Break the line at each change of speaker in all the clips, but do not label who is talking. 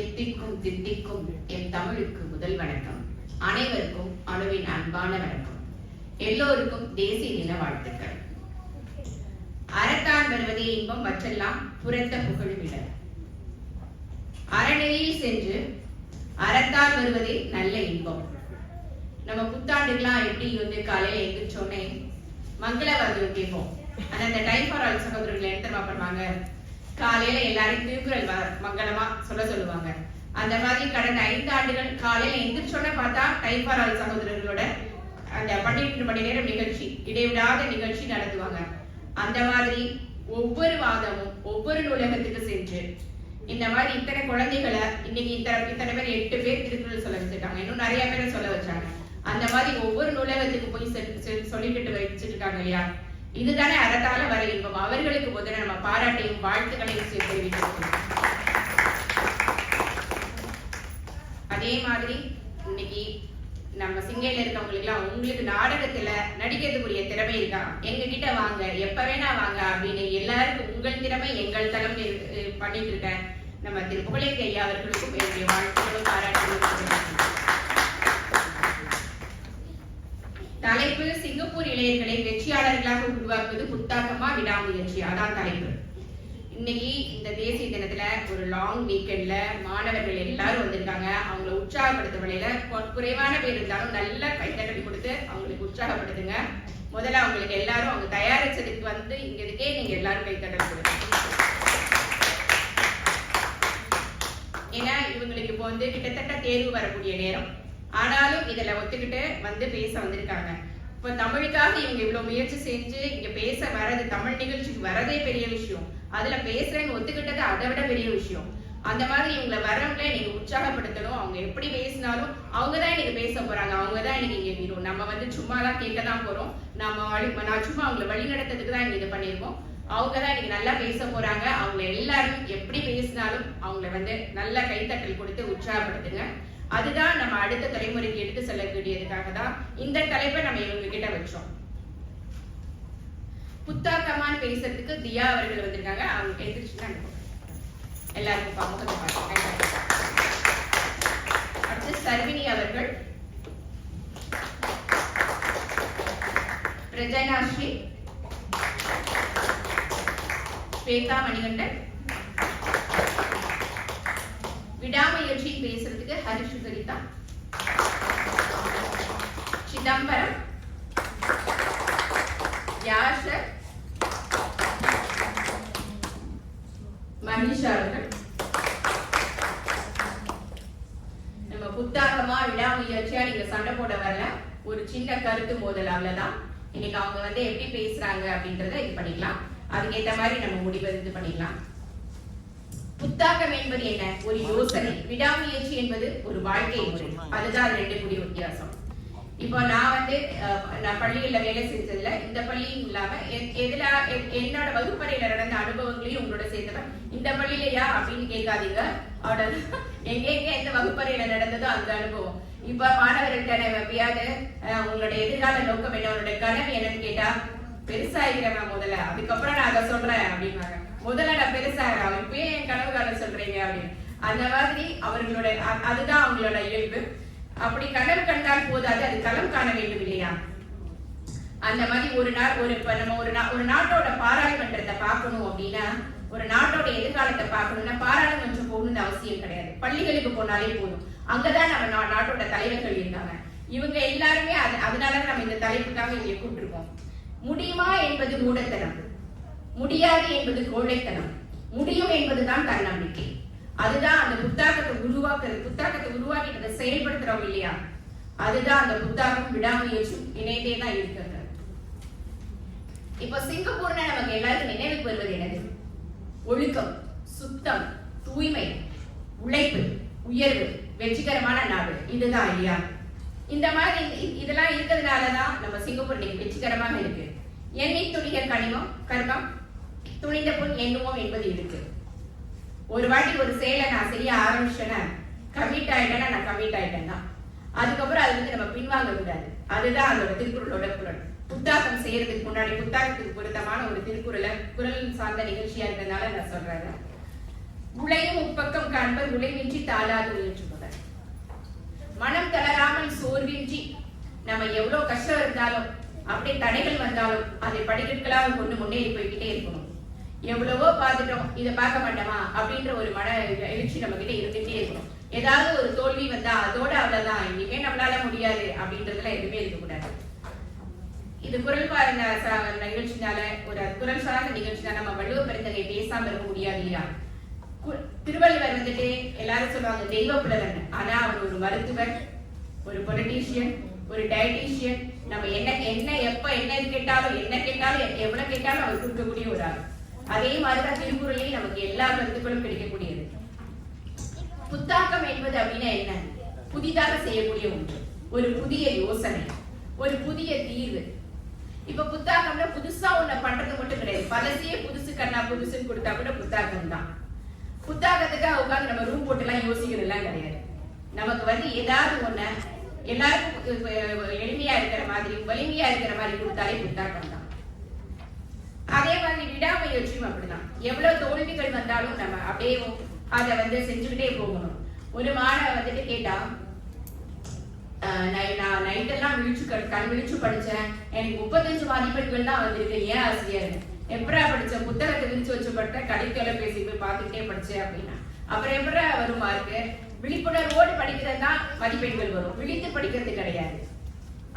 எத்திக்கும் தித்திக்கும் என் தமிழுக்கு முதல் வணக்கம். அனைவருக்கும் அணுவின் அன்பான வணக்கம். எல்லோருக்கும் தேசிய தின வாழ்த்துக்கள். அறத்தான் வருவதே இன்பம், மற்றெல்லாம் புறத்த புகழ்விட. அறநெறியில் சென்று அறத்தான் வருவதே நல்ல இன்பம். நம்ம புத்தாண்டுக்கெல்லாம் எப்படி காலையில எழுந்திரிச்சோடனே மங்களவாதியம் கேட்போம். ஆனா அந்த டைம் ஃபார் ஆல் சகோதரர்கள் என்ன பண்ணுவாங்க, காலையில எல்லாரும் திருக்குறள் மங்களமா சொல்லுவாங்க. அந்த மாதிரி கடந்த 5 ஆண்டுகள் காலையில எந்திரிச்சோட பார்த்தா டைம் ஃபார் ஆல் சகோதரர்களோட அந்த 12 மணி நேரம் நிகழ்ச்சி, இடைவிடாத நிகழ்ச்சி நடத்துவாங்க. அந்த மாதிரி ஒவ்வொரு வாதமும் ஒவ்வொரு நூலகத்துக்கு சென்று இந்த மாதிரி இத்தனை குழந்தைகளை இன்னைக்கு இத்தனை பேர் 8 பேர் திருக்குறள் சொல்ல வச்சிருக்காங்க, இன்னும் நிறைய பேரை சொல்ல வச்சாங்க. அந்த மாதிரி ஒவ்வொரு நூலகத்துக்கு போய் சொல்லிட்டு வச்சுட்டு இருக்காங்க இல்லையா, இதுதானே அறத்தால வர இன்பம். அவர்களுக்கு முதல்ல நம்ம பாராட்டையும் வாழ்த்துக்களையும் தெரிவிக்கிறோம். அதே மாதிரி இன்னைக்கு நம்ம சிங்கையில இருக்கவங்களுக்கு எல்லாம் உங்களுக்கு நாடகத்துல நடிக்கிறதுக்குரிய திறமை இருக்கா, எங்க கிட்ட வாங்க, எப்ப வேணா வாங்க அப்படின்னு எல்லாருக்கும் உங்கள் திறமை எங்கள் தளம் பண்ணிட்டு இருக்கேன். நம்ம திரு புகழேந்தி ஐயா அவர்களுக்கும் என்னுடைய வாழ்த்துக்களும் பாராட்டுகளும். தலைப்பு சிங்கப்பூர் இளைஞர்களை வெற்றியாளர்களாக உருவாக்குவது புத்தாக்கமா விடாமுயற்சி, அதான் தலைப்பு. இன்னைக்கு இந்த தேசிய தினத்துல ஒரு லாங் வீக்கெண்ட்ல மாணவர்கள் எல்லாரும் வந்திருக்காங்க. அவங்களை உற்சாகப்படுத்த வழியில குறைவான பேர் இருந்தாலும் நல்லா கைத்தட்டி கொடுத்து அவங்களுக்கு உற்சாகப்படுத்துங்க. முதல்ல அவங்களுக்கு எல்லாரும் அவங்க தயாரிச்சதுக்கு இங்கதுக்கே நீங்க எல்லாரும் கைத்தட்டல் கொடுங்க. ஏன்னா இவங்களுக்கு இப்போ கிட்டத்தட்ட தேர்வு வரக்கூடிய நேரம். ஆனாலும் இதுல ஒத்துக்கிட்டு பேச வந்திருக்காங்க. இப்ப தமிழுக்காக இவங்க இவ்வளவு முயற்சி செஞ்சு இங்க பேச வர்றது, தமிழ் நிகழ்ச்சிக்கு வரதே பெரிய விஷயம். அதுல பேசுறேன்னு ஒத்துக்கிட்டது அதை விட பெரிய விஷயம். அந்த மாதிரி இவங்களை வர்றவங்களே நீங்க உற்சாகப்படுத்தணும். அவங்க எப்படி பேசினாலும் அவங்கதான் இன்னைக்கு பேச போறாங்க, அவங்கதான் இன்னைக்கு இங்க வீரும். நம்ம சும்மாதான் கேட்கதான் போறோம். நான் சும்மா அவங்களை வழி நடத்துறதுக்கு தான் இங்க இது பண்ணிருக்கோம். அவங்கதான் இன்னைக்கு நல்லா பேச போறாங்க. அவங்க எல்லாரும் எப்படி பேசினாலும் அவங்களை நல்லா கைத்தட்டல் கொடுத்து உற்சாகப்படுத்துங்க. அதுதான் நம்ம அடுத்த தலைமுறைக்கு எடுத்து செல்லக்கூடியதுக்காக தான் இந்த தலைப்பை நம்ம இவங்க கிட்ட வச்சோம். புத்தாக்கமான்னு பேசுறதுக்கு தியா அவர்கள் வந்திருக்காங்க. அவங்க எதிர்ச்சுதான் எல்லாருக்கும் முகத்தை பார்த்து. அடுத்து சர்வினி அவர்கள், பிரஜனாஸ்ரீ, ஸ்வேதா மணிகண்டன், விடாமுயற்சி பேசுறதுக்கு ஹரிஷ் சரிதா, சிதம்பரம், யாஷர், மனிஷா அவர்கள். நம்ம புத்தாக்கமா விடாமுயற்சியா நீங்க சண்டை போட வரல, ஒரு சின்ன கருத்து மோதல் அவ்வளவுதான். இன்னைக்கு அவங்க எப்படி பேசுறாங்க அப்படின்றத இது பண்ணிக்கலாம். அதுக்கேற்ற மாதிரி நம்ம முடிவு பண்ணிக்கலாம். புத்தாக்கம் என்பது என்ன? ஒரு யோசனை. விடாமுயற்சி என்பது ஒரு வாழ்க்கை முறை. அதுதான் 2 கூடிய வித்தியாசம். இப்போ நான் பள்ளிகள்ல வேலை செஞ்சதுல இந்த பள்ளியும் இல்லாம என்னோட வகுப்பறையில நடந்த அனுபவங்களையும் உங்களோட சேர்த்தவன். இந்த பள்ளியிலயா அப்படின்னு கேட்காதீங்க, அவட எங்க எந்த வகுப்பறையில நடந்ததோ அந்த அனுபவம். இப்ப மாணவர்கள்ட்ட எப்பயாவது உங்களோட எதிர்கால நோக்கம் என்ன, உங்களோட கனவு என்னன்னு கேட்டா, பெருசாகிறவன் முதல்ல, அதுக்கப்புறம் நான் அதை சொல்றேன் அப்படின்னாங்க. முதல்ல நான் பெருசாகிறேன், அவன் இப்பயே என் கனவு காண சொல்றீங்க அப்படின்னு. அந்த மாதிரி அவர்களோட அதுதான் அவங்களோட இயல்பு. அப்படி கனவு கண்டால் போதாது, அது களம் காண வேண்டும் இல்லையா? அந்த மாதிரி நம்ம ஒரு நாட்டோட பாராளுமன்றத்தை பார்க்கணும் அப்படின்னா, ஒரு நாட்டோட எதிர்காலத்தை பார்க்கணும்னா பாராளுமன்றம் போகணும்னு அவசியம் கிடையாது. பள்ளிகளுக்கு போனாலே போதும். அங்கதான் நம்ம நாட்டோட தலைவர்கள் இருக்காங்க. இவங்க எல்லாருமே அதனால நம்ம இந்த தலைப்புக்காக இங்க கூப்பிட்டுருக்கோம். முடியுமா என்பது மூடத்தனம், முடியாது என்பது கோழைத்தனம், முடியும் என்பதுதான் தன்னம்பிக்கை. அதுதான் அந்த புத்தாக்கத்தை உருவாக்கிட்டு செயல்படுத்துறோம் இல்லையா, அதுதான் அந்த புத்தாக்கம் விடாமுயற்சியும் இணைந்தே தான் இருக்கிறது. இப்ப சிங்கப்பூர்னா நமக்கு எல்லாருக்கும் நினைவுக்கு வருவது என்னது? ஒழுக்கம், சுத்தம், தூய்மை, உழைப்பு, உயர்வு, வெற்றிகரமான நாடு, இதுதான் இல்லையா? இந்த மாதிரி இதெல்லாம் இருக்கிறதுனாலதான் நம்ம சிங்கப்பூர் இன்னைக்கு வெற்றிகரமாக இருக்கு. எண்ணி துணிக கர்மம் துணிந்த பொன் எண்ணுவோம் என்பது இருக்கு. ஒரு வாட்டி ஒரு செயலை நான் செய்ய ஆரம்பிச்சேன்னா, கமிட் ஆயிட்டேன்னா நான் கமிட் ஆயிட்டேன்னா அதுக்கப்புறம் அது நம்ம பின்வாங்க கூடாது. அதுதான் அதோட திருக்குறளோட குரல். புத்தாக்கம் செய்யறதுக்கு முன்னாடி புத்தாக்கத்துக்கு பொருத்தமான ஒரு திருக்குறளை குரல் சார்ந்த நிகழ்ச்சியா இருக்கிறதுனால நான் சொல்றேன். உழையும் உப்பக்கம் காண்பர் உழைவின்றி தாளாது உயற்றுபவர். மனம் தளராமல் சோர்வின்றி நம்ம எவ்வளவு கஷ்டம் இருந்தாலும் அப்படியே தடைகள் வந்தாலும் அதை படிக்கட்டுகளாக கொண்டு முன்னேறி போய்கிட்டே இருக்கணும். எவ்வளவோ பார்த்துட்டோம், இதை பார்க்க மாட்டோமா அப்படின்ற ஒரு மன எழுச்சி நம்ம கிட்ட இருந்துகிட்டே இருக்கணும். ஏதாவது ஒரு தோல்வி வந்தா அதோட அவ்வளவுதான், இனிமே நம்மளால முடியாது அப்படின்றதுல எதுவுமே இருக்கக்கூடாது. இது குரல் நிகழ்ச்சினால, ஒரு குரல் சார்ந்த நிகழ்ச்சினால நம்ம வள்ளுவ பெருந்தகை பேசாம இருக்க முடியாது இல்லையா? திருவள்ளுவர் வந்துட்டு எல்லாரும் சொல்லுவாங்க தெய்வ புலவன், ஆனா அவர் ஒரு மருத்துவர், ஒரு பொலிட்டீஷியன், ஒரு டயட்டீஷியன். நம்ம என்ன எப்ப என்ன கேட்டாலும் எவ்வளவு கேட்டாலும் அவர் கொடுக்கக்கூடிய ஒரு ஆள். அதே மாதிரிதான் திருக்குறளையும் நமக்கு எல்லா கருத்துக்களும் கிடைக்கக்கூடியது. புத்தாக்கம் என்பது அப்படின்னா என்ன? புதிதாக செய்யக்கூடிய ஒன்று, ஒரு புதிய யோசனை, ஒரு புதிய தீர்வு. இப்ப புத்தாக்கம்னா புதுசா ஒண்ணு பண்றது மட்டும் கிடையாது. பழசையே புதுசு கண்ணா புதுசுன்னு கொடுத்தா கூட புத்தாக்கம் தான். புத்தாக்கத்துக்காக உட்காந்து நம்ம ரூம் போட்டு எல்லாம் யோசிக்கிறது எல்லாம் கிடையாது. நமக்கு ஏதாவது ஒண்ணு எல்லாருக்கும் எளிமையா இருக்கிற மாதிரி, வலிமையா இருக்கிற மாதிரி கொடுத்தாலே புத்தாக்கம் தான். அதே மாதிரி விடாமுயற்சியும் அப்படிதான். எவ்வளவு தோல்விகள் வந்தாலும் நம்ம அப்படியே அதை செஞ்சுக்கிட்டே போகணும். ஒரு மாணவ கேட்டா, நான் நைட்டெல்லாம் கண் விழிச்சு படிச்சேன், எனக்கு 35 மதிப்பெண்கள் தான் வந்திருக்கு, ஏன் ஆசிரியர்? எப்படா படிச்ச? புத்தகத்தை விரிச்சு வச்சு பட்ட கடைத்தொலை பேசி போய் பார்த்துக்கிட்டே படிச்சேன் அப்படின்னா, அப்புறம் எப்படா வரும் மார்க்கு? விழிப்புணர்வோடு படிக்கிறது தான் மதிப்பெண்கள் வரும், விழித்து படிக்கிறது கிடையாது.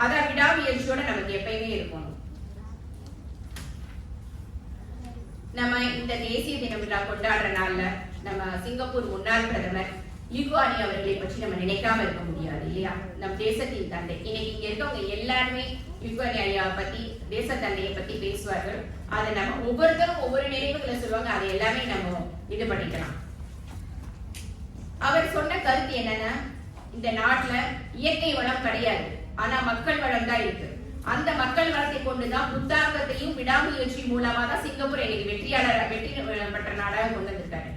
அதான் விடாமுயற்சியோட நமக்கு எப்பயுமே இருக்கணும். நம்ம இந்த தேசிய தின விழா கொண்டாடுற நாள்ல நம்ம சிங்கப்பூர் முன்னாள் பிரதமர் லீ குவான் யூ அவர்களை பற்றி நம்ம நினைக்காம இருக்க முடியாது இல்லையா? நம் தேசத்தின் தந்தை. இன்னைக்கு இங்க இருக்கவங்க எல்லாருமே லீ குவான் யூ ஐயாவை பத்தி, தேச தந்தையை பத்தி பேசுவார்கள். அதை நம்ம ஒவ்வொருத்தரும் ஒவ்வொரு நினைவுகளை சொல்லுவாங்க, அதை எல்லாமே நம்ம இது பண்ணிக்கலாம். அவர் சொன்ன கருத்து என்னன்னா, இந்த நாட்டுல இயற்கை வளம் கிடையாது, ஆனா மக்கள் வளம் தான் இருக்கு. அந்த மக்கள் வளத்தை கொண்டுதான் புத்தாக்கத்தையும் விடாமுயற்சி மூலமா தான் சிங்கப்பூர் இன்னைக்கு வெற்றி பெற்ற நாடாக கொண்டு வந்திருக்காரு.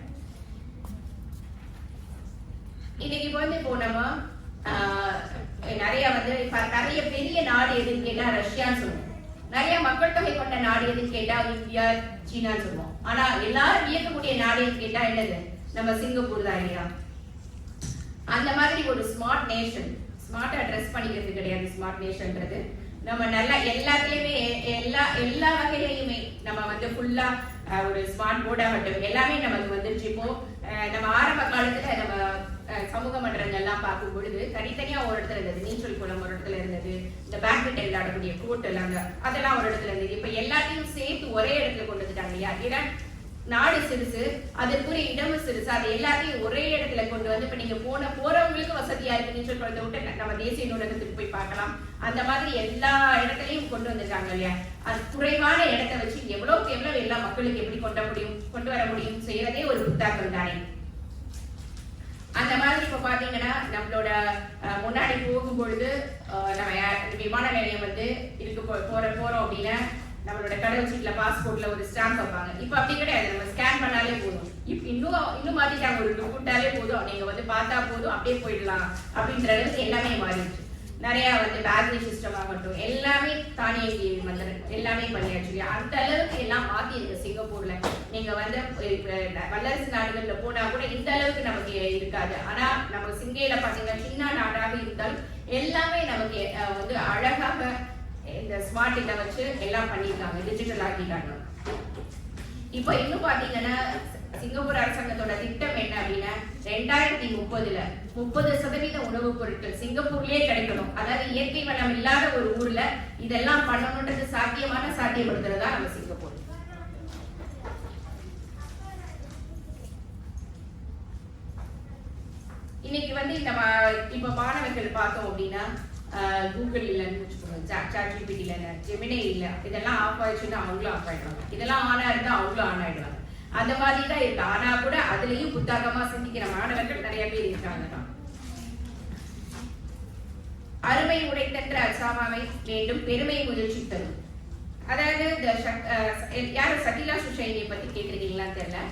இன்னைக்கு இப்போ நம்ம நிறைய பெரிய நாடு எதுன்னு கேட்டா ரஷ்யான்னு சொல்லுவோம். நிறைய மக்கள் தொகை கொண்ட நாடு எதுன்னு கேட்டா இந்தியா, சீனான்னு சொல்லுவோம். ஆனா எல்லாரும் வியக்கக்கூடிய நாடு எதுன்னு கேட்டா என்னது? நம்ம சிங்கப்பூர் தான் இல்லையா? அந்த மாதிரி ஒரு ஸ்மார்ட் நேஷன். ஸ்மார்ட்டா ட்ரெஸ் பண்ணிக்கிறது கிடையாது ஸ்மார்ட் நேஷன்ன்றது. நம்ம நல்லா எல்லாத்துலயுமே எல்லா வகையிலையுமே நம்ம ஃபுல்லா ஒரு ஸ்மார்ட் போர்டாகட்டும் எல்லாமே நமக்கு வந்துருச்சு. இப்போ நம்ம ஆரம்ப காலத்துல நம்ம சமூக மன்றங்கள்லாம் பார்க்கும் பொழுது தனித்தனியா ஒரு இடத்துல இருந்தது, நீச்சல் குளம் ஒரு இடத்துல இருந்தது, இந்த பேட்மிண்டன் விளையாடக்கூடிய கோர்ட் எல்லாம் அதெல்லாம் ஒரு இடத்துல இருந்தது. இப்ப எல்லாத்தையும் சேர்த்து ஒரே இடத்துல கொண்டு வந்துட்டாங்க இல்லையா? ஏன்னா நாடு சிறுசு, அதற்குரிய இடமும் சிறுசு, அது எல்லாத்தையும் ஒரே இடத்துல கொண்டு வந்து இப்ப நீங்க போறவங்களுக்கு வசதியா இருக்கு. நீச்சல் குளத்தை விட்டு நம்ம தேசிய நூலகத்துக்கு போய் பார்க்கலாம். அந்த மாதிரி எல்லா இடத்துலயும் கொண்டு வந்துட்டாங்க இல்லையா? அது குறைவான இடத்தை வச்சு எவ்வளவுக்கு எவ்வளவு எல்லா மக்களுக்கு எப்படி கொண்டு வர முடியும் செய்யறதே ஒரு புத்தாக்கம் தானே. அந்த மாதிரி இப்ப பாத்தீங்கன்னா நம்மளோட முன்னாடி போகும் பொழுது நம்ம விமான நிலையம் இருக்கு போறோம் அப்படின்னா நம்மளோட கடவுச்சீட்டுல பாஸ்போர்ட்ல ஒரு ஸ்டாம்ப் வைப்பாங்க. இப்ப அப்படி கிடையாது, நம்ம ஸ்கேன் பண்ணாலே போதும். இன்னும் மாத்திட்டாங்க, ஒரு டுக்குட்டாலே போதும், நீங்க பார்த்தா போதும், அப்படியே போயிடலாம் அப்படின்ற அளவுக்கு எல்லாமே மாறிடுச்சு. நிறைய பேக்கேஜ் சிஸ்டம் ஆகட்டும் எல்லாமே தானியங்கி எல்லாமே பண்ணியாச்சு. அந்த அளவுக்கு எல்லாம் மாத்தி இருக்கு சிங்கப்பூர்ல. நீங்க வல்லரசு நாடுகள்ல போனா கூட இந்த அளவுக்கு நமக்கு இருக்காது. ஆனா நம்ம சிங்கையில பாத்தீங்கன்னா சின்ன நாடாக இருந்தாலும் எல்லாமே நமக்கு அழகாக இந்த ஸ்மார்ட் இதை வச்சு எல்லாம் பண்ணிருக்காங்க, டிஜிட்டல் ஆக்கிட்டாங்க. இப்ப இன்னும் பாத்தீங்கன்னா சிங்கப்பூர் அரசாங்கத்தோட திட்டம் என்ன அப்படின்னா 2030ல 30% உணவுப் பொருட்கள் சிங்கப்பூர்லயே கிடைக்கணும். அதாவது இயற்கை வளம் இல்லாத ஒரு ஊர்ல இதெல்லாம் பண்ணணும்ன்றது சாத்தியப்படுத்துறதா நம்ம சிங்கப்பூர். இன்னைக்கு இந்த இப்ப மாணவர்கள் பார்த்தோம் அப்படின்னா கூகுள் இல்லைன்னு வச்சுக்கோங்க, சாட்ஜிபிடி இல்லைன்னு, ஜெமினி இல்லை, இதெல்லாம் ஆஃப் ஆயிடுச்சுன்னா அவங்களும் ஆஃப் ஆயிடுவாங்க, இதெல்லாம் ஆன் ஆயிருந்தா அவங்களும் ஆன் ஆயிடுவாங்க. அந்த மாதிரி தான் இருக்கு. ஆனா கூட அதுலயும் புத்தாக்கமா சிந்திக்கிற மாணவர்கள் நிறைய பேர் இருக்காங்க தான். அருமை உடைத்தென்ற அசாமாவை வேண்டும் பெருமை முயற்சி தரும். அதாவது யாரு சகிலா சுஷைனியை பத்தி கேட்டிருக்கீங்களான்னு தெரியல.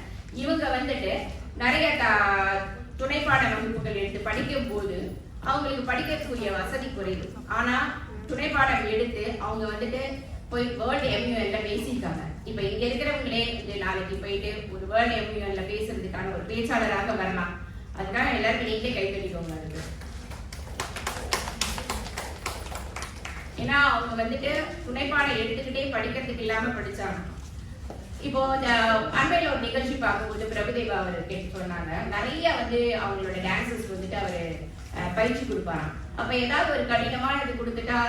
இவங்க நிறைய துணைப்பாட வகுப்புகள் எடுத்து படிக்கும் போது அவங்களுக்கு படிக்கக்கூடிய வசதி குறைவு. ஆனா துணைப்பாடம் எடுத்து அவங்க போய் வேர்ல்டு MUNல பேசியிருக்காங்க. இப்போ இங்க இருக்கிறவங்களே நாளைக்கு போயிட்டு ஒரு வேர்ல்டு MUNல பேசுறதுக்கான ஒரு பேச்சாளராக வரலாம். அதுக்காக எல்லாருக்கும் நீங்களே கை தட்டிக்கோங்க. அதுக்கு ஏன்னா அவங்க வந்துட்டு துணைப்பாடம் எடுத்துக்கிட்டே படிக்கிறதுக்கு இல்லாம படிச்சாங்க. இப்போ இந்த அண்மையில ஒரு நிகழ்ச்சி பார்க்கும்போது பிரபுதேவா அவர் கேட்டு சொன்னாங்க, நிறைய வந்து அவங்களோட டான்சர்ஸ் வந்துட்டு அவரு பயிற்சி கொடுப்பாராம். அப்ப ஏதாவது ஒரு கடினமானது கொடுத்துட்டா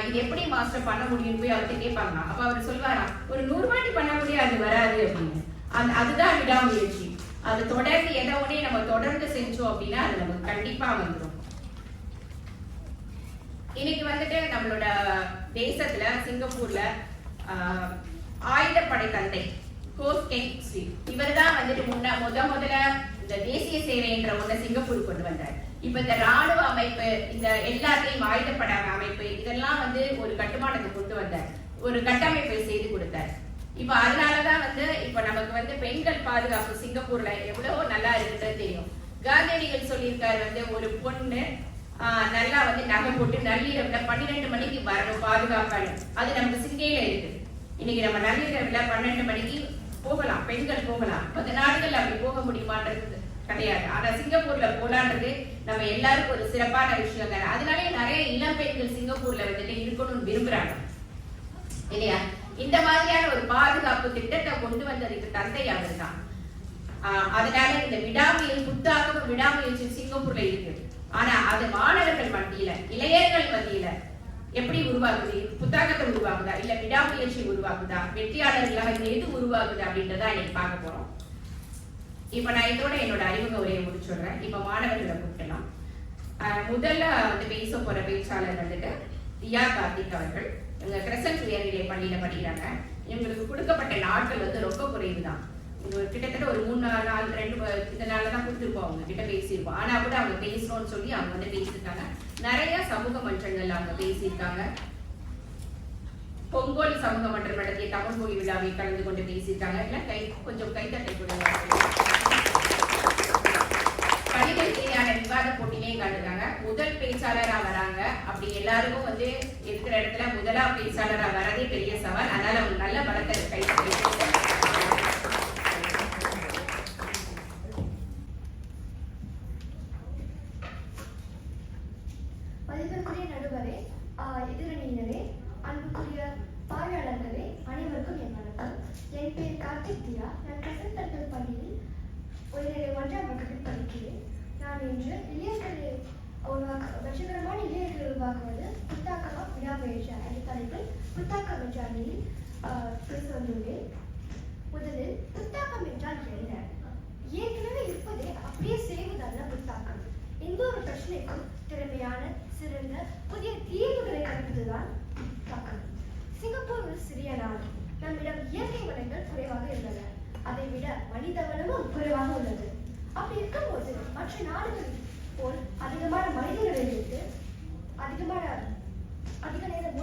இது எப்படி மாஸ்டர் பண்ண முடியும் போய் அவர்கிட்ட கேட்பாங்க. அப்ப அவர் சொல்வாராம், ஒரு 100 வாட்டி பண்ண முடியாது அது வராது அப்படின்னு. அதுதான் விடாமுயற்சி. அது தொடர்ந்து எதை ஒன்னே நம்ம தொடர்ந்து செஞ்சோம் அப்படின்னா அது நமக்கு கண்டிப்பா வந்துடும். இன்னைக்கு வந்துட்டு நம்மளோட தேசத்துல சிங்கப்பூர்ல ஆயுதப்படை தந்தை கோஸ் கெங் ஸ்வி இவர் தான் வந்துட்டு முதல்ல இந்த தேசிய சேவை என்ற ஒண்ணு சிங்கப்பூர் கொண்டு வந்தார். இப்ப இந்த ராணுவ அமைப்பு, இந்த எல்லாத்தையும் ஆயுதப்படை அமைப்பு இதெல்லாம் வந்து ஒரு கட்டுமானத்தை கொண்டு வந்தார், ஒரு கட்டமைப்பை செய்து கொடுத்தார். இப்ப அதனாலதான் வந்து இப்ப நமக்கு வந்து பெண்கள் பாதுகாப்பு சிங்கப்பூர்ல எவ்வளவு நல்லா இருக்குன்னு தெரியும். காந்தியடிகள் சொல்லியிருக்காரு வந்து ஒரு பொண்ணு நல்லா வந்து நகை போட்டு நள்ளிரவுல 12 மணிக்கு வரணும் பாதுகாப்பான. அது நமக்கு சிங்கையில இருக்கு. இன்னைக்கு நம்ம நள்ளிரவுல 12 மணிக்கு போகலாம், பெண்கள் போகலாம். மற்ற நாடுகள் அப்படி போக முடியுமான்றது கிடையாது. ஆனா சிங்கப்பூர்ல போலான்றது நம்ம எல்லாருக்கும் ஒரு சிறப்பான விஷயம் தானே. அதனாலே நிறைய இளம் பெண்கள் சிங்கப்பூர்ல வந்துட்டு இருக்கணும்னு விரும்புறாங்க இல்லையா. இந்த மாதிரியான ஒரு பாதுகாப்பு திட்டத்தை கொண்டு வந்ததுக்கு தந்தை அவர் தான். அதனால இந்த புத்தாக்கம் விடாமுயற்சி சிங்கப்பூர்ல இருக்கு. ஆனா அது மாணவர்கள் மத்தியில, இளைஞர்கள் மத்தியில எப்படி உருவாக்குது? புத்தாக்கத்தை உருவாக்குதா, இல்ல விடாமுயற்சி உருவாக்குதா, வெற்றியாளர்களாக எது உருவாக்குது அப்படின்றத இன்னைக்கு பார்க்க போறோம். இப்ப நான் இதோட என்னோட அறிமுக உரையை முடிச்சுடுறேன். இப்ப மாணவர்களை கூப்பிடலாம். முதல்ல வந்து பேச போற பேச்சாளர் வந்துட்டு ரியா கார்த்திக் அவர்கள். இவங்க கிரசன்ட் உயர்நிலை பள்ளியில படிக்கிறாங்க. இவங்களுக்கு கொடுக்கப்பட்ட நாட்கள் வந்து ரொம்ப குறைவுதான். கிட்டத்தட்ட ஒரு 3-4 நாள் 2 நாள்தான் கொடுத்துருப்போம். அவங்க கிட்ட பேசியிருப்போம். ஆனா கூட அவங்க பேசணும்னு சொல்லி அவங்க வந்து பேசியிருக்காங்க. நிறைய சமூக மன்றங்கள் அவங்க பேசியிருக்காங்க. பொங்கல் சமூக மன்றம் நடத்திய தமிழ் மொழி விழாவில் கலந்து கொண்டு பேசியிருக்காங்க. கொஞ்சம் கைத்தட்டை கொடுங்க. கணித ரீதியான விவாத போட்டியிலையும் கலந்துருக்காங்க. முதல் பேச்சாளரா வராங்க. அப்படி எல்லாருக்கும் வந்து இருக்கிற இடத்துல முதலா பேச்சாளரா வரதே பெரிய சவால். அதனால அவங்க நல்ல பலத்தை கைத்தட்டை.
மதிப்பிற்குரிய நடுவரே, எதிரணியினரே, அன்புக்குரிய பார்வையாளர்களே, அனைவருக்கும் என் வணக்கம். என் பேர் கார்த்திக் தியா. நான் கிரசன்ட் பள்ளியில் உயர்நிலை 1ஆம் வகுப்பில் படிக்கிறேன். நான் இன்று வெற்றிகரமான இளைஞர்களை உருவாக்குவது புத்தாக்கமா விடாமுயற்சி என்ற தலைப்பில் புத்தாக்கம் என்ற அணியில் பேச வந்துள்ளேன். முதலில் புத்தாக்கம் என்றால் என்ன? ஏற்கனவே இருப்பதை அப்படியே செய்வதல்ல புத்தாக்கம். எந்த ஒரு பிரச்சனைக்கும் திறமையான, சிறந்த, புதிய தீர்வுகளை கற்பிப்பதுதான் புத்தாக்கம். சிங்கப்பூர் ஒரு சிறிய நாடு. நம்மிடம் இயற்கை வளங்கள் குறைவாக உள்ளன. அதை விட மனித வளமும் குறைவாக உள்ளது. அப்படி இருக்கும்போது மற்ற நாடுகளில் போல் அதிகமான மனிதர்களை வைத்து அதிக நேரம்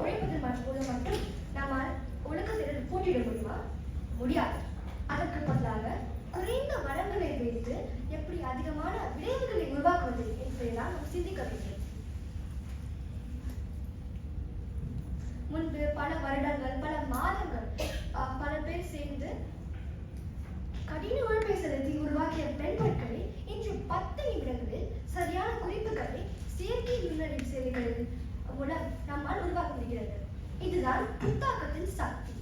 உழைப்பதில் மட்டும் நம்மால் ஒழுக்கத்திற்கு போட்டியிட முடியுமா? முடியாது. அதற்கு பதிலாக குறைந்த வளங்களை வைத்து எப்படி அதிகமான விளைவுகளை உருவாக்குவது என்பதைதான் நாம் சிந்திக்க வேண்டும். முன்பு பல வருடங்கள், பல மாதங்கள் பல பேர் சேர்ந்து கடின உழைப்பை செலுத்தி உருவாக்கிய பெண்களை இன்று 10 நிமிடங்களில் சரியான குறிப்புகளை செயற்கை நுண்ணறிவு சேவைகளின் மூலம் நம்மால் உருவாக்க முடிகிறது. இதுதான் புத்தாக்கத்தின் சக்தி.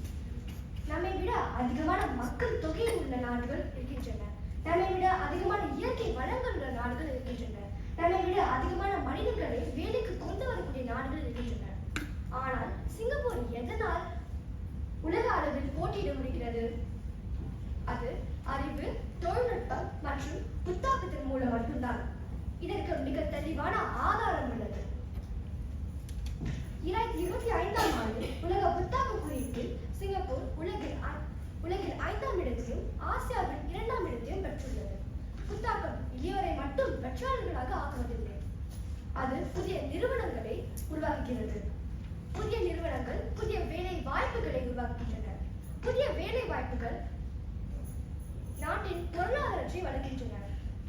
நம்மை விட அதிகமான மக்கள் தொகை உள்ள நாடுகள் இருக்கின்றன. நம்மை விட அதிகமான இயற்கை வளங்கள் உள்ள நாடுகள் இருக்கின்றன. நம்மை விட அதிகமான மனிதர்களை வேலைக்கு கொண்டு வரக்கூடிய நாடுகள் இருக்கின்றன. ஆனால் சிங்கப்பூர் எதனால் உலக அளவில் போட்டியிட முடிகிறது? அது அறிவு, தொழில்நுட்பம் மற்றும் புத்தாக்கத்தின் மூலம் மட்டும்தான். இதற்கு மிக தெளிவான ஆதாரம் உள்ளது. 2025ஆம் ஆண்டு உலக புத்தாக்க குறியீட்டில் சிங்கப்பூர் உலகில் 5ஆம் இடத்தையும் ஆசியாவில் 2ஆம் இடத்தையும் பெற்றுள்ளது. புத்தாக்கம் இளையோரை மட்டும் வெற்றியாளர்களாக ஆக்குவதில்லை. அது புதிய நிறுவனங்களை உருவாக்குகிறது. புதிய நிறுவனங்கள் புதிய வேலை வாய்ப்புகளை உருவாக்குகின்றன. புதிய வேலை வாய்ப்புகள் நாட்டின் பொருளாதாரத்தை வளர்க்கின்றன.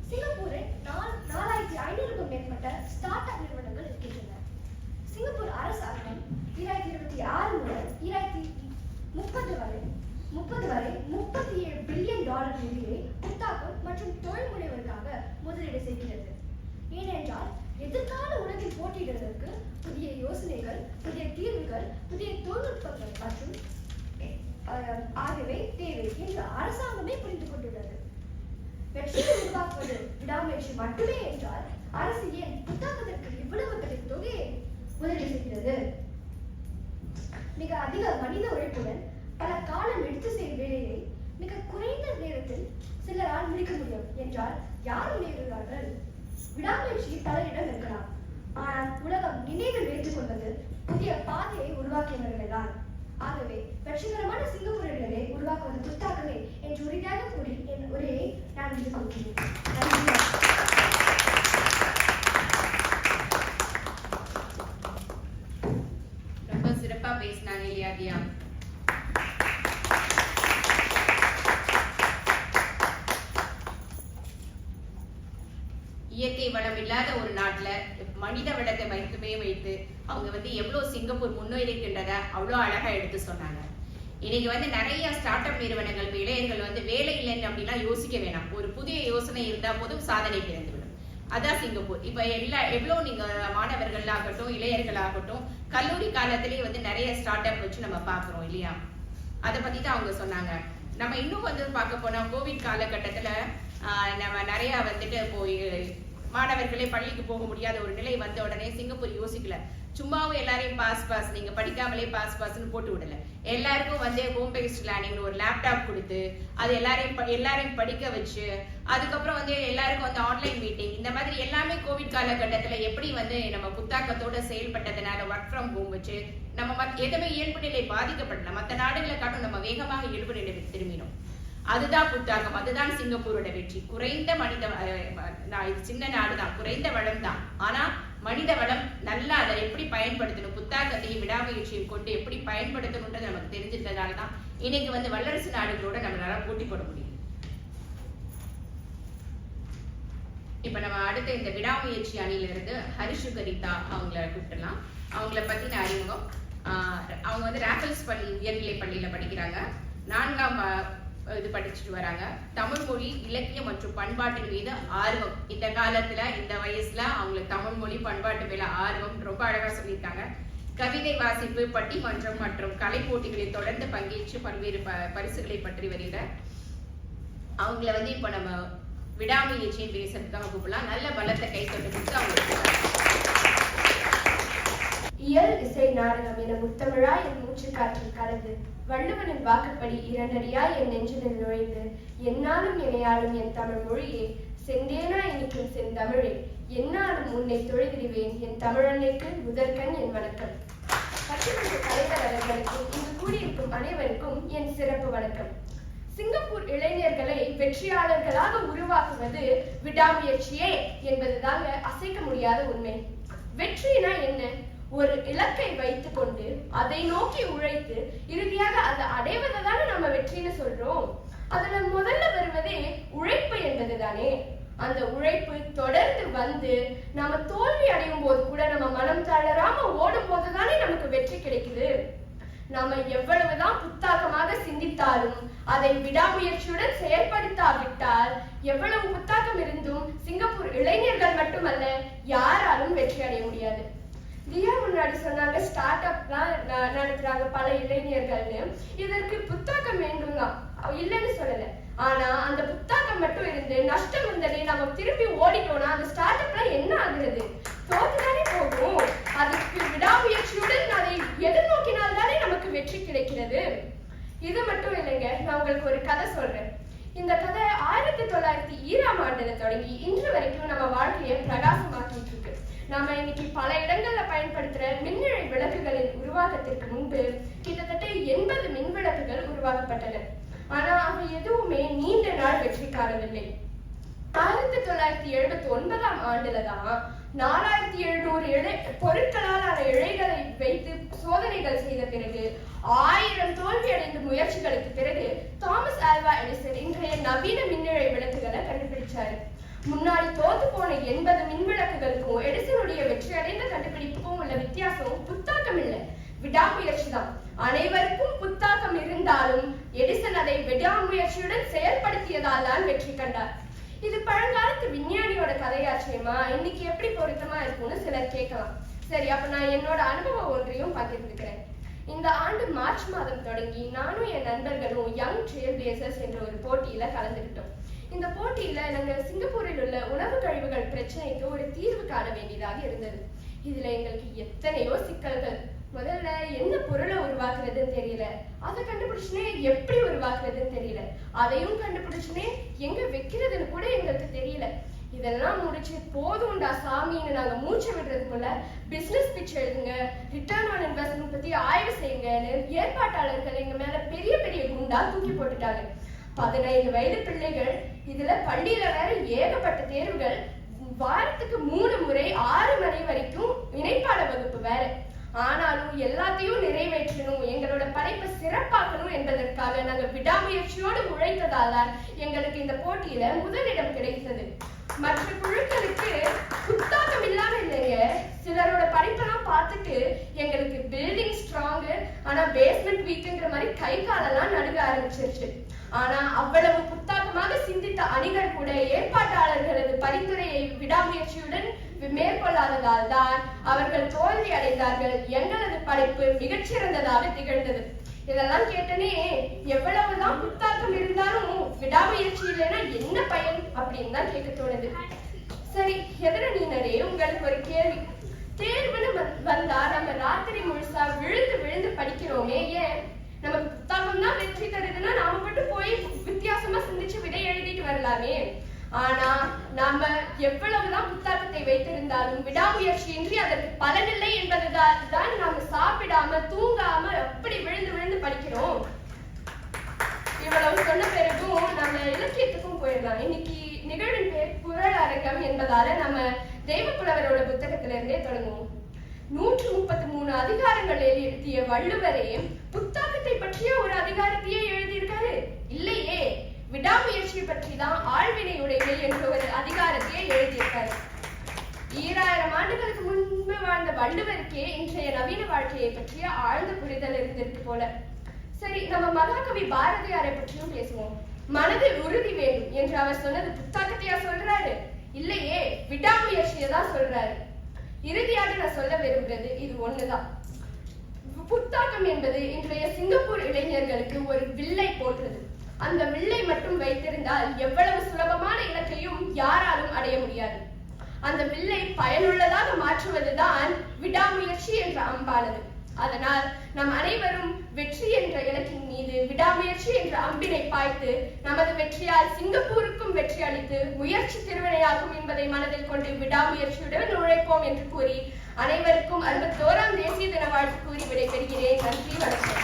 சிங்கப்பூரில் 4500க்கும் மேற்பட்ட ஸ்டார்ட் அப் நிறுவனங்கள் இருக்கின்றன. சிங்கப்பூர் அரசாங்கம் 2026 முதல் 2030 வரை 37 பில்லியன் டாலர் நிதியை புத்தாக்கம் மற்றும் தொழில் முனைவருக்காக முதலீடு செய்கிறது. ஏனென்றால் எதிர்கால உலகில் போட்டியிடுவதற்கு புதிய யோசனைகள், புதிய தீர்வுகள், புதிய தொழில்நுட்பங்கள் மற்றும் ஆகியவை தேவை என்று அரசாங்கமே புரிந்து கொண்டுள்ளது. வெற்றியை உருவாக்குவது விடாமுயற்சி மட்டுமே என்றால் அரசு ஏன் புத்தாக்கத்திற்கு இவ்வளவு பெரிய தொகையை முதலீடு செய்கிறது? மிக அதிக மனித உழைப்புடன் பல காலம் எடுத்து செய்யும் வேலையை மிக குறைந்த நேரத்தில் சிலரால் முடிக்க முடியும் என்றால் யார் முன்னேறுகிறார்கள்? விடாமுயற்சி பலரிடம் இருக்கலாம், ஆனால் உலகம் நினைவில் வைத்துக் கொள்வது புதிய பாதையை உருவாக்கியவர்களே தான். ஆகவே வெற்றிகரமான சிங்கப்பூரர்களை உருவாக்குவது புத்தாக்கமே என்று உறுதியாக கூறி என் உரையை நான் முடித்துக் கொள்கிறேன். நன்றி.
ரொம்ப சிறப்பா பேசினாங்க இல்லையா தியா? இயற்கை வளம் இல்லாத ஒரு நாட்டுல மனித வளத்தை மட்டுமே வைத்து அவங்க எவ்வளவு சிங்கப்பூர் முன்னேறிக்கின்றத அவ்வளோ அழகா எடுத்து சொன்னாங்க. இன்னைக்கு நிறைய ஸ்டார்ட் அப் நிறுவனங்கள் இளைஞர்கள் வேலை இல்லைன்னு அப்படிலாம் யோசிக்க வேணாம். ஒரு புதிய யோசனை இருந்தா போதும் சாதனை பிறந்துவிடும். அதான் சிங்கப்பூர். இப்ப எவ்வளவு நீங்க மாணவர்களாகட்டும், இளைஞர்களாகட்டும், கல்லூரி காலத்திலேயே நிறைய ஸ்டார்ட் அப் வச்சு நம்ம பாக்குறோம் இல்லையா? அதை பத்தி தான் அவங்க சொன்னாங்க. நம்ம இன்னும் பார்க்க போனா கோவிட் காலகட்டத்துல நம்ம நிறைய போய் மாணவர்களே பள்ளிக்கு போக முடியாத ஒரு நிலை வந்த உடனே சிங்கப்பூர் யோசிக்கல. சும்மாவும் எல்லாரையும் பாஸ் நீங்க படிக்காமலே பாஸ்ன்னு போட்டு விடல. எல்லாருக்கும் ஹோம் பேஸ்ட் லேர்னிங் ஒரு லேப்டாப் கொடுத்து அது எல்லாரையும் படிக்க வச்சு, அதுக்கப்புறம் எல்லாருக்கும் ஆன்லைன் மீட்டிங், இந்த மாதிரி எல்லாமே கோவிட் காலகட்டத்துல எப்படி நம்ம புத்தாக்கத்தோட செயல்பட்டதுனால ஒர்க் ஃப்ரம் ஹோம் வச்சு நம்ம எதுவுமே இயல்பு நிலை பாதிக்கப்படல. மற்ற நாடுகளை காட்டும் நம்ம வேகமாக இயல்பு நிலை திரும்பினோம். அதுதான் புத்தாக்கம், அதுதான் சிங்கப்பூரோட வெற்றி. குறைந்த சின்ன நாடுதான், குறைந்த வளம் தான், ஆனா மனித வளம் நல்லா அதை எப்படி பயன்படுத்தணும், புத்தாக்கத்தையும் விடாமுயற்சியும் கொண்டு எப்படி பயன்படுத்தணும்ன்றது நமக்கு தெரிஞ்சிருந்ததால்தான் இன்னைக்கு வல்லரசு நாடுகளோட நம்மளால போட்டி போட முடியும். இப்ப நம்ம அடுத்த இந்த விடாமுயற்சி அணியில இருந்து ஹரிஷு கரிதா அவங்கள கூப்பிடலாம். அவங்கள பத்தின அறிமுகம். அவங்க ராஃபல்ஸ் பள்ளி உயர்நிலை பள்ளியில படிக்கிறாங்க. 4ஆம் இது படிச்சுட்டு வராங்க. தமிழ் மொழி, இலக்கியம் மற்றும் பண்பாட்டின் மீது ஆர்வம். இந்த காலத்துல இந்த வயசுல அவங்களுக்கு தமிழ் மொழி, பண்பாட்டு மேல ஆர்வம் ரொம்ப அழகா சொல்லியிருக்காங்க. கவிதை வாசிப்பு, பட்டிமன்றம் மற்றும் கலை போட்டிகளில் தொடர்ந்து பங்கேற்று பல்வேறு பரிசுகளை பற்றி வருகிறார். அவங்கள இப்ப நம்ம விடாமுயற்சியை பேசுறதுக்காக கூப்பிடலாம். நல்ல பலத்தை கை கொண்டு கொடுத்து அவங்களுக்கு
இயல் இசை நாடகம் என முத்தமிழாய் என் மூச்சு காற்றில் கலந்து வள்ளுவனின் வாக்குப்படி 2 அடியாய் என் நெஞ்சினில் நுழைந்து என்னாலும் இணையாலும் என் தமிழ் மொழியே செந்தேனா இனிக்கும் செந்தமிழே என்னாலும் உன்னை தொழுதிடுவேன் என் தமிழன்னைக்கு முதற்கண் என் வணக்கம். பட்டிமன்ற தலைவர் அவர்களுக்கும் இங்கு கூடியிருக்கும் அனைவருக்கும் என் சிறப்பு வணக்கம். சிங்கப்பூர் இளைஞர்களை வெற்றியாளர்களாக உருவாக்குவது விடாமுயற்சியே என்பதுதாங்க அசைக்க முடியாத உண்மை. வெற்றினா என்ன? ஒரு இலக்கை வைத்துக் கொண்டு அதை நோக்கி உழைத்து இறுதியாக அதை அடைவதை தானே நம்ம வெற்றின்னு சொல்றோம். அதுல முதல்ல வருவதே உழைப்பு என்பதுதானே. அந்த உழைப்பு தொடர்ந்து நாம தோல்வி அடையும் போது கூட நம்ம மனம் தளராம ஓடும் போதுதானே நமக்கு வெற்றி கிடைக்குது. நாம எவ்வளவுதான் புத்தாக்கமாக சிந்தித்தாலும் அதை விடாமுயற்சியுடன் செயல்படுத்தாவிட்டால் எவ்வளவு புத்தாக்கம் இருந்தும் சிங்கப்பூர் இளைஞர்கள் மட்டுமல்ல யாராலும் வெற்றி அடைய முடியாது. தியா முன்னாடி சொன்னாங்க ஸ்டார்ட் அப்லாம் நடத்துறாங்க பல இளைஞர்கள்னு. இதற்கு புத்தாக்கம் வேண்டும் தான், இல்லைன்னு சொல்லல. ஆனா அந்த புத்தாக்கம் மட்டும் இருந்து நஷ்டம் வந்ததே நம்ம திருப்பி ஓடிட்டோம்னா அந்த ஸ்டார்ட் அப்லாம் என்ன ஆகுறது? தோத்துதானே போகும். அதுக்கு விடாமுயற்சியுடன் அதை எதிர்நோக்கினால்தானே நமக்கு வெற்றி கிடைக்கிறது. இது மட்டும் இல்லைங்க, நான் உங்களுக்கு ஒரு கதை சொல்றேன். இந்த கதை 1902ஆம் ஆண்டுல தொடங்கி இன்று வரைக்கும் நம்ம வாழ்க்கையை பிரகாசமாக்கிட்டு இருக்கு. நாம இன்னைக்கு பல இடங்கள்ல பயன்படுத்துற மின்னிழை விளக்குகளின் உருவாக்கத்திற்கு முன்பு கிட்டத்தட்ட 80 மின் விளக்குகள் உருவாக்கப்பட்டன. ஆனா அவை எதுவுமே நீண்ட நாள் வெற்றி காணவில்லை. 1979ஆம் ஆண்டுலதான் 4700 பொருட்களாலான இழைகளை வைத்து சோதனைகள் செய்த பிறகு 1000 தோல்வி அடைந்த முயற்சிகளுக்கு பிறகு தாமஸ் ஆல்வா எடிசன் இன்றைய நவீன மின்னிழை விளக்குகளை கண்டுபிடிச்சாரு.
முன்னாடி தோத்து போன 80 மின்விளக்குகளுக்கும் எடிசனுடைய வெற்றி அடைந்த கண்டுபிடிப்புக்கும் உள்ள வித்தியாசம் புத்தாக்கம் இல்லை, விடாமுயற்சி தான். அனைவருக்கும் புத்தாக்கம் இருந்தாலும் எடிசன் அதை விடாமுயற்சியுடன் செயல்படுத்தியதால் தான் வெற்றி கண்டார். இது பழங்காலத்து விஞ்ஞானியோட கதையாச்சேமா, இன்னைக்கு எப்படி பொருத்தமா இருக்கும்னு சிலர் கேட்கலாம். சரி, அப்ப நான் என்னோட அனுபவம் ஒன்றையும் பகிர்ந்துக்கிறேன். இந்த ஆண்டு மார்ச் மாதம் தொடங்கி நானும் என் நண்பர்களும் யங் ட்ரெயில் பிளேசர்ஸ் என்ற ஒரு போட்டியில கலந்துக்கிட்டோம். இந்த போட்டியில நாங்கள் சிங்கப்பூரில் உள்ள உணவு கழிவுகள் பிரச்சனைக்கு ஒரு தீர்வு காண வேண்டியதாக இருந்தது. இதுல எங்களுக்கு எத்தனையோ சிக்கல்கள். முதல்ல என்ன பொருளை உருவாக்குறதுன்னு தெரியல, அதை கண்டுபிடிச்சுனே எப்படி உருவாக்குறதுன்னு தெரியல, அதையும் கண்டுபிடிச்சுனே எங்க வைக்கிறதுன்னு கூட எங்களுக்கு தெரியல. இதெல்லாம் முடிச்சு போதும்டா சாமின்னு நாங்க மூச்சு விடுறதுக்குள்ள பிசினஸ் பிட்ச் எழுதுங்க, ரிட்டர்ன் ஆன் இன்வெஸ்ட்மெண்ட் பத்தி ஆய்வு செய்யுங்கன்னு ஏற்பாட்டாளர்கள் எங்க மேல பெரிய பெரிய குண்டா தூக்கி போட்டுட்டாங்க. 15 வயது பிள்ளைகள், இதுல பள்ளியில வேற ஏகப்பட்ட தேர்வுகள், வாரத்துக்கு 3 முறை 6 மணி வரைக்கும் இணைப்பாட வகுப்பு வேற. ஆனாலும் எல்லாத்தையும் நிறைவேற்றணும், எங்களோட படைப்பை சிறப்பாக்கணும் என்பதற்காக நாங்க விடாமுயற்சியோடு உழைத்ததால எங்களுக்கு இந்த போட்டியில முதலிடம் கிடைத்தது. மற்ற குழுக்களுக்கு புத்தாக்கம் இல்லாம இல்லைங்க, சிலரோட படைப்பெல்லாம் பார்த்துட்டு எங்களுக்கு பில்டிங் ஸ்ட்ராங் ஆனா பேஸ்மெண்ட் வீக்குங்கிற மாதிரி கை காலெல்லாம் நடுங்க ஆரம்பிச்சிருச்சு. ஆனா அவ்வளவு புத்தாக்கமாக சிந்தித்த அணிகள் கூட ஏற்பாட்டாளர்களது பரிந்துரையை விடாமுயற்சியுடன் மேற்கொள்ளாததால் தான் அவர்கள் தோல்வி அடைந்தார்கள். எங்களது படைப்பு மிகச்சிறந்ததாக திகழ்ந்தது. இதெல்லாம் கேட்டனே, எவ்வளவுதான் புத்தாக்கம் இருந்தாலும் விடாமுயற்சி இல்லைன்னா என்ன பயன் அப்படின்னு தான் கேட்க தோணுது. சரி, எதிரணீனரே, உங்களுக்கு ஒரு கேள்வி. தேர்வுன்னு வந்தா நம்ம ராத்திரி முழுசா விழுந்து விழுந்து படிக்கிறோமே, ஏன்? நமக்கு புத்தாக்கம் தான் வெற்றி தருதுன்னா நாம மட்டும் போய் வித்தியாசமா சிந்திச்சு விடை எழுதிட்டு வரலாமே. ஆனா நாம எவ்வளவுதான் புத்தாக்கத்தை வைத்திருந்தாலும் விடாமுயற்சியின்றி அதற்கு பலனில்லை என்பதுதான் நாம சாப்பிடாம தூங்காம அப்படி விழுந்து விழுந்து படிக்கிறோம். இவ்வளவு சொன்ன பிறகும் நம்ம இலக்கியத்துக்கும் போயிடலாம். இன்னைக்கு நிகழ்வின் பேர் குறள் அரங்கம் என்பதால நம்ம தெய்வப்புலவரோட புத்தகத்துல இருந்தே தொடங்குவோம். 133 அதிகாரங்கள் எழுதிய வள்ளுவரே புத்தாக்கத்தை பற்றிய ஒரு அதிகாரத்தையே எழுதியிருக்காரு இல்லையே. விடாமுயற்சியை பற்றி தான் ஆழ்வினை உடைமை என்ற ஒரு அதிகாரத்தையே எழுதியிருக்காரு. 2000 ஆண்டுகளுக்கு முன்பு வாழ்ந்த வள்ளுவருக்கே இன்றைய நவீன வாழ்க்கையை பற்றிய ஆழ்ந்த புரிதல் இருந்திருக்கு போல. சரி, நம்ம மகாகவி பாரதியாரை பற்றியும் பேசுவோம். மனதில் உறுதி வேண்டும் என்று அவர் சொன்னது புத்தாக்கத்தையா சொல்றாரு? இல்லையே, விடாமுயற்சியை தான் சொல்றாரு. இறுதியாக நான் சொல்ல விரும்புறது இது ஒண்ணுதான். புத்தாக்கம் என்பது இன்றைய சிங்கப்பூர் இளைஞர்களுக்கு ஒரு வில்லை போன்றது. அந்த வில்லை மட்டும் வைத்திருந்தால் எவ்வளவு சுலபமான இலக்கையும் யாராலும் அடைய முடியாது. அந்த வில்லை பயனுள்ளதாக மாற்றுவதுதான் விடாமுயற்சி என்ற அம்பானது. அதனால் நம் அனைவரும் வெற்றி என்ற இலக்கின் மீது விடாமுயற்சி என்ற அம்பினை பாய்த்து நமது வெற்றியால் சிங்கப்பூருக்கும் வெற்றி அளித்து முயற்சி திருவினையாகும் என்பதை மனதில் கொண்டு விடாமுயற்சியுடன் உழைப்போம் என்று கூறி அனைவருக்கும் 61ஆம் தேசிய தின வாழ்த்து கூறி விடைபெறுகிறேன். நன்றி, வணக்கம்.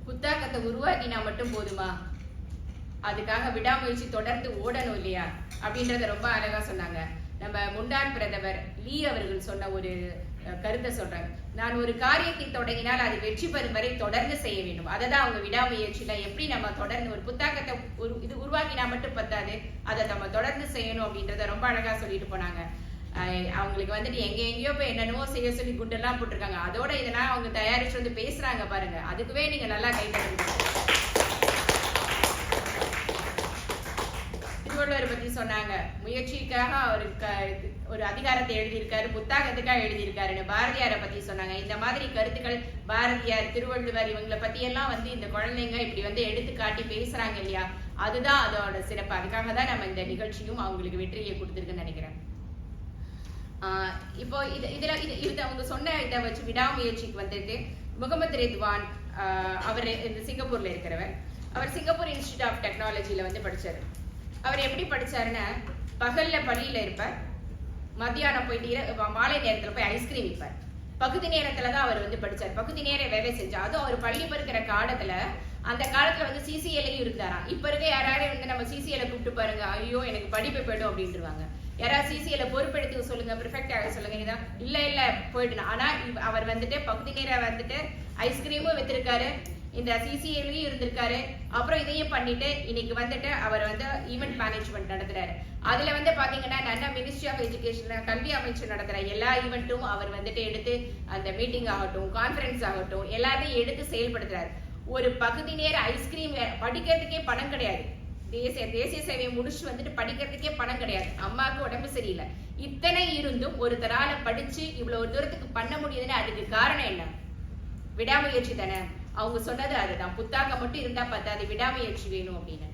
புத்தாக்கத்தை உருவாக்கினா மட்டும் போதுமா? அதுக்காக விடாமுயற்சி தொடர்ந்து ஓடணும் இல்லையா அப்படின்றத ரொம்ப அழகா சொன்னாங்க. நம்ம முன்னாள் பிரதமர் லீ அவர்கள் சொன்ன ஒரு கருத்தை சொல்றாங்க. நான் ஒரு காரியத்தை தொடங்கினால் அது வெற்றி பெறும் வரை தொடர்ந்து செய்ய வேண்டும். அதை தான் அவங்க விடாமுயற்சியில எப்படி நம்ம தொடர்ந்து ஒரு புத்தாக்கத்தை இது உருவாக்கினா மட்டும் பத்தாது, அதை நம்ம தொடர்ந்து செய்யணும் அப்படின்றத ரொம்ப அழகா சொல்லிட்டு போனாங்க. அவங்களுக்கு வந்துட்டு எங்கேயோ போய் என்னென்னவோ செய்ய சொல்லி குண்டெல்லாம் போட்டிருக்காங்க. அதோட இதெல்லாம் அவங்க தயாரிச்சு வந்து பேசுறாங்க பாருங்க, அதுக்குவே நீங்க நல்லா கைத்தட்டுங்க. திருவள்ளுவர் பத்தி சொன்னாங்க. முயற்சிக்காக ஒரு அதிகாரத்தை எழுதியிருக்காரு, புத்தாக்கத்துக்காக எழுதியிருக்காருன்னு பாரதியாரை பத்தி சொன்னாங்க. இந்த மாதிரி கருத்துக்கள் பாரதியார், திருவள்ளுவர் இவங்களை பத்தி எல்லாம் வந்து இந்த குழந்தைங்க இப்படி வந்து எடுத்து காட்டி பேசுறாங்க இல்லையா, அதுதான் அதோட சிறப்பு. அதுக்காக தான் நம்ம இந்த நிகழ்ச்சியும் அவங்களுக்கு வெற்றியை கொடுத்துருக்குன்னு நினைக்கிறேன். இப்போ இது அவங்க சொன்ன இதை வச்சு விடாமுயற்சிக்கு வந்துட்டு முகமது ரித்வான் அவர் இந்த சிங்கப்பூர்ல இருக்கிறவர். அவர் சிங்கப்பூர் இன்ஸ்டிடியூட் ஆஃப் டெக்னாலஜியில வந்து படிச்சாரு. அவர் எப்படி படிச்சாருன்னா, பகல்ல பள்ளியில இருப்பார், மத்தியானம் போயிட்டு மாலை நேரத்துல போய் ஐஸ்கிரீம் விற்பார். பகுதி நேரத்துல தான் அவர் வந்து படிச்சார். பகுதி நேரம் வேலை செஞ்சா, அதுவும் அவர் பள்ளி பருக்கிற காலத்துல அந்த காலத்துல வந்து சிசிஎல்லையும் இருந்தாராம். இப்ப இருக்க யாராவது வந்து நம்ம சிசிஎல்ல கூப்பிட்டு பாருங்க, ஐயோ எனக்கு படிப்பு போயிடும் அப்படின்ட்டுருவாங்க. யாராவது சிசிஎல்ல பொறுப்பெடுத்து சொல்லுங்க, ப்ரிஃபெக்ட் ஆக சொல்லுங்க, இதான் இல்ல போயிட்டு. ஆனா அவர் வந்துட்டு பகுதி நேரம் வந்துட்டு ஐஸ்கிரீமும் வித்திருக்காரு, இந்த சிசிஎல்லையும் இருந்திருக்காரு, அப்புறம் இதையும் பண்ணிட்டு இன்னைக்கு வந்துட்டு அவர் வந்து ஈவென்ட் மேனேஜ்மெண்ட் நடத்துறாரு. அதுல வந்து பாத்தீங்கன்னா நல்ல மினிஸ்ட்ரி ஆஃப் எஜுகேஷன் கல்வி அமைச்சர் நடத்துற எல்லா ஈவெண்ட்டும் அவர் வந்துட்டு எடுத்து அந்த மீட்டிங் ஆகட்டும், கான்ஃபரன்ஸ் ஆகட்டும், எல்லாத்தையும் எடுத்து செயல்படுத்துறாரு. ஒரு பகுதி நேர ஐஸ்கிரீம் படிக்கிறதுக்கே பணம் கிடையாது. தேசிய சேவையை முடிச்சு வந்துட்டு படிக்கிறதுக்கே பணம் கிடையாது. அம்மாவுக்கு உடம்பு சரியில்லை. இத்தனை இருந்தும் ஒருத்தரால படிச்சு இவ்வளவு தூரத்துக்கு பண்ண முடியுதுன்னு அதுக்கு காரணம் என்ன? விடாமுயற்சி தானே. அவங்க சொன்னது அதுதான், புத்தாக்கம் மட்டும் இருந்தா பார்த்தாது, விடாமுயற்சி வேணும் அப்படின்னு.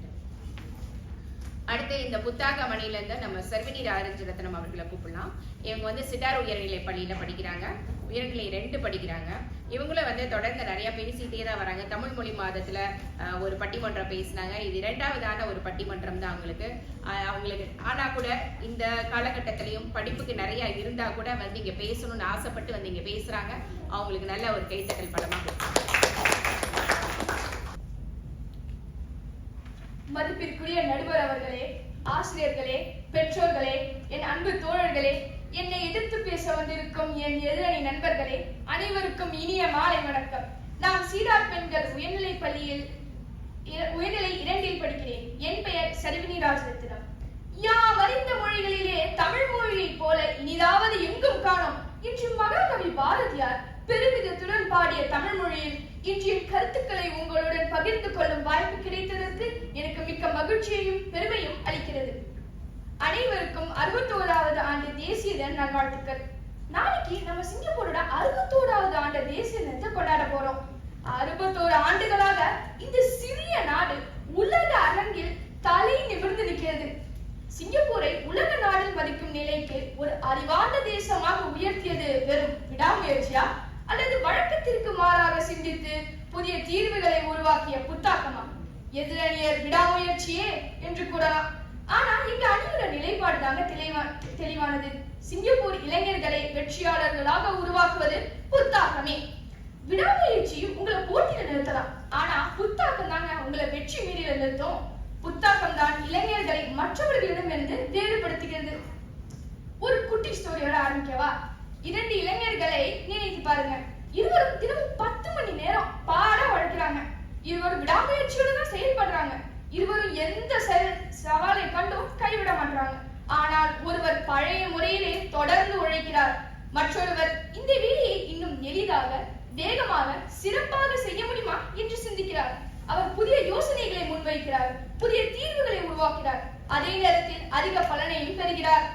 அடுத்து இந்த புத்தாக்க மணில இருந்து நம்ம சர்வினி ராஜரத்னம் அவர்களை கூப்பிடலாம். இவங்க வந்து சிட்டார் உயர்நிலை பள்ளியில படிக்கிறாங்க, உயர்நிலை 2 படிக்கிறாங்க. இவங்களும் வந்து தொடர்ந்து நிறைய பேசிட்டே தான் வராங்க. தமிழ் மொழி மாதத்துல ஒரு பட்டிமன்றம் பேசினாங்க. இது 2வது ஒரு பட்டிமன்றம் தான் அவங்களுக்கு. ஆனா கூட இந்த காலகட்டத்திலையும் படிப்புக்கு நிறைய இருந்தா கூட வந்து இங்க பேசணும்னு ஆசைப்பட்டு வந்து இங்க பேசுறாங்க. அவங்களுக்கு நல்ல ஒரு கைத்தட்டல் பலமா
மதிப்பிற்குரிய நடுவர் அவர்களே, ஆசிரியர்களே, பெற்றோர்களே, என் அன்பு தோழர்களே, என்னை எதிர்த்து பேச வந்திருக்கும் என் எதிரணி நண்பர்களே, அனைவருக்கும் இனிய மாலை வணக்கம். நான் சீரார் பெண்கள் உயர்நிலை பள்ளியில் உயர்நிலை 2 படிக்கிறேன். என் பெயர் சர்வினி ராஜரத்னம். யாம் அறிந்த மொழிகளிலே தமிழ் மொழியைப் போல இனிதாவது எங்கும் காணோம் என்று மகாகவி பாரதியார் பெருமிதத்துடன் பாடிய தமிழ் மொழியில் இன்றைய கருத்துக்களை உங்களுடன் பகிர்ந்து கொள்ளும் வாய்ப்பு கிடைத்ததற்கு எனக்கு மிக்க மகிழ்ச்சியையும் பெருமையும் அளிக்கிறது. அனைவருக்கும் 61வது ஆண்டு தேசிய தின நல்வாழ்த்துக்கள். நாளைக்கு நம்ம சிங்கப்பூரோட 61வது ஆண்டு தேசிய தினத்தை கொண்டாட போறோம். 61 ஆண்டுகளாக இந்த சிறிய நாடு உலக அரங்கில் தலை நிமிர்ந்து நிற்கிறது. சிங்கப்பூரை உலக நாடில் மதிக்கும் நிலைக்கு ஒரு அறிவார்ந்த தேசமாக உயர்த்தியது வெறும் விடாமுயற்சியா அல்லது வழக்கத்திற்கு மாறாக சிந்தித்து புதிய தீர்வுகளை உருவாக்கிய புத்தாக்கமா? எதிரணியர் விடாமுயற்சியே என்று கூறலாம். ஆனா இங்க அணியோட நிலைப்பாடு தாங்க தெளிவானது. சிங்கப்பூர் இளைஞர்களை வெற்றியாளர்களாக உருவாக்குவது புத்தாக்கமே. விடாமுயற்சி உங்களை போட்டியில நிறுத்தலாம், ஆனா புத்தாக்கம் தாங்க உங்களை வெற்றி மீறில நிறுத்தும். புத்தாக்கம் தான் இளைஞர்களை மற்றவர்களிடமிருந்து வேறுபடுத்துகிறது. ஒரு குட்டி ஸ்டோரியோட ஆரம்பிக்கவா? 2 இளைஞர்களை நினைத்து பாருங்க. இருவரும் தினமும் 10 மணி நேரம் பாட உழைக்கிறாங்க. இருவரும் விடாமுயற்சியோட தான் செயல்படுறாங்க. இருவரும் எந்த சவாலை கண்டும் கைவிட மாட்டாங்க. ஆனால் ஒருவர் பழைய முறையிலே தொடர்ந்து உழைக்கிறார், மற்றொருவர் இந்த வேலையை இன்னும் எளிதாக, வேகமாக, சிறப்பாக செய்ய முடியுமா என்று சிந்திக்கிறார். அவர் புதிய யோசனைகளை முன்வைக்கிறார், புதிய தீர்வுகளை உருவாக்கிறார், அதே நேரத்தில் அதிக பலனையும் பெறுகிறார்.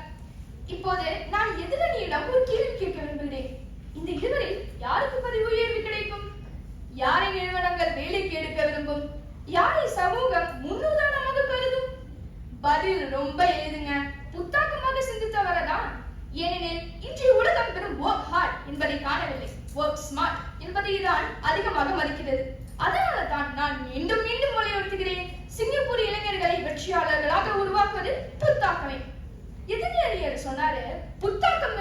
இப்போது நான் எதிரணியிடம் ஒரு கேள்வி கேட்க விரும்புகிறேன். இந்த இருவரில் யாருக்கு பதவி உயர்வு கிடைக்கும்? யாரை நிறுவனங்கள் வேலைக்கு எடுக்க விரும்பும்? யாரை சமூகம் முன்னுதாரணமாக கருதும்? பதில் ரொம்ப எளிதுங்க, புத்தாக்கமாக சிந்தித்தவரதான். ஏனெனில் இன்றைய உலகம் பெரும் ஒர்க் ஹார்ட் என்பதை காணவில்லை, ஒர்க் ஸ்மார்ட் என்பதை தான் அதிகமாக மதிக்கிறது. அதனால தான் நான் மீண்டும் மீண்டும் வலியுறுத்துகிறேன், சிங்கப்பூர் இளைஞர்களை வெற்றியாளர்களாக உருவாக்குவது புத்தாக்கமே. எதிரணியர் சொன்னாரு, புத்தாக்கம்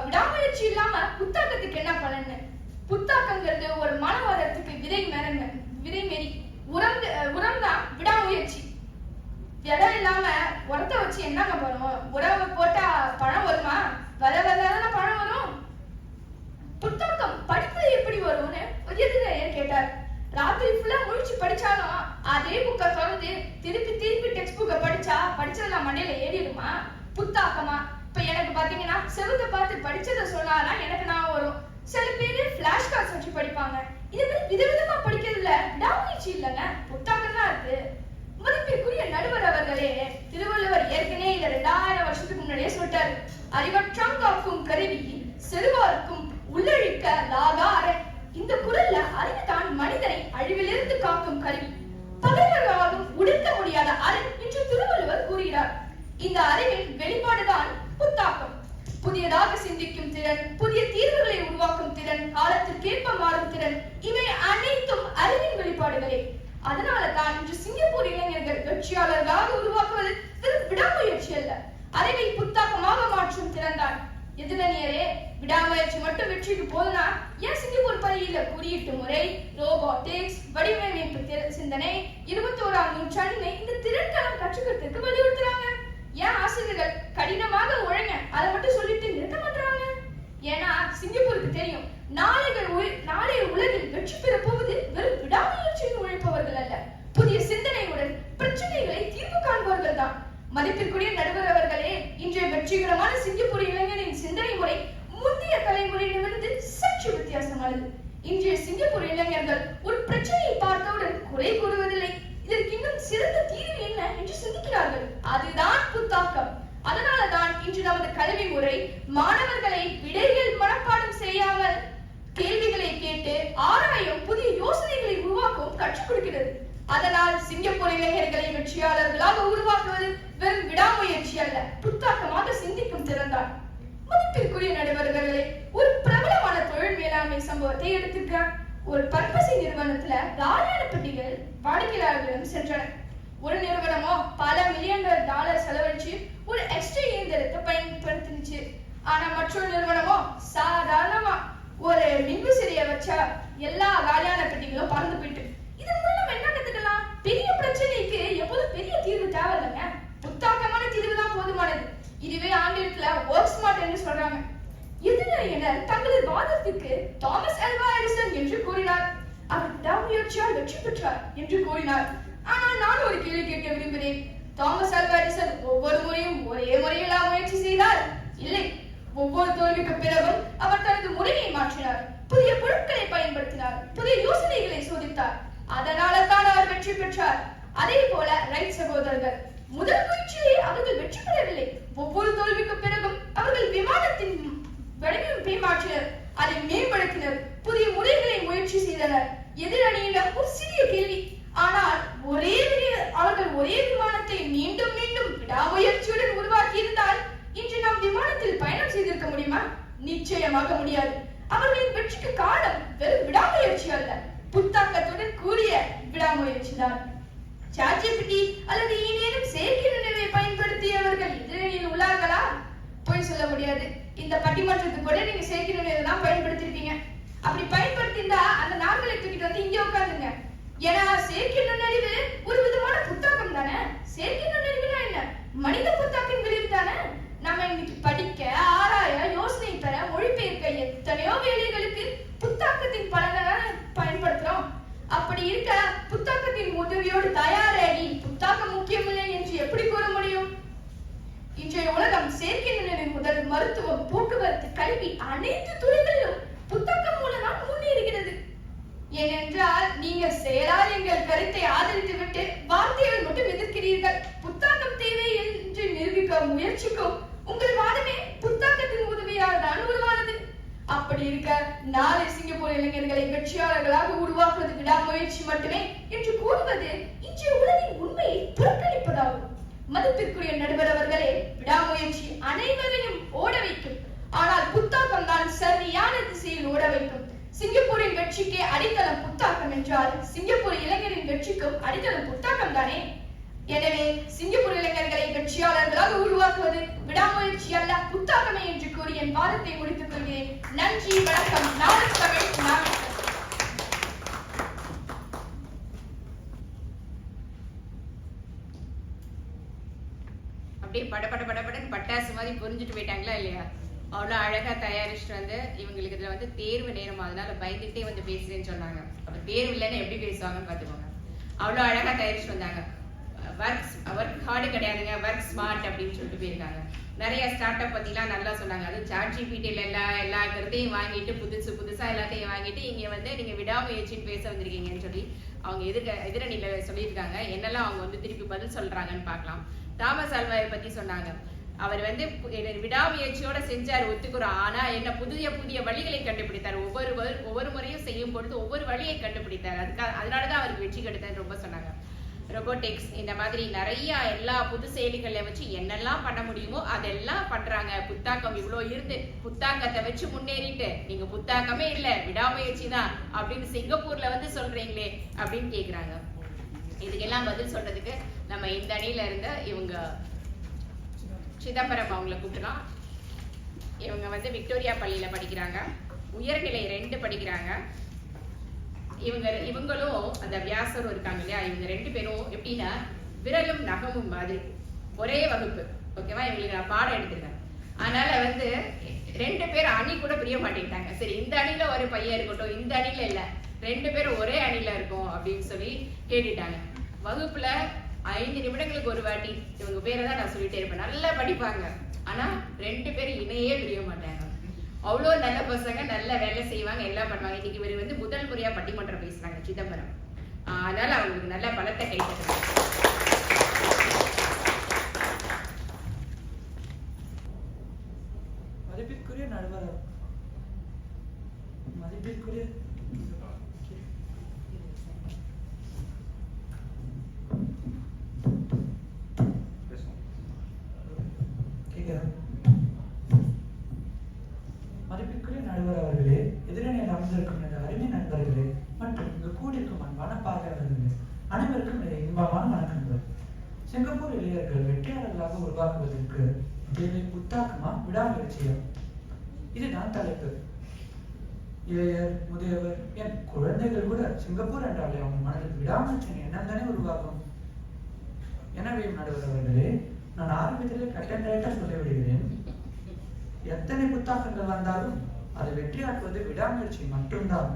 விடாமுயற்சி இல்லாம புத்தாக்கத்துக்கு என்ன பலன்னு. புத்தாக்கங்கிறது ஒரு மனவாதத்துக்கு விதை மாரி உரம் தான் விடாமுயற்சி. இடம் இல்லாம உரத்தை வச்சு என்னங்க பண்ணுவோம்? உரவை போட்டா பழம் வருமா? வர பழம் வரும். புத்தாக்கம் படிப்புல எப்படி வரும்னு எதிரணியர் கேட்டார். ராத்திரி ஃபுல்லா முழிச்சு படிச்சாலும் அதே புக்கை தொடர்ந்து திருப்பி டெக்ஸ்ட் புக்கை படிச்சதெல்லாம் மண்டையில ஏறிடுமா? புத்தாக்கமா? இப்ப எனக்கு பாத்தீங்கன்னா செவத்தை பார்த்து படிச்சதை சொன்னாதான் எனக்கு நான் வரும். சில பேரு பிளாஷ் கார்ட்ஸ் வச்சு படிப்பாங்க. இது விதவிதமா படிக்கிறதுல விடாமுயற்சி இல்லைங்க, புத்தாக்கம் தான் இருக்கு. மதிப்பிற்குரிய நடுவர் அவர்களே, திருவள்ளுவர் ஏற்கனவே இந்த 2000 வருஷத்துக்கு முன்னாடியே சொல்லிட்டாரு, அறிவற்றாம் காக்கும் கருவி செல்வார்க்கும் உள்ளழிக்க லாகார. இந்த குரல்ல அறிவுதான் மனிதனை அழிவிலிருந்து காக்கும் கருவி, பகைவர்களாலும் உடுக்க முடியாத அறிவு என்று திருவள்ளுவர் கூறுகிறார். இந்த அறிவின் வெளிப்பாடுதான் புத்தாக்கம். புதியதாக சிந்திக்கும் திறன், புதிய தீர்வுகளை உருவாக்கும் திறன், காலத்திற்கேற்ப மாறும் திறன், இவை அனைத்தும் அறிவின் வெளிப்பாடுகளே. அதனால தான் இன்று சிங்கப்பூர் இளைஞர்கள் வெற்றியாளர்களாக உருவாக்குவது வெறும் விடாமுயற்சி அல்ல, அறிவை புத்தாக்கமாக மாற்றும் திறன் தான். எதிரணியரே, விடாமுயற்சி மட்டும் வெற்றிக்கு போதுனா ஏன் சிங்கப்பூர் பள்ளியில குறியீட்டு முறை, ரோபோட்டிக்ஸ், வடிவமைப்பு சனினை இந்த திறன்களம் கற்றுக்கிறதுக்கு வலியுறுத்துறாங்க. ஏன் ஆசிரியர்கள் கடினமாக உழைங்க அதை மட்டும் சொல்லிட்டு நிறுத்த மாட்டாங்க? ஏன்னா சிங்கப்பூருக்கு தெரியும், நாளைய உலகில் வெற்றி பெற போவது வெறும் விடாமுயற்சியில் உழைப்பவர்கள் அல்ல, புதிய சிந்தனையுடன் பிரச்சனைகளை தீர்வு காண்பவர்கள் தான். மதிப்பிற்குரிய நடுவர் அவர்களே, இன்றைய வெற்றிகரமான சிங்கப்பூர் இளைஞரின் சிந்தனை முறை முந்தைய தலைமுறையிலிருந்து சற்று வித்தியாசமானது. இன்றைய சிங்கப்பூர் இளைஞர்கள் ஒரு பிரச்சனையை பார்த்தவுடன் குறை கூறுவதில்லை, இதற்கு இன்னும் சிறந்த தீர்வு என்ன என்று சிந்திக்கிறார்கள். அதுதான் புத்தாக்கம். அதனாலதான் இன்று நமது கல்வி முறை மாணவர்களை விடைகள் மனப்பாடம் செய்யாமல் கேள்விகளை கேட்டு ஆராயும் புதிய யோசனைகளை உருவாக்கவும் கற்றுக் கொடுக்கிறது. அதனால் சிங்கப்பூர் இளைஞர்களை வெற்றியாளர்களாக உருவாக்குவது வெறும் விடாமுயற்சி அல்ல, புத்தாக்கமாக சிந்திக்கும் திறன்தான். மதிப்பிற்குரிய நடுவர்களே, ஒரு பிரபலமான தொழில் மேலாண்மை சம்பவத்தை எடுத்துக்கிறார். ஒரு பற்பசை நிறுவனத்துல காலியான பெட்டிகள் வாடிக்கையாளர்களிடம் சென்றன. ஒரு நிறுவனமோ பல $1 மில்லியன் செலவழிச்சு ஒரு எக்ஸ்ட்ரா இயந்திரத்தை பயன்படுத்தினுச்சு. ஆனா மற்றொரு நிறுவனமோ சாதாரணமா ஒரு மின்விசிறிய வச்சா எல்லா காலியான பெட்டிகளும் பறந்து போயிட்டு. இதன் மூலம் என்ன கத்துக்கலாம்? பெரிய பிரச்சனைக்கு எப்போதும் பெரிய தீர்வு தேவையில்லைங்க, புத்தாக்கமான தீர்வு தான் போதுமானது. இதுவே ஆங்கிலத்துல ஒர்க் ஸ்மார்ட் என்று சொல்றாங்க. எதிரியினர் தங்களது வாதத்துக்கு தாமஸ் ஆல்வா எடிசன் என்று கூறினார். அவர் விடாமுயற்சியால் வெற்றி பெற்றார் என்று கூறினார். ஆனால் நான் ஒரு கேள்வி கேட்க விரும்புகிறேன். தாமஸ் ஆல்வா எடிசன் ஒவ்வொரு முறையும் ஒரே முறையில் முயற்சி செய்தார்? இல்லை. ஒவ்வொரு தோல்விக்கு பிறகும் அவர் தனது முறையை மாற்றினார், புதிய பொருட்களை பயன்படுத்தினார், புதிய யோசனைகளை சோதித்தார். அதனால தான் அவர் வெற்றி பெற்றார். அதே போல ரைட் சகோதரர்கள் முதல் முயற்சியிலே அவர்கள் வெற்றி பெறவில்லை. ஒவ்வொரு தோல்விக்கு பிறகும் அவர்கள் விமானத்தின் வடிவமைப்பை மாற்றினர், அதை மேம்படுத்தினர், புதிய முறைகளை முயற்சி செய்தனர். எதிரணியிடம் ஒரு சிறிய கேள்வி, ஆனால் அவர்கள் ஒரே விமானத்தை மீண்டும் மீண்டும் விடாமுயற்சியுடன் உருவாக்கி இருந்தால் இன்று நாம் விமானத்தில் பயணம் செய்திருக்க முடியுமா? நிச்சயமாக முடியாது. அவர்களின் வெற்றிக்கு காரணம் வெறும் விடாமுயற்சி அல்ல, புத்தாக்கத்துடன் கூடிய விடாமுயற்சி தான். ChatGPT அல்லது ஏதேனும் செயற்கை நுண்ணறிவை பயன்படுத்தியவர்கள் எதிரணியில் உள்ளார்களா? போய் சொல்ல முடியாது. இந்த பட்டிமன்றத்துக்கு கூட நீங்க செயற்கை நுண்ணறிவை தான் பயன்படுத்திருப்பீங்க. அப்படி பயன்படுத்தியிருந்தா அந்த நாட்களை தூக்கிட்டு வந்து இங்கே உட்காந்துங்க. ஏன்னா செயற்கை நுண்ணறிவு ஒரு விதமான புத்தாக்கம் தானே. செயற்கை நுண்ணறிவுனா என்ன? மனித புத்தாக்கம் விளைவு தானே. நம்ம இன்னைக்கு படிக்க, ஆராய, யோசனை பெற, மொழிபெயர்க்க எத்தனையோ வேலைகளுக்கு புத்தாக்கத்தின் பலனை பயன்படுத்துறோம். அப்படி இருக்க புத்தாக்கத்தின் உதவியோடு தயாராகி புத்தாக்கம் முக்கியமில்லை என்று எப்படி கூற முடியும்? இன்றைய உலகம் செயற்கை நுண்ணறிவு முதல் மருத்துவம், போக்குவரத்து, கல்வி அனைத்து துறைகளிலும் புத்தாக்கம் மூலம்தான் முன்னேறுகிறது. ஏனென்றால் நீங்கள் செயலால் எங்கள் கருத்தை ஆதரித்து விட்டு வார்த்தைகள் மட்டும் எதிர்க்கிறீர்கள். புத்தாக்கம் தேவை என்று நிரூபிக்க முயற்சிக்கும் உங்கள் வாதமே புத்தாக்கத்தின் உதவியால் தான் உருவானது. அப்படி இருக்க நாளை சிங்கப்பூர் இளைஞர்களை வெற்றியாளர்களாக உருவாக்குவது விடாமுயற்சி மட்டுமே என்று கூறுவது இன்றைய உலகின் உண்மையை புறக்கணிப்பதாகும். மதிப்பிற்குரிய நடுவர் அவர்களே, விடாமுயற்சி அனைவரையும் ஓட வைக்கும், ஆனால் புத்தாக்கம் தான் சரியான திசையில் ஓட வைக்கும். சிங்கப்பூரின் வெற்றிக்கு அடித்தளம் புத்தாக்கம் என்றால் சிங்கப்பூர் இளைஞரின் வெற்றிக்கும் அடித்தளம் புத்தாக்கம் தானே. எனவே சிங்கப்பூர் இளைஞர்களை வெற்றியாளர்களாக உருவாக்குவது விடாமுயற்சி அல்ல, புத்தாக்கமே என்று கூறி என் வாதத்தை முடித்துக் கொள்கிறேன். நன்றி, வணக்கம். நாவல் தமிழ் நான்
அப்படியே படபடன்னு பட்டாசு மாதிரி புரிஞ்சுட்டு போயிட்டாங்களா இல்லையா? அவ்வளோ அழகா தயாரிச்சுட்டு வந்து இவங்களுக்கு இதுல வந்து தேர்வு நேரம், அதனால பயந்துட்டே வந்து பேசுறேன்னு சொன்னாங்க. அப்ப தேர்வு இல்லைன்னா எப்படி பேசுவாங்கன்னு பாத்துக்கோங்க. அவ்வளோ அழகா தயாரிச்சுட்டு வந்தாங்க. ஒர்க் ஹார்டு கிடையாதுங்க, ஒர்க் ஸ்மார்ட் அப்படின்னு சொல்லிட்டு போயிருக்காங்க. நிறைய ஸ்டார்ட் அப் பத்திலாம் நல்லா சொன்னாங்க. அது ChatGPTல எல்லா கருத்தையும் வாங்கிட்டு புதுசா எல்லாத்தையும் வாங்கிட்டு இங்க வந்து நீங்க விடாமுயற்சின்னு பேச வந்திருக்கீங்கன்னு சொல்லி அவங்க எதிரணியில சொல்லியிருக்காங்க. என்னெல்லாம் அவங்க வந்து திருப்பி பதில் சொல்றாங்கன்னு பார்க்கலாம். தாமஸ் ஆல்வாவை பத்தி சொன்னாங்க. அவர் வந்து விடாமுயற்சியோட செஞ்சார், ஒத்துக்கிறோம். ஆனா என்ன புதிய வழிகளை கண்டுபிடித்தார். ஒவ்வொரு முறையும் செய்யும் பொழுது ஒவ்வொரு வழியை கண்டுபிடித்தார். அதனாலதான் அவருக்கு வெற்றி கிடைத்ததுன்னு ரொம்ப சொன்னாங்க. ரொபோட்டிக்ஸ் இந்த மாதிரி நிறைய எல்லா புது செயலிகளை வச்சு என்னெல்லாம் பண்ண முடியுமோ அதெல்லாம் பண்றாங்க. புத்தாக்கம் இவ்வளோ இருந்து புத்தாக்கத்தை வச்சு முன்னேறிட்டு நீங்க புத்தாக்கமே இல்லை விடாமுயற்சி தான் அப்படின்னு சிங்கப்பூர்ல வந்து சொல்றீங்களே அப்படின்னு கேக்குறாங்க. இதுக்கெல்லாம் பதில் சொல்றதுக்கு நம்ம இந்த அணியில இருந்த இவங்க சிதம்பரம் அவங்கள கூப்பிடலாம். இவங்க வந்து விக்டோரியா பள்ளியில படிக்கிறாங்க, உயர்நிலை 2 படிக்கிறாங்க. இவங்களும் அந்த வியாசரும் இருக்காங்க இல்லையா, இவங்க 2 பேரும் எப்படின்னா விரலும் நகமும் மாதிரி ஒரே வகுப்பு. ஓகேவா, இவங்களுக்கு நான் பாடம் எடுத்துருக்கேன். அதனால வந்து 2 பேரும் அணி கூட பிரிய மாட்டேங்கிட்டாங்க. சரி, இந்த அணியில ஒரு பையன் இருக்கட்டும், இந்த அணியில இல்ல, 2 பேரும் ஒரே அணியில இருக்கும் அப்படின்னு சொல்லி கேட்டுட்டாங்க. வகுப்புல 5 நிமிடங்களுக்கு ஒரு வாட்டி இவங்க பேரை தான் நான் சொல்லிட்டே இருப்பேன். நல்லா படிப்பாங்க, ஆனா 2 பேரும் இணையே பிரிய மாட்டாங்க. அவ்வளோ நல்ல பசங்க, நல்ல வேலை செய்வாங்க, எல்லாம் பண்ணுவாங்க. இன்னைக்கு இவர் வந்து முதல் முறையா பட்டிமன்றம் பேசுறாங்க சிதம்பரம். அதனால அவங்களுக்கு நல்ல பலத்தை கைப்பற்றாங்க.
மதிப்பிற்குரிய நடுவர், மதிப்பிற்குரிய மதிப்பிற்குரிய நடுவர் அவர்களே, எதிரணியில் அமர்ந்திருக்கும் அருமை நண்பர்களே மற்றும் இங்கு கூடியிருக்கும் அன்பான பார்வையாளர்களே, அனைவருக்கும் இன்பமான வணக்கங்கள். சிங்கப்பூர் இளைஞர்கள் வெற்றியாளர்களாக உருவாக்குவதற்கு தேவை புத்தாக்கமா விடாமுயற்சியா? இதுதான் தலைப்பு. இளையர், முதியவர், என் குழந்தைகள் கூட சிங்கப்பூர் என்றாலே அவங்க மனதில் விடாமுயற்சியின் எண்ணம் தானே உருவாகும். எனவே நடுவர் அவர்களே, நான் ஆரம்பத்திலே கட்டண்டா சொல்லிவிடுகிறேன். எத்தனை புத்தாக்கங்கள் வந்தாலும் அதை வெற்றியாக்குவது விடாமுயற்சி மட்டும்தான்.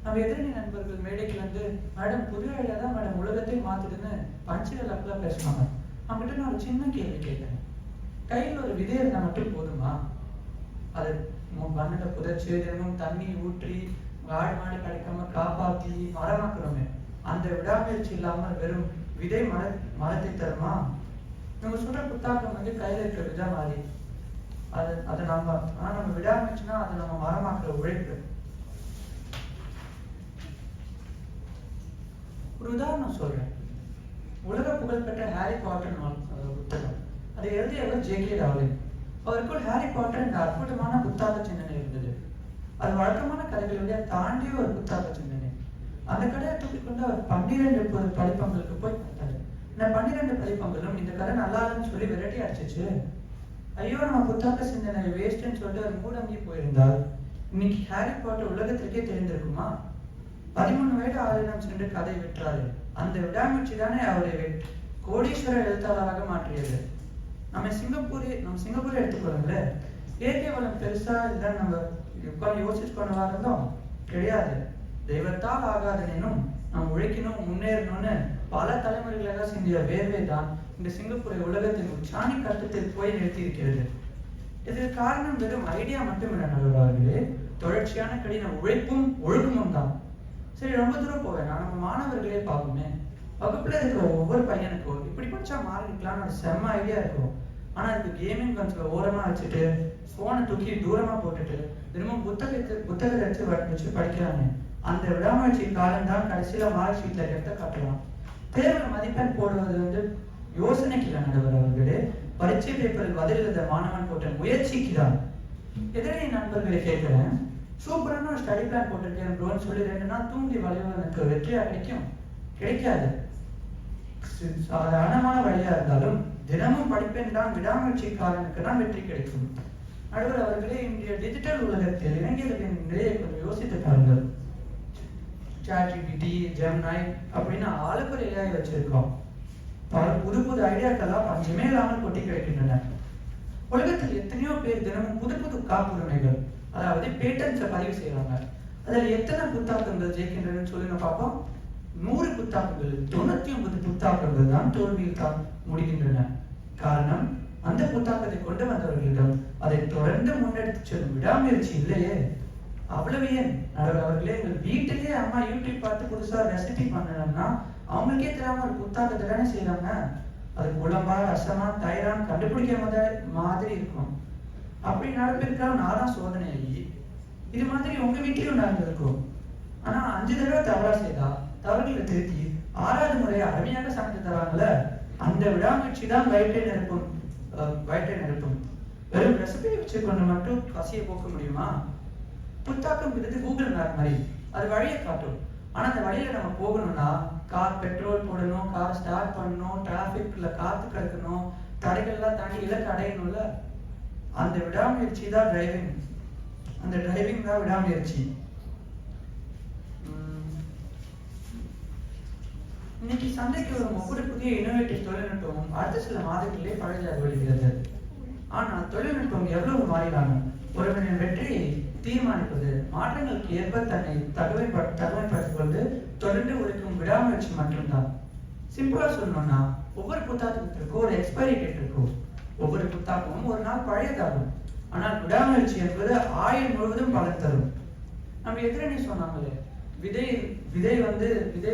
நம்ம எதிரணி நண்பர்கள் மேடைக்கு வந்து, மேடம் புது ஐடியா தான் மேடம் உலகத்தை மாத்துதுன்னு பஞ்சுகள் அப்பெல்லாம் பேசுவாங்க. அவங்ககிட்ட நான் ஒரு சின்ன கேள்வி கேட்டேன். கையில் ஒரு விதை இருந்தா மட்டும் போதுமா? அது மண்ணில புதைச்சு தினமும் தண்ணி ஊற்றி ஆடு மாடு கிடைக்காம காப்பாத்தி மரமாக்குறோமே, அந்த விடாமுயற்சி இல்லாமல் வெறும் விதை மரத்தை தருமா? நம்ம சொல்ற புத்தாக்கம் வந்து கையில இருக்கிற விதை மாதிரி. அதை நம்ம விடாமுயற்சினா அதை நம்ம மரமாக்குற உழைப்பு. ஒரு உதாரணம் சொல்றேன். உலக புகழ்பெற்ற ஹாரி பாட்டர் புத்தகம், அதை எழுதியவர் J.K. ராவ்லிங். அவருக்குள் ஹாரி பாட்டர் என்ற அற்புதமான புத்தாக்க சிந்தனை இருந்தது. அது வழக்கமான கதைகளை தாண்டிய ஒரு புத்தாக்க சிந்தனை. அந்த கடையை தூக்கிக்கொண்டு அவர் 12 படிப்பங்களுக்கு போய் பார்த்தாரு. இந்த 12 படிப்பங்களும் இந்த கதை நல்லா இல்லைன்னு சொல்லி விரட்டி அடிச்சிச்சு. ஐயோ, நம்ம புத்தாக்க சிந்தனை வேஸ்ட்ன்னு சொல்லிட்டு அவர் மூடங்கி போயிருந்தால் இன்னைக்கு ஹாரி பாட்டர் உலகத்திற்கே தெரிந்திருக்குமா? 13 வயது ஆளுநம் சென்று கதை விற்றாரு. அந்த விடாமுயற்சி தானே அவரை கோடீஸ்வர எழுத்தாளராக மாற்றியது. நம்ம சிங்கப்பூர் எடுத்துக்கொள்ளுங்களேன். இயற்கை வளம் பெருசா இல்லைன்னு நம்ம உட்காந்து யோசிச்சு கொண்டு இருந்தோம் கிடையாது. தெய்வத்தால் ஆகாதனும் நம்ம உழைக்கணும் முன்னேறணும்னு பல தலைமுறைகளாக சிந்திய வேர்வை தான் இந்த சிங்கப்பூரை உலகத்தின் உச்சாணி கட்டத்தில் போய் நிறுத்தி இருக்கிறது. இதற்கு காரணம் வெறும் ஐடியா மட்டுமில்லை நடுவர்களே, தொடர்ச்சியான கடின உழைப்பும் ஒழுக்கமும் தான். சரி, ரொம்ப தூரம் போவேன். நம்ம மாணவர்களே பார்ப்போமே. வகுப்புல இருக்கிற ஒவ்வொரு பையனுக்கும் இப்படி படிச்சா மாறிக்கலாம்னு ஒரு செம்ம ஐடியா இருக்கும். ஆனா அதுக்கு கேமிங் கன்சோலை ஓரமா வச்சுட்டு போனை தூக்கி தூரமா போட்டுட்டு திரும்ப புத்தகத்தை வச்சு படிக்கிறாங்க. அந்த விடாமுயற்சி காலம் தான் கடைசியில மார்க் ஷீட்ல எடுத்த காட்டலாம். தேர்வுல மதிப்பெண் போடுவது வந்து யோசனைக்கு தான் நடுவர் அவர்களே, பரீட்சை பேப்பரில் பதில் எழுத மாணவன் போட்ட முயற்சிக்கு தான். எதிரணி நண்பர்களை கேட்கிறேன், சூப்பரான ஒரு ஸ்டடி பிளான் போட்டிருக்கேன் ப்ரோன்னு சொல்லி 2 நாள் தூங்கி வளைவதற்கு வெற்றியா கிடைக்காது. சாதாரணமான வழியா இருந்தாலும் தினமும் படிப்பேன் தான் விடாமுயற்சிக்காரனுக்கு தான் வெற்றி கிடைக்கும். நடுவர் அவர்களே, இன்றைய டிஜிட்டல் உலகத்தில் இளைஞர்களின் நிலையை கொஞ்சம் யோசித்து பாருங்கள். ChatGPT, Gemini அப்படின்னு ஆளுக்கு ஒரு AI வச்சிருக்கோம். பல புது ஐடியாக்கெல்லாம் பஞ்சமே இல்லாமல் கொட்டி கிடைக்கின்றன. உலகத்தில் எத்தனையோ பேர் தினமும் புது காப்புரிமைகள், அதாவது பேட்டன்ஸை பதிவு செய்யறாங்க. அதில் எத்தனை புத்தாக்கங்கள் ஜெயிக்கின்றன சொல்லுங்க பார்ப்போம். 100 புத்தாக்கங்கள் 99 புத்தாக்கங்கள் தான் தோல்வியில் தான் முடிகின்றன. காரணம், அந்த புத்தாக்கத்தை கொண்டு வந்தவர்களிடம் அதை தொடர்ந்து முன்னெடுத்து செல்லும் விடாமுயற்சி இல்லையே. அவ்வளவு ஏன் அவர்களே, எங்கள் வீட்டிலேயே அம்மா யூடியூப் பார்த்து புதுசா ரெசிபி பண்ணணும்னா அவங்களுக்கே தெரியாம ஒரு புத்தாக்கத்தை தானே செய்யறாங்க. அது குழம்பா ரசமா தயிரான்னு கண்டுபிடிக்க மாதிரி இருக்கும். அப்படி நடப்பிருக்காலும் நான் சோதனை ஆகி இது மாதிரி உங்க வீட்லயும் நடந்திருக்கும். ஆனா 5 தடவை தவறா செய்தா தவறுகளை திருத்தி 6வது முறை அருமையாக சமைத்து தராங்கல்ல, அந்த விடாமுயற்சி தான் வயிற்றை நிரப்பும். வெறும் ரெசிபி வச்சு கொண்டு மட்டும் பசியை போக்க முடியுமா? புத்தாக்கம் விருது கூகுள் மேப் மாதிரி அது வழியை காட்டும். ஆனா அந்த வழியில நம்ம போகணும்னா கார் பெட்ரோல் போடணும், கார் ஸ்டார்ட் பண்ணணும், டிராபிக்ல காத்து கிடக்கணும், தடைகள்லாம் தாண்டி இலக்கு அடையணும்ல. அந்த விடாமுயற்சி தான் டிரைவிங். அந்த டிரைவிங் தான் விடாமுயற்சி. இன்னைக்கு சந்தைக்கு வரும் ஒவ்வொரு புதிய இனோவேட்டிவ் தொழில்நுட்பமும் அடுத்த சில மாதங்களிலே பழுதாக விடுகிறது. ஆனால் தொழில்நுட்பம் எவ்வளவு மாறினாலும் ஒருவனின் வெற்றியை தீர்மானிப்பது மாற்றங்களுக்கு ஏற்ப தன்னை தகவமைப்படுத்திக் கொண்டு தொடர்ந்து உழைக்கும் விடாமுயற்சி மட்டும்தான். சிம்பிளா சொல்லணும்னா ஒவ்வொரு புத்தாக்கத்திற்கும் ஒரு எக்ஸ்பைரி டேட் இருக்கும். ஒவ்வொரு புத்தாக்கமும் ஒரு நாள் பழையதாகும். ஆனால் விடாமுயற்சி என்பது ஆயுள் முழுவதும் பலன் தரும். நம்ம எதிரணி சொன்னாங்களே, விதை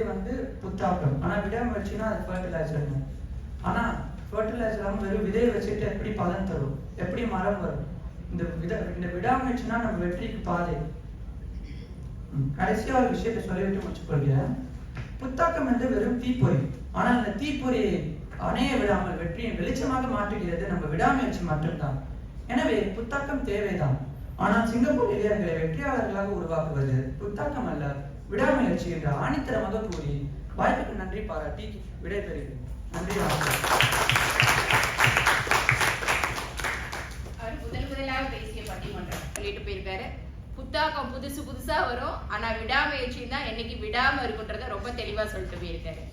வந்து புத்தாக்கம், ஆனா விடாமுயற்சினா அது ஃபர்டிலைசர். ஆனா ஃபர்டிலைசர் வெறும் விதையை வச்சுட்டு எப்படி பலன் தரும், எப்படி மரம் வரும்? இந்த விடாமுயற்சினா நம்ம வெற்றிக்கு பாதை. கடைசியா ஒரு விஷயத்தை சொல்லிவிட்டு முடிச்சு கொள்கிறேன். புத்தாக்கம் என்று வெறும் தீப்பொறி, ஆனால் அந்த தீப்பொறியை அணைய விடாமல் வெற்றியின் வெளிச்சமாக மாற்றுகிறது நம்ம விடாமுயற்சி மட்டும்தான். எனவே புத்தாக்கம் தேவைதான், ஆனால் சிங்கப்பூர் இளைஞர்களை வெற்றியாளர்களாக உருவாக்குவது புத்தாக்கம் அல்ல, விடாமுயற்சி என்ற ஆணித்தரமாக கூறி வாய்ப்புக்கு நன்றி பாராட்டி விடைபெறுகிறேன். நன்றி.
அவர் முதலாக பேசிய பட்டிமன்றம் சொல்லிட்டு போயிருக்காரு. புத்தாக்கம் புதுசா வரும், ஆனா விடாமுயற்சி தான் என்னைக்கு விடாம இருக்குன்றத ரொம்ப தெளிவா சொல்லிட்டு போயிருக்காரு.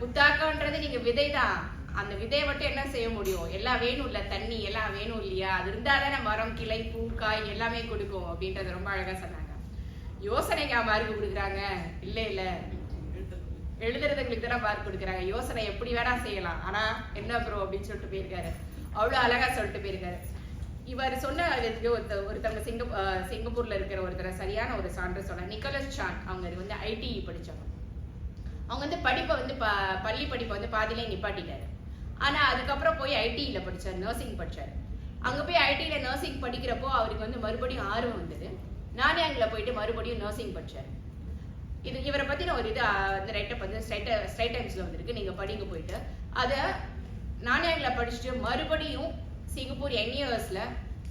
புத்தாக்கம்ன்றது நீங்க விதை தான், அந்த விதையை மட்டும் என்ன செய்ய முடியும்? எல்லாம் வேணும் இல்ல, தண்ணி எல்லாம் வேணும் இல்லையா? அது இருந்தாதானே மரம், கிளை, பூ, காய் எல்லாமே கொடுக்கும் அப்படின்றத ரொம்ப அழகா சொன்னாங்க. யோசனைக்கா மார்க் கொடுக்குறாங்க? இல்ல எழுதுறதுங்களுக்கு தானே மார்க் கொடுக்குறாங்க. யோசனை எப்படி வேணா செய்யலாம், ஆனா என்ன ப்ரோ அப்படின்னு சொல்லிட்டு போயிருக்காரு. அவ்வளவு அழகா சொல்லிட்டு போயிருக்காரு. இவர் சொன்ன ஒருத்தவங்க சிங்கப்பூர்ல இருக்கிற ஒருத்தர் சரியான ஒரு சான்று சொன்ன நிக்கோலஸ் சான். அவங்க வந்து ஐடி படிச்சவங்க. அவங்க வந்து படிப்பை வந்து பள்ளி படிப்பை வந்து பாதியிலே நிப்பாட்டிட்டாரு. ஆனா அதுக்கப்புறம் போய் ஐடியில படிச்சாரு, நர்சிங் படிச்சாரு. அங்க போய் ஐடியில நர்சிங் படிக்கிறப்போ அவருக்கு வந்து மறுபடியும் ஆர்வம் வந்தது. நானே அங்கே போயிட்டு மறுபடியும் நர்சிங் படிச்சாரு. இவரை பத்தின ஒரு இது வந்து ரைட்டப் வந்து ஸ்ட்ரைட் டைம்ஸ்ல வந்திருக்கு, நீங்க படிங்க போயிட்டு. அதை நானே அங்கே படிச்சுட்டு மறுபடியும் சிங்கப்பூர் NUSல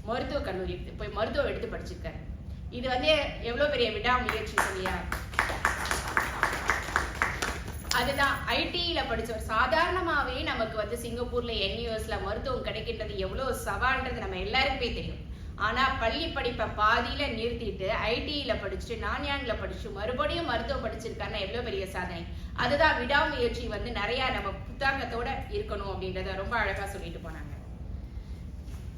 மருத்துவ கல்லூரி போய் மருத்துவம் எடுத்து படிச்சிருக்காரு. இது வந்து எவ்வளவு பெரிய விடாமுயற்சி இல்லையா? அதுதான் ஐடியில படிச்சவர். சாதாரணமாவே நமக்கு வந்து சிங்கப்பூர்ல NUSல மருத்துவம் கிடைக்கின்றது எவ்வளவு சவால்ன்றது நம்ம எல்லாருக்குமே தெரியும். ஆனா பள்ளி படிப்பை பாதியில நிறுத்திட்டு ஐடியில படிச்சுட்டு நான்யாங்ல படிச்சு மறுபடியும் மருத்துவம் படிச்சிருக்காருன்னா எவ்வளவு பெரிய சாதனை. அதுதான் விடாமுயற்சி வந்து நிறைய நம்ம புத்தாக்கத்தோட இருக்கணும் அப்படின்றத ரொம்ப அழகா சொல்லிட்டு போனாங்க.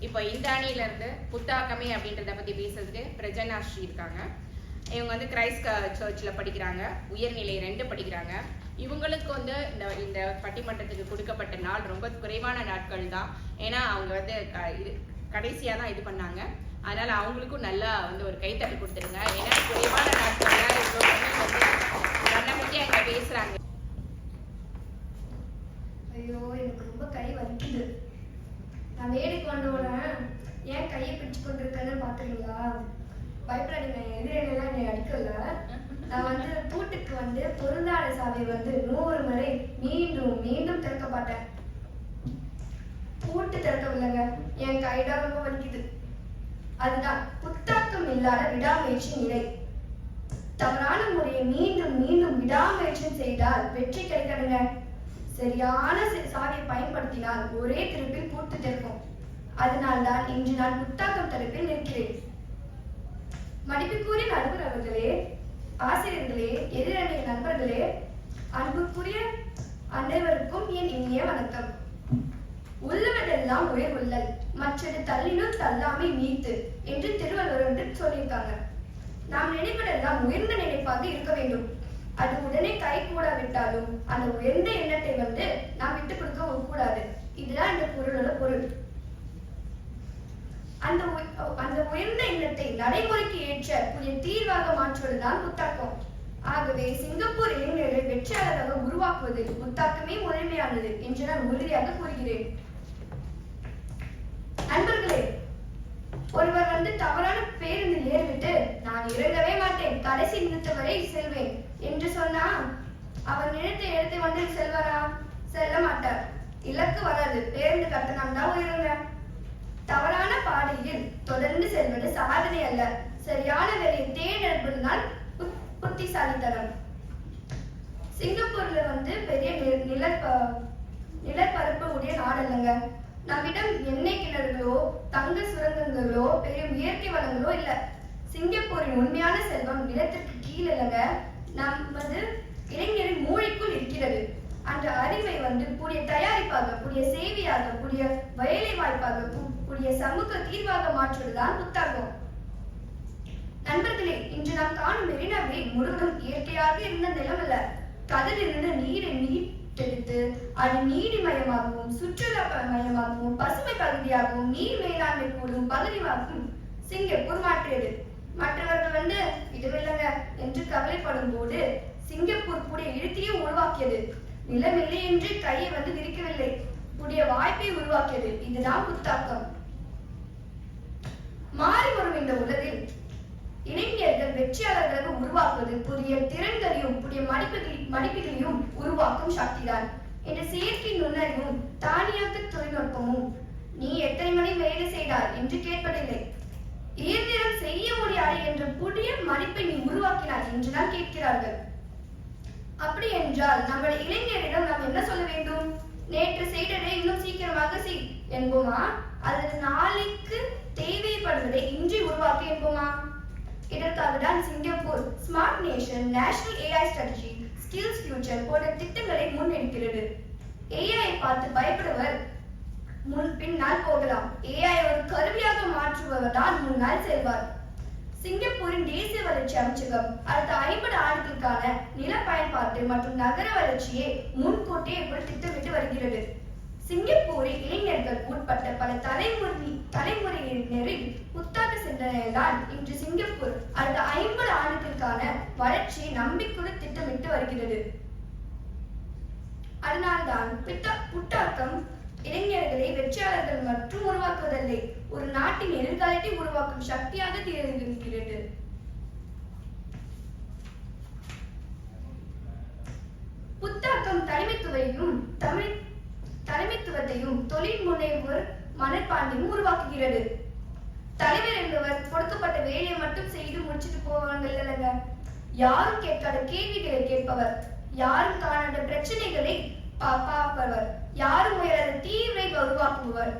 இப்போ இந்த அணியில இருந்து புத்தாக்கமே அப்படின்றத பத்தி பேசுறதுக்கு பிரஜனா ஸ்ரீ இருக்காங்க. இவங்க வந்து கிரைஸ்ட் சர்ச்ல படிக்கிறாங்க, உயர்நிலை 2 படிக்கிறாங்க. இவங்களுக்கு வந்து இந்த பட்டிமன்றத்துக்கு கொடுக்கப்பட்ட நாள் ரொம்ப குறைவான நாட்கள் தான். ஏன்னா அவங்க வந்து கடைசியா தான் இது பண்ணாங்க. அதனால அவங்களுக்கும் நல்லா வந்து ஒரு கைத்தட்டு கொடுத்துருங்க. ஏன்னா குறைவான நாட்கள்ல இவ்வளவு வந்து தன்னை பத்தி அங்க பேசுறாங்க.
ஐயோ, எனக்கு ரொம்ப கை வலிக்குது. நான் வேலைக்கு வந்தோடனே ஏன் கையை பிடிச்சு கொண்டிருக்கேன்னு பாத்துறீங்களா? பயப்படாதீங்க, எதிரெல்லாம் என்னை அடிக்கல. நான் வந்து பூட்டுக்கு வந்து பொருந்தாத சாவி வந்து 100 முறை மீண்டும் மீண்டும் திறக்க மாட்டேன். பூட்டு திறக்கவில்லைங்க, என் கைதான் ரொம்ப வலிக்குது. அதுதான் புத்தாக்கம் இல்லாத விடாமுயற்சி நிலை. தவறான முறையை மீண்டும் மீண்டும் விடாமுயற்சி செய்தால் வெற்றி கிடைக்காதுங்க. சரியான சாவியை பயன்படுத்தினால் ஒரே திருப்பில் பூட்டு திறக்கும். அதனால்தான் இன்று நான் புத்தாக்கம் தரப்பில் நிற்கிறேன். மதிப்புக்குரிய நண்பர் அவர்களே, ஆசிரியர்களே, எதிரணி நண்பர்களே, அன்புக்குரிய அனைவருக்கும் என் இனிய வணக்கம். உள்ளவதெல்லாம் உயர் உள்ளல், மற்றது தள்ளினும் தள்ளாமை நீத்து என்று திருவள்ளுவர் வந்து சொல்லியிருக்காங்க. நாம் நினைப்பதெல்லாம் உயர்ந்த நினைப்பாக இருக்க வேண்டும். அது உடனே கை கூடாவிட்டாலும் அந்த உயர்ந்த எண்ணத்தை வந்து நாம் விட்டுக் கொடுக்க கூடாது. இதுதான் இந்த பொருளோட பொருள். அந்த உயர்ந்த எண்ணத்தை நடைமுறைக்கு ஏற்ற புதிய தீர்வாக மாற்றுவதுதான் புத்தாக்கம். ஆகவே சிங்கப்பூர் இளைஞர்களை வெற்றியாளராக உருவாக்குவதில் புத்தாக்கமே முதன்மையானது என்று நான் உறுதியாக கூறுகிறேன். நண்பர்களே, ஒருவர் வந்து தவறான பேருந்தில் ஏறிவிட்டு நான் இறங்கவே மாட்டேன், கடைசி நிறுத்த வரை செல்வேன் என்று சொன்னா அவர் நினைத்த இடத்தை வந்து செல்வாரா? செல்ல மாட்டார். இலக்கு வராது, பேருந்து கட்டணம் தான் உயருங்க. தவறான பாதையில் தொடர்ந்து செல்வது சாதனை அல்ல, சரியான வேலையை தேர்ந்தெடுப்பதுதான் புத்திசாலித்தனம். சிங்கப்பூர்ல வந்து பெரிய நிலப்பரப்பு உடைய நாடு இல்லைங்க. நம்மிடம் எண்ணெய் கிணறுகளோ தங்க சுரங்கங்களோ பெரிய இயற்கை வளங்களோ இல்ல. சிங்கப்பூரின் உண்மையான செல்வம் நிலத்திற்கு கீழே இல்லைங்க, நமது இளைஞரின் மூளைக்குள் இருக்கிறது. அந்த அறிவை புதிய தயாரிப்பாக, புதிய சேவையாக, புதிய வேலை வாய்ப்பாக, புதிய சமூக தீர்வாக மாற்றுவதுதான் புத்தாக்கம். நண்பர்களே, இன்று நாம் காணும் மெரினாவே முழுவதும் இயற்கையாக இருந்த நிலமல்ல. கடலிலிருந்து நீரை மீட்டெடுத்து அது நீர்மயமாகவும் சுற்றுலா மயமாகவும் பசுமை பகுதியாகவும் நீர் மேலாண்மை கூடும் பகுதியாகவும் சிங்கப்பூர் மாற்றியது. மற்றவர்கள் இதுவில்லைங்க என்று கவலைப்படும் போது சிங்கப்பூர் புதிய எழுத்தையே உருவாக்கியது. நிலமில்லை என்று கையை விரிக்கவில்லை, புதிய வாய்ப்பை உருவாக்கியது. இதுதான் புத்தாக்கம். மாறி வரும் இந்த உலகில் இளைஞர்கள் வெற்றியாளர்களாக உருவாக்குவது புதிய திறன்களையும் புதிய மடிப்புகளையும் உருவாக்கும் சக்திதான். இந்த செயற்கை நுண்ணறிவும் தானியக்க தொழில்நுட்பமும் நீ எத்தனை மணி வேலை செய்தார் என்று கேட்பதில்லை, இயந்திரம் செய்ய முடியாது என்ற புதிய மதிப்பை நீ உருவாக்கினார் என்றுதான் கேட்கிறார்கள். அப்படி என்றால் நம்ம இளைஞரிடம் நாம் என்ன சொல்ல வேண்டும்? நேற்று செய்ததை இன்னும் சீக்கிரமாக செய் என்போமா, அல்லது நாளைக்கு தேவைப்படுவதை இன்றி உருவாக்க என்போமா? இதற்காக தான் Singapore smart nation, national AI strategy, skills future போன்ற திட்டங்களை முன்னெடுக்கிறது. AI பார்த்து பயப்படுவர் பின்னால் போகலாம், AI ஒரு கருவியாக மாற்றுபவர் தான் முன்னால் செல்வார். சிங்கப்பூரின் தேசிய வளர்ச்சி அமைச்சகம் அடுத்த 50 ஆண்டுகளுக்கான நில பயன்பாட்டு மற்றும் நகர வளர்ச்சியை முன்கூட்டியே திட்டமிட்டு வருகிறது. சிங்கப்பூரில் இளைஞர்கள் உட்பட்ட பல தலைமுறையினரின் புத்தாக்க சிந்தனையில்தான் இன்று சிங்கப்பூர் அடுத்த 50 ஆண்டுகளுக்கான வளர்ச்சியை நம்பிக்கையுடன் திட்டமிட்டு வருகிறது. அதனால்தான் புத்தாக்கம் இளைஞர்களை வெற்றியாளர்கள் மற்றும் உருவாக்குவதில்லை, ஒரு நாட்டின் எதிர்காலத்தை உருவாக்கும் சக்தியாக திகழ்கிறது. புத்தாக்கம் தலைமைத்துவத்தையும் தொழில் முனைவோர் மனப்பான்மையும் உருவாக்குகிறது. தலைவர் என்பவர் கொடுக்கப்பட்ட வேலையை மட்டும் செய்து முடிச்சுட்டு போவாங்க இல்லைங்க, யாரும் கேட்காத கேள்விகளை கேட்பவர், யாரும் காணாத பிரச்சனைகளை பார்ப்பவர், யாரும் உயராத தீர்வை உருவாக்குபவர்.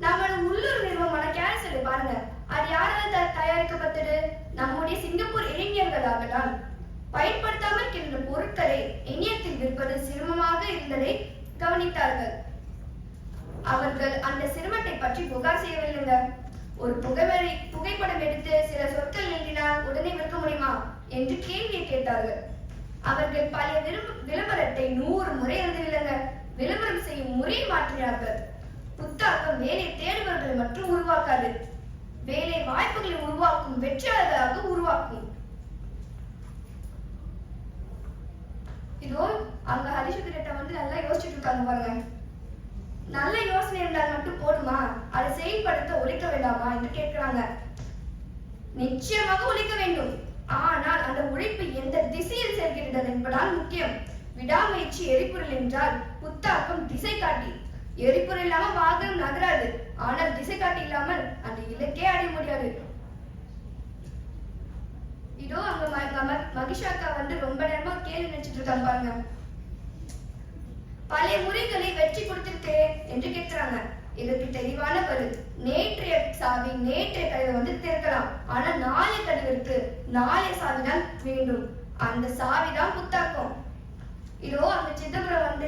நம்ம உள்ளூர் நிறுவனமான கேன்சர் பாருங்க, அது யாரால் தயாரிக்கப்பட்டது? நம்முடைய சிங்கப்பூர் இளைஞர்களாக தான். பயன்படுத்தாமல் இருக்கின்ற பொருட்களை இணையத்தில் விற்பது சிரமமாக இருந்ததை கவனித்தார்கள். அவர்கள் அந்த சிரமத்தை பற்றி புகார் செய்யவில்லைங்க. ஒரு புகைப்படம் எடுத்து சில சொற்கள் எழுதினால் உடனே விற்க முடியுமா என்று கேள்வியை கேட்டார்கள். அவர்கள் பழைய விளம்பரத்தை 100 முறை எழுதவில்லைங்க, விளம்பரம் செய்யும் முறையை மாற்றினார்கள். புத்தாக்கம் வேலை தேடுபவர்களை மட்டும் உருவாக்காது, வேலை வாய்ப்புகளை உருவாக்கும் வெற்றியாளர்களாக உருவாக்கும். இதோ அங்க ஹரிசுகிட்ட நல்லா யோசிச்சுட்டு இருக்காங்க பாருங்க. நல்ல யோசனை இருந்தால் மட்டும் போடுமா, அதை செயல்படுத்த உழைக்க வேண்டாமா என்று கேட்கிறாங்க. நிச்சயமாக உழைக்க வேண்டும், ஆனால் அந்த உழைப்பு எந்த திசையில் செல்கிறது என்பதால் முக்கியம். விடாமுயற்சி எரிபொருள் என்றால் புத்தாக்கம் திசை காட்டி. எரிபொருள் இல்லாம வாகனம் நகராது, ஆனால் திசை காட்டி இல்லாமல் அந்த இலக்கே அடைய முடியாது. இதோ அங்க மகிஷாக்கா ரொம்ப நேரமா கேள்வி நினைச்சிட்டு இருக்காங்க பாருங்க. பழைய முறைகளை வெற்றி கொடுத்திருக்கே என்று கேட்கிறாங்க. இதற்கு தெளிவான பதில், நேற்றைய சாவி நேற்றைய கதவை திறக்கலாம், ஆனா நாளைய கதவிற்கு நாளைய சாவிதான் வேண்டும். அந்த சாவிதான் புத்தாக்கம். இதோ அங்க சிதம்பரம்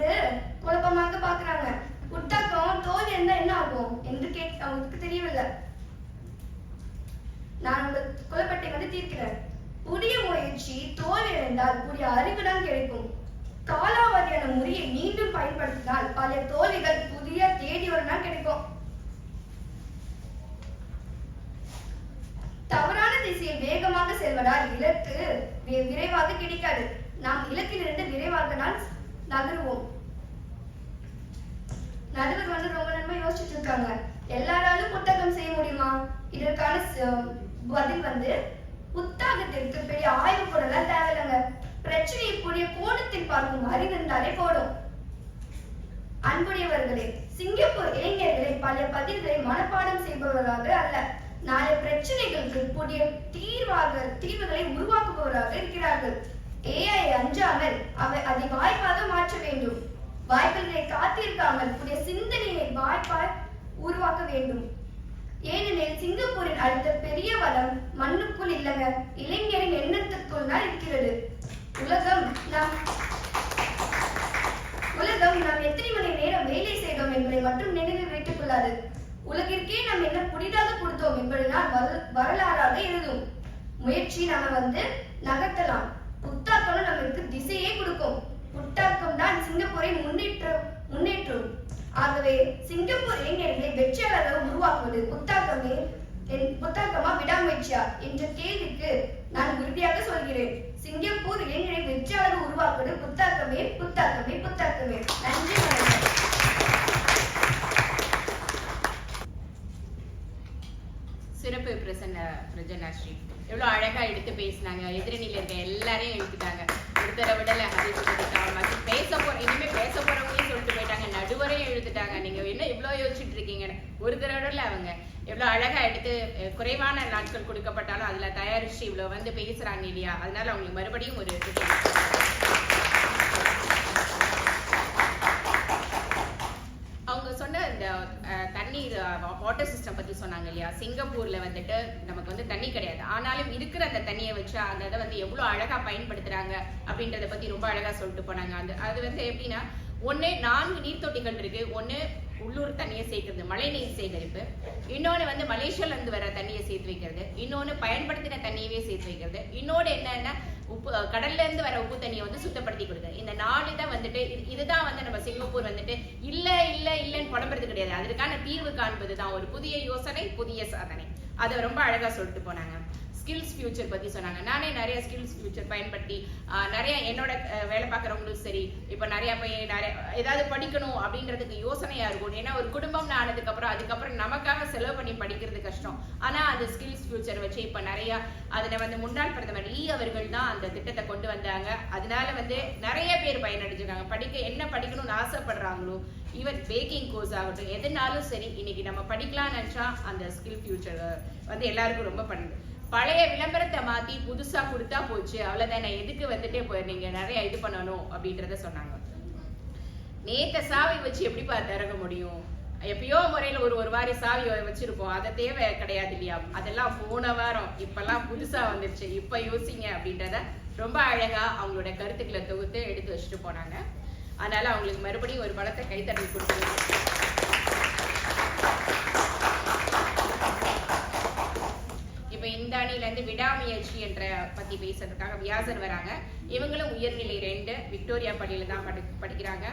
குழப்பமாக பாக்குறாங்க. புத்தாக்கம் தோல்வி இருந்தா என்ன ஆகும் என்று அவங்களுக்கு தெரியவில்லை. நான் உங்க குழப்பத்தை தீர்க்கிறேன். புதிய முயற்சி தோல்வி அடைந்தால் புதிய அறிவுதான் கிடைக்கும். காலாவதியான முறையை மீண்டும் பயன்படுத்தினால் பல தோல்விகள் புதிய தேடியுடன் கிடைக்கும். தவறான திசையில் வேகமாக செல்வதால் இலக்கு விரைவாக கிடைக்காது. நாம் இலக்கிலிருந்து விரைவாக நகருவோம். நடுவர் ரொம்ப நேரமா யோசிச்சுட்டு இருக்காங்க. எல்லாராலும் புத்தகம் செய்ய முடியுமா? இதற்கான பதில் புத்தகத்திற்கு பெரிய ஆய்வு பொருள் தேவையில்லைங்க. பிரச்சனையை கூடிய கோணத்தில் பார்க்கும் அறிவிருந்தாலே போடும். அன்புடையவர்களே, சிங்கப்பூர் இளைஞர்களை பல பதில்களை மனப்பாடம் செய்பவராக அல்ல, நாளை பிரச்சனைகளுக்கு புதிய தீர்வுகளை உருவாக்குபவராக இருக்கிறார்கள். AI அஞ்சாமல் அதை வாய்ப்பாக மாற்ற வேண்டும். வாய்ப்புகளை காத்திருக்காமல் புதிய சிந்தனையை வாய்ப்பாய் உருவாக்க வேண்டும். ஏனெனில் சிங்கப்பூரின் அடுத்த பெரிய வளம் மண்ணுக்குள் இல்லைங்க, இளைஞரின் எண்ணத்துக்குள் தான் இருக்கிறது. உலகம் உலகம் நாம் எத்தனை மணி நேரம் வேலை செய்தோம் என்பதை மட்டும் நினைவில் வைத்துக் கொள்ளாது. உலகிற்கே நாம் என்ன புதிதாக கொடுத்தோம் என்பதனால் வரலாறாக எழுதும். முயற்சி நாம நகர்த்தலாம். புத்தாக்கம் நமக்கு திசையே கொடுக்கும். புத்தாக்கம் தான் சிங்கப்பூரை முன்னேற்றும். ஆகவே சிங்கப்பூர் இளைஞர்களை வெற்றியாளராக உருவாக்குவது புத்தாக்கமா விடாமுயற்சியா என்ற கேள்விக்கு நான் உறுதியாக சொல்கிறேன். சிங்கப்பூர் இளைஞரை வெற்றியாளராக உருவாக்குவது புத்தாக்கமே. நன்றி, வணக்கம்.
சிறப்பு பிரஜனா ஸ்ரீ எவ்வளவு அழகா எடுத்து பேசினாங்க. எதிரணியில இருக்க எல்லாரையும் எடுத்துட்டாங்க. ஒருத்தரை விடல. இனிமே பேச போறவங்களையும் சொல்லிட்டு போயிட்டாங்க. நடுவரையும் எழுத்துட்டாங்க. நீங்க என்ன இவ்வளவு யோசிச்சுட்டு இருக்கீங்க? ஒருத்தரை விடல. அவங்க எவ்வளவு அழகா எடுத்து குறைவான நாட்கள் கொடுக்கப்பட்டாலும் அதுல தயாரிச்சு இவ்வளவு பேசுறாங்க இல்லையா? அதனால அவங்களுக்கு மறுபடியும் ஒரு அவங்க சொன்ன இந்த தண்ணீர் வாட்டர் சிஸ்டம் பத்தி சொன்னாங்க இல்லையா? சிங்கப்பூர்ல நமக்கு தண்ணி கிடையாது. ஆனாலும் இருக்கிற அந்த தண்ணியை வச்சு அந்த இதை எவ்வளவு அழகா பயன்படுத்துறாங்க அப்படின்றத பத்தி ரொம்ப அழகா சொல்லிட்டு போனாங்க. அது எப்படின்னா, 4 நீர்த்தொட்டிகள் இருக்கு. ஒண்ணு உள்ளூர் தண்ணியை சேர்க்கிறது, மழை நீர் சேகரிப்பு. இன்னொன்னு மலேசியால இருந்து வர தண்ணியை சேர்த்து வைக்கிறது. இன்னொன்னு பயன்படுத்தின தண்ணியவே சேர்த்து வைக்கிறது. இன்னொன்னு என்னன்னா கடல்ல இருந்து வர உப்பு தண்ணியை சுத்தப்படுத்தி கொடுக்குறது. இந்த 4 தான் இதுதான் நம்ம சிங்கப்பூர் இல்லைன்னு புலம்புறது கிடையாது. அதற்கான தீர்வு காண்பதுதான் ஒரு புதிய யோசனை, புதிய சாதனை. அதை ரொம்ப அழகா சொல்லிட்டு போனாங்க. ஸ்கில்ஸ் ஃபியூச்சர் பத்தி சொன்னாங்க. நானே நிறைய ஸ்கில்ஸ் ஃபியூச்சர் பயன்படுத்தி நிறைய என்னோட வேலை பார்க்குறவங்களும் சரி, இப்போ நிறைய ஏதாவது படிக்கணும் அப்படின்றதுக்கு யோசனையா இருக்கும். ஏன்னா ஒரு குடும்பம்னு ஆனதுக்கு அப்புறம் அதுக்கப்புறம் நமக்காக செலவு பண்ணி படிக்கிறது கஷ்டம். ஆனா அது ஸ்கில்ஸ் ஃபியூச்சர் வச்சு இப்ப நிறைய அதுல முன்னாள் பிரதமர் லீ அவர்கள் தான் அந்த திட்டத்தை கொண்டு வந்தாங்க. அதனால நிறைய பேர் பயனடைஞ்சிருக்காங்க. என்ன படிக்கணும்னு ஆசைப்படுறாங்களோ, ஈவன் பேக்கிங் கோர்ஸ் ஆகட்டும், எதுனாலும் சரி, இன்னைக்கு நம்ம படிக்கலாம்னு நினைச்சா அந்த ஸ்கில் ஃபியூச்சர் எல்லாருக்கும் ரொம்ப பண்ணுது. பழைய விளம்பரத்தை மாத்தி புதுசா கொடுத்தா போச்சு, அவ்வளவுதான். எதுக்கு நீங்க நிறைய இது பண்ணணும் அப்படின்றத சொன்னாங்க. நேத்த சாவி வச்சு எப்படிப்பா திறக்க முடியும்? எப்பயோ முறையில ஒரு வாரி சாவி வச்சிருப்போம். அதை தேவை கிடையாது இல்லையா? அதெல்லாம் போன வாரம், இப்பெல்லாம் புதுசா வந்துருச்சு. இப்ப யோசிங்க அப்படின்றத ரொம்ப அழகா அவங்களோட கருத்துக்களை தொகுத்து எடுத்து வச்சுட்டு போனாங்க. அதனால அவங்களுக்கு மறுபடியும் ஒரு பலத்தை கைத்தட்டல் கொடுத்துருங்க. இப்ப இந்த அணியில இருந்து விடாமுயற்சி என்ற பத்தி பேசுறதுக்காக வியாசர் வராங்க. இவங்களும் உயர்நிலை 2 விக்டோரியா பள்ளியில தான் படிக்கிறாங்க.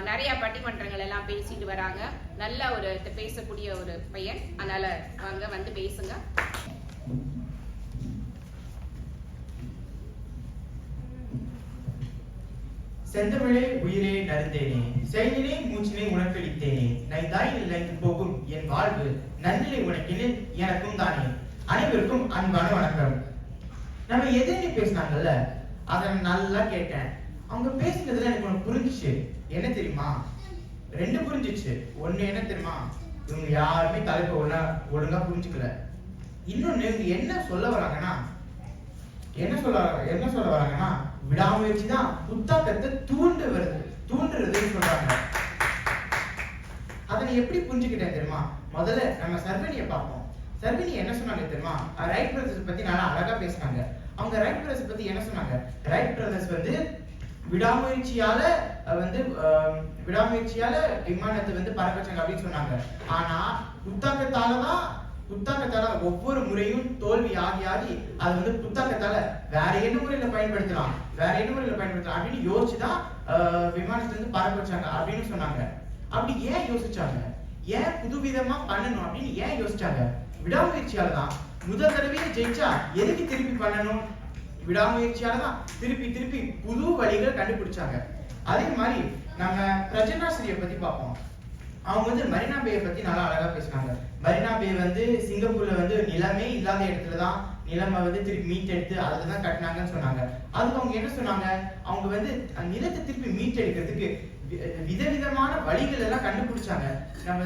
நிறைய பட்டிமன்றங்கள் எல்லாம் பேசிட்டு வராங்க. நல்ல ஒரு பேசக்கூடிய ஒரு பையன். அதனால வாங்க பேசுங்க.
செந்தமிழே உயிரே நருந்தேனே, செயலிலே மூச்சினை உனக்களித்தேனே, நைதாய் நிலைந்து போகும் என் வாழ்வு நன்னிலை உனக்கினில் எனக்கும் தானே. அனைவருக்கும் அன்பான வணக்கம். நம்ம எதிரி பேசினாங்கல்ல, அதை நல்லா கேட்டேன். அவங்க பேசுனதுல எனக்கு ஒண்ணு புரிஞ்சிச்சு. என்ன தெரியுமா? 2 புரிஞ்சிச்சு. ஒண்ணு என்ன தெரியுமா? இவங்க யாருமே தலைப்பை ஒழுங்கா புரிஞ்சுக்கல. இன்னொன்னு இவங்க என்ன சொல்ல வராங்கன்னா விடாமுயற்சி தான் புத்தாக்கத்தை தூண்டுறதுன்னு சொல்றாங்க. அதை நீ எப்படி புரிஞ்சுக்கிட்டேன் தெரியுமா? முதல்ல நம்ம சர்வனியை பார்ப்போம். சர்வனி என்ன சொன்னாங்க தெரியுமா? ரைட் பிரதர்ஸ் பத்தி நல்லா அழகா பேசினாங்க. அவங்க ரைட் பிரதர்ஸ் பத்தி என்ன சொன்னாங்க? ரைட் பிரதர்ஸ் விடாமுயற்சியால விமானத்தை பறக்க வச்சாங்க அப்படின்னு சொன்னாங்க. ஆனா புத்தாக்கத்தால ஒவ்வொரு முறையும் தோல்வி ஆகி அது புத்தாக்கத்தால வேற என்ன முறையில பயன்படுத்தலாம் அப்படின்னு யோசிச்சுதான் விமானத்துல பறக்க வச்சாங்க அப்படின்னு சொன்னாங்க. அப்படி ஏன் யோசிச்சாங்க? ஏன் புதுவிதமா பண்ணணும் அப்படின்னு ஏன் யோசிச்சாங்க? விடாமுயற்சியால தான். முதல் தடவையே ஜெயிச்சா எதுக்கு திருப்பி பண்ணணும்? விடாமுயற்சியால தான் திருப்பி புது வழிகளை கண்டுபிடிச்சாங்க. அதே மாதிரி நம்ம பிரஜனாஸ்ரீயை பத்தி பார்ப்போம். அவங்க மரீனா பேயை பத்தி நல்லா அழகா பேசினாங்க. மரீனா பே சிங்கப்பூர்ல நிலமே இல்லாத இடத்துலதான் நிலமை திருப்பி மீட்டெடுத்து அதுலதான் கட்டினாங்கன்னு சொன்னாங்க. அதுக்கு அவங்க என்ன சொன்னாங்க? அவங்க நிலத்தை திருப்பி மீட்டெடுக்கிறதுக்கு விதவிதமான வழிகள் எல்லாம் கண்டுபிடிச்சாங்க. நம்ம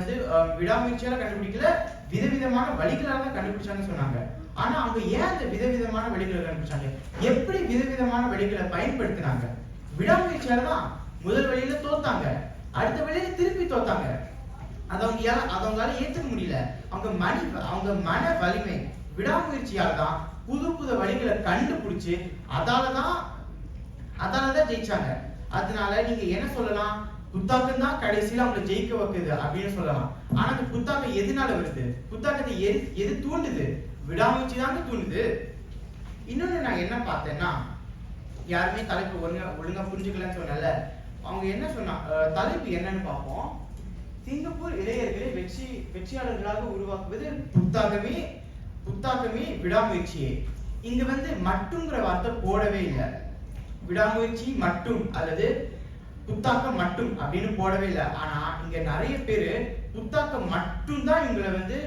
விடாமுயற்சியால கண்டுபிடிக்கல, விதவிதமான வழிகளால தான் கண்டுபிடிச்சாங்கன்னு சொன்னாங்க. ஆனா அவங்க ஏன் அந்த விதவிதமான வழிகளை கண்டுபிடிச்சாங்க? எப்படி விதவிதமான வழிகளை பயன்படுத்தினாங்க? விடாமுயற்சியால தான். முதல் வழியில தோத்தாங்க, அடுத்த வழியில திருப்பி தோத்தாங்க. அவங்களால ஏத்துக்க முடியல. அவங்க மன வலிமை விடாமுயற்சியால தான் புது வழிகளை கண்டுபிடிச்சு அதாலதான் ஜெயிச்சாங்க. அதனால நீங்க என்ன சொல்லலாம்? புத்தாக்கம் தான் கடைசியில அவங்க ஜெயிக்க வைக்குது அப்படின்னு சொல்லலாம். ஆனா அந்த புத்தாக்கம் எதனால வருது? புத்தாக்கத்தை எது தூண்டுது? விடாமுயற்சி தாங்க தூண்டுது. இன்னொன்னு நான் என்ன பார்த்தேன்னா, யாருமே தலைப்பு ஒழுங்கா புரிஞ்சுக்கலன்னு சொன்னல, அவங்க என்ன சொன்னா தலைப்பு என்னன்னு பார்ப்போம். சிங்கப்பூர் இளைஞர்களை வெற்றியாளர்களாக உருவாக்குவது புத்தாக்கமே விடாமுயற்சியே. இங்க மட்டும்ங்கிற வார்த்தை போடவே இல்லை. விடாமுயற்சி மட்டும் அல்லது புத்தாக்கம் மட்டும் அப்படின்னு போடவே இல்லை. ஆனா இங்க நிறைய பேரு புத்தாக்கம் மட்டும்தான் இவங்களை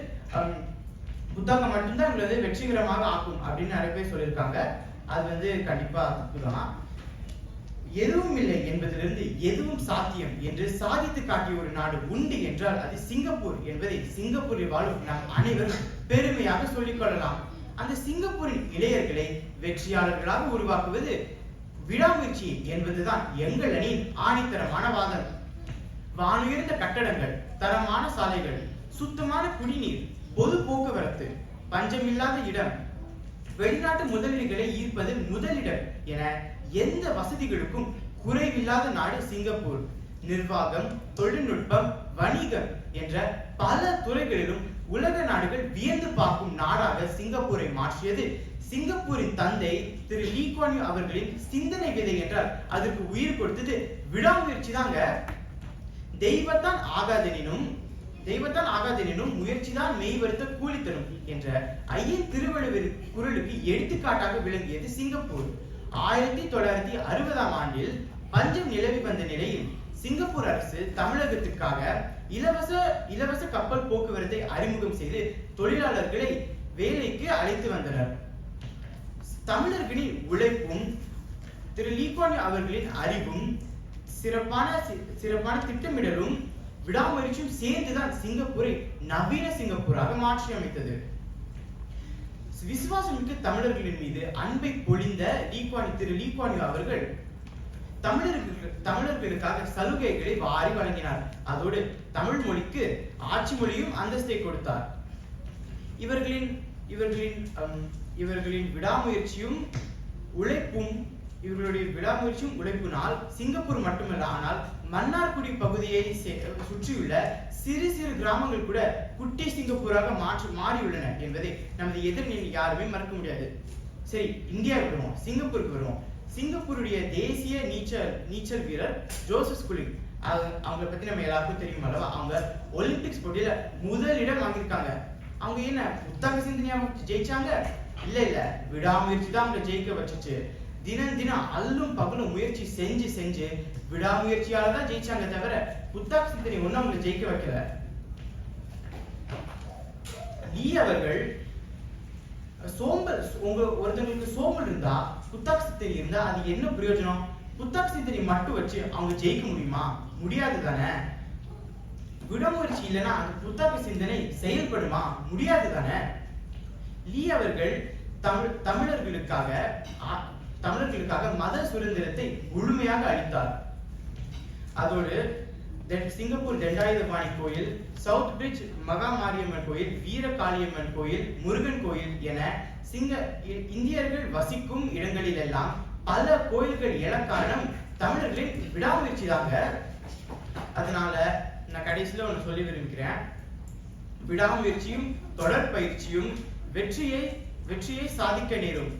புத்தாக்கம் மட்டும்தான் இவங்களை வெற்றிகரமாக ஆக்கும் அப்படின்னு நிறைய பேர் சொல்லியிருக்காங்க. அது கண்டிப்பா தப்புதான். எதுவும் இல்லை என்பதிலிருந்து எதுவும் சாத்தியம் என்று சாதித்து காட்டிய ஒரு நாடு உண்டு என்றால் அது சிங்கப்பூர் என்பதை சிங்கப்பூரில் வாழும் நம் அனைவரும் பெருமையாக சொல்லிக் கொள்ளலாம். அந்த சிங்கப்பூரின் இளைஞர்களை வெற்றியாளர்களாக உருவாக்குவது விடாமுயற்சி என்பதுதான் எங்கள் அணியின் ஆணித்தரமான வாதம். வானுயர்ந்த கட்டடங்கள், தரமான சாலைகள், சுத்தமான குடிநீர், பொது போக்குவரத்து, பஞ்சமில்லாத இடம், வெளிநாட்டு முதலீடுகளை ஈர்ப்பதில் முதலிடம் என எந்த வசதிகளுக்கும் குறைவில்லாத நாடு சிங்கப்பூர். நிர்வாகம், தொழில்நுட்பம், வணிகம் என்ற பல துறைகளிலும் உலக நாடுகள் வியந்து பார்க்கும் நாடாக சிங்கப்பூரை மாற்றியது சிங்கப்பூரின் தந்தை திரு லீ குவான் யூ அவர்களின் சிந்தனை விதை என்றால் அதற்கு உயிர் கொடுத்தது விடாமுயற்சி தாங்க. தெய்வத்தான் ஆகாதெனினும் முயற்சிதான் மெய் வருத்த கூலி தரும் என்ற ஐயன் திருவள்ளுவர் குரலுக்கு எடுத்துக்காட்டாக விளங்கியது சிங்கப்பூர். 1960ஆம் ஆண்டில் பஞ்சம் நிலவி வந்த நிலையில் சிங்கப்பூர் அரசு தமிழகத்துக்காக இலவச கப்பல் போக்குவரத்தை அறிமுகம் செய்து தொழிலாளர்களை வேலைக்கு அழைத்து வந்தனர். தமிழர்களின் உழைப்பும் திரு லீ குவான் யூ அவர்களின் அறிவும் சிறப்பான திட்டமிடலும் விடாமுயற்சியும் சேர்ந்துதான் சிங்கப்பூரை நவீன சிங்கப்பூராக மாற்றி அமைத்தது. விசுவாசமிக்க தமிழர்களின் மீது அன்பை பொழிந்த திரு லீ குவான் யூ அவர்கள் தமிழர்களுக்காக சலுகைகளை வாரி வழங்கினார். அதோடு தமிழ் மொழிக்கு ஆட்சி மொழியும் அந்தஸ்தை கொடுத்தார். இவர்களின் விடாமுயற்சியும் உழைப்பினால் சிங்கப்பூர் மட்டுமல்ல, ஆனால் மன்னார்குடி பகுதியை சுற்றியுள்ள சிறு கிராமங்கள் கூட குட்டி சிங்கப்பூராக மாறியுள்ளன என்பதை நமது எதிர்நீர் யாருமே மறக்க முடியாது. சரி, இந்தியாவுக்கு வருவோம், சிங்கப்பூருக்கு வருவோம். சிங்கப்பூருடைய தேசிய நீச்சல் வீரர் ஜோசப் ஸ்கூலிங், அவங்களை பத்தி நம்ம எல்லாருக்கும் தெரியும் அல்லவா? அவங்க ஒலிம்பிக்ஸ் போட்டியில முதலிடம் வாங்கியிருக்காங்க. அவங்க என்ன புத்தக சிந்தனையா ஜெயிச்சாங்க? இல்ல, விடாமுயற்சி தான் அவங்க ஜெயிக்க வச்சுச்சு. தினம் அல்லும் பகலும் முயற்சி செஞ்சு விடாமுயற்சியால தான் ஜெயிச்சாங்க, தவிர புத்தக சிந்தனை ஒண்ணு அவங்களை ஜெயிக்க வைக்கல. லீ அவர்கள் ஒருத்தங்களுக்கு சோம்பல் இருந்தா, புத்தக சிந்தனை இருந்தா அது என்ன பிரயோஜனம்? புத்தக சிந்தனை மட்டும் வச்சு அவங்க ஜெயிக்க முடியுமா? முடியாது தானே. விடாமுயற்சி இல்லைன்னா அந்த புத்தக சிந்தனை செயல்படுமா? முடியாது தானே. லீ அவர்கள் தமிழர்களுக்காக மத சுதந்திரத்தை முழுமையாக அளித்தார். அதோடு சிங்கப்பூர் தண்டாயுதபாணி கோயில், சவுத் பிரிட்ஜ் மகா மாரியம்மன் கோயில், வீரகாளியம்மன் கோயில், முருகன் கோயில் என இந்தியர்கள் வசிக்கும் இடங்களில் எல்லாம் பல கோயில்கள் என காரணம் தமிழர்களின் விடாமுயற்சி தாங்க. அதனால நான் கடைசியில ஒன்று சொல்லி விரும்புகிறேன். விடாமுயற்சியும் தொடர் பயிற்சியும் வெற்றியை சாதிக்க நேரும்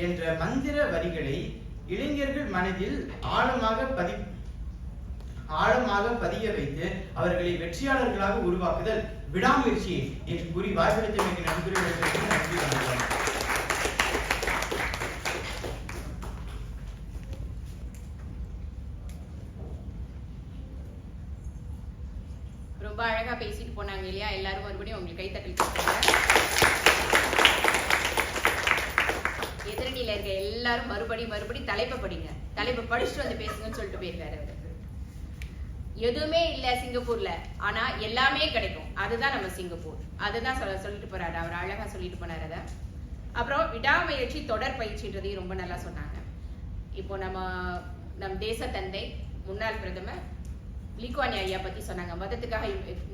என்ற மந்திர வரிகளை இளைஞர்கள் மனதில் ஆழமாக பதிய வைத்து அவர்களை வெற்றியாளர்களாக உருவாக்குதல் விடாமுயற்சி என்று கூறி வாய்ப்பளித்தமைக்கு நன்றி.
ரொம்ப அழகா பேசிட்டு போனாங்க இல்லையா? எல்லாரும் மறுபடியும் உங்களுக்கு கைத்தட்டல். எதிரணியில இருக்க எல்லாரும் மறுபடி தலைப்பை படிங்க. தலைப்பை படிச்சுட்டு வந்து பேசுங்கன்னு சொல்லிட்டு போயிருக்காரு அவரு. எதுவுமே இல்ல சிங்கப்பூர்ல, ஆனா எல்லாமே கிடைக்கும். அதுதான் நம்ம சிங்கப்பூர். அதுதான் சொல்லிட்டு போறாரு அவர். அழகா சொல்லிட்டு போனாரு அதை. அப்புறம் விடாமுயற்சி தொடர் பயிற்சின்றதையும் ரொம்ப நல்லா சொன்னாங்க. இப்போ நம் தேச தந்தை முன்னாள் பிரதமர் லீ குவான் யூ ஐயா பத்தி சொன்னாங்க. மதத்துக்காக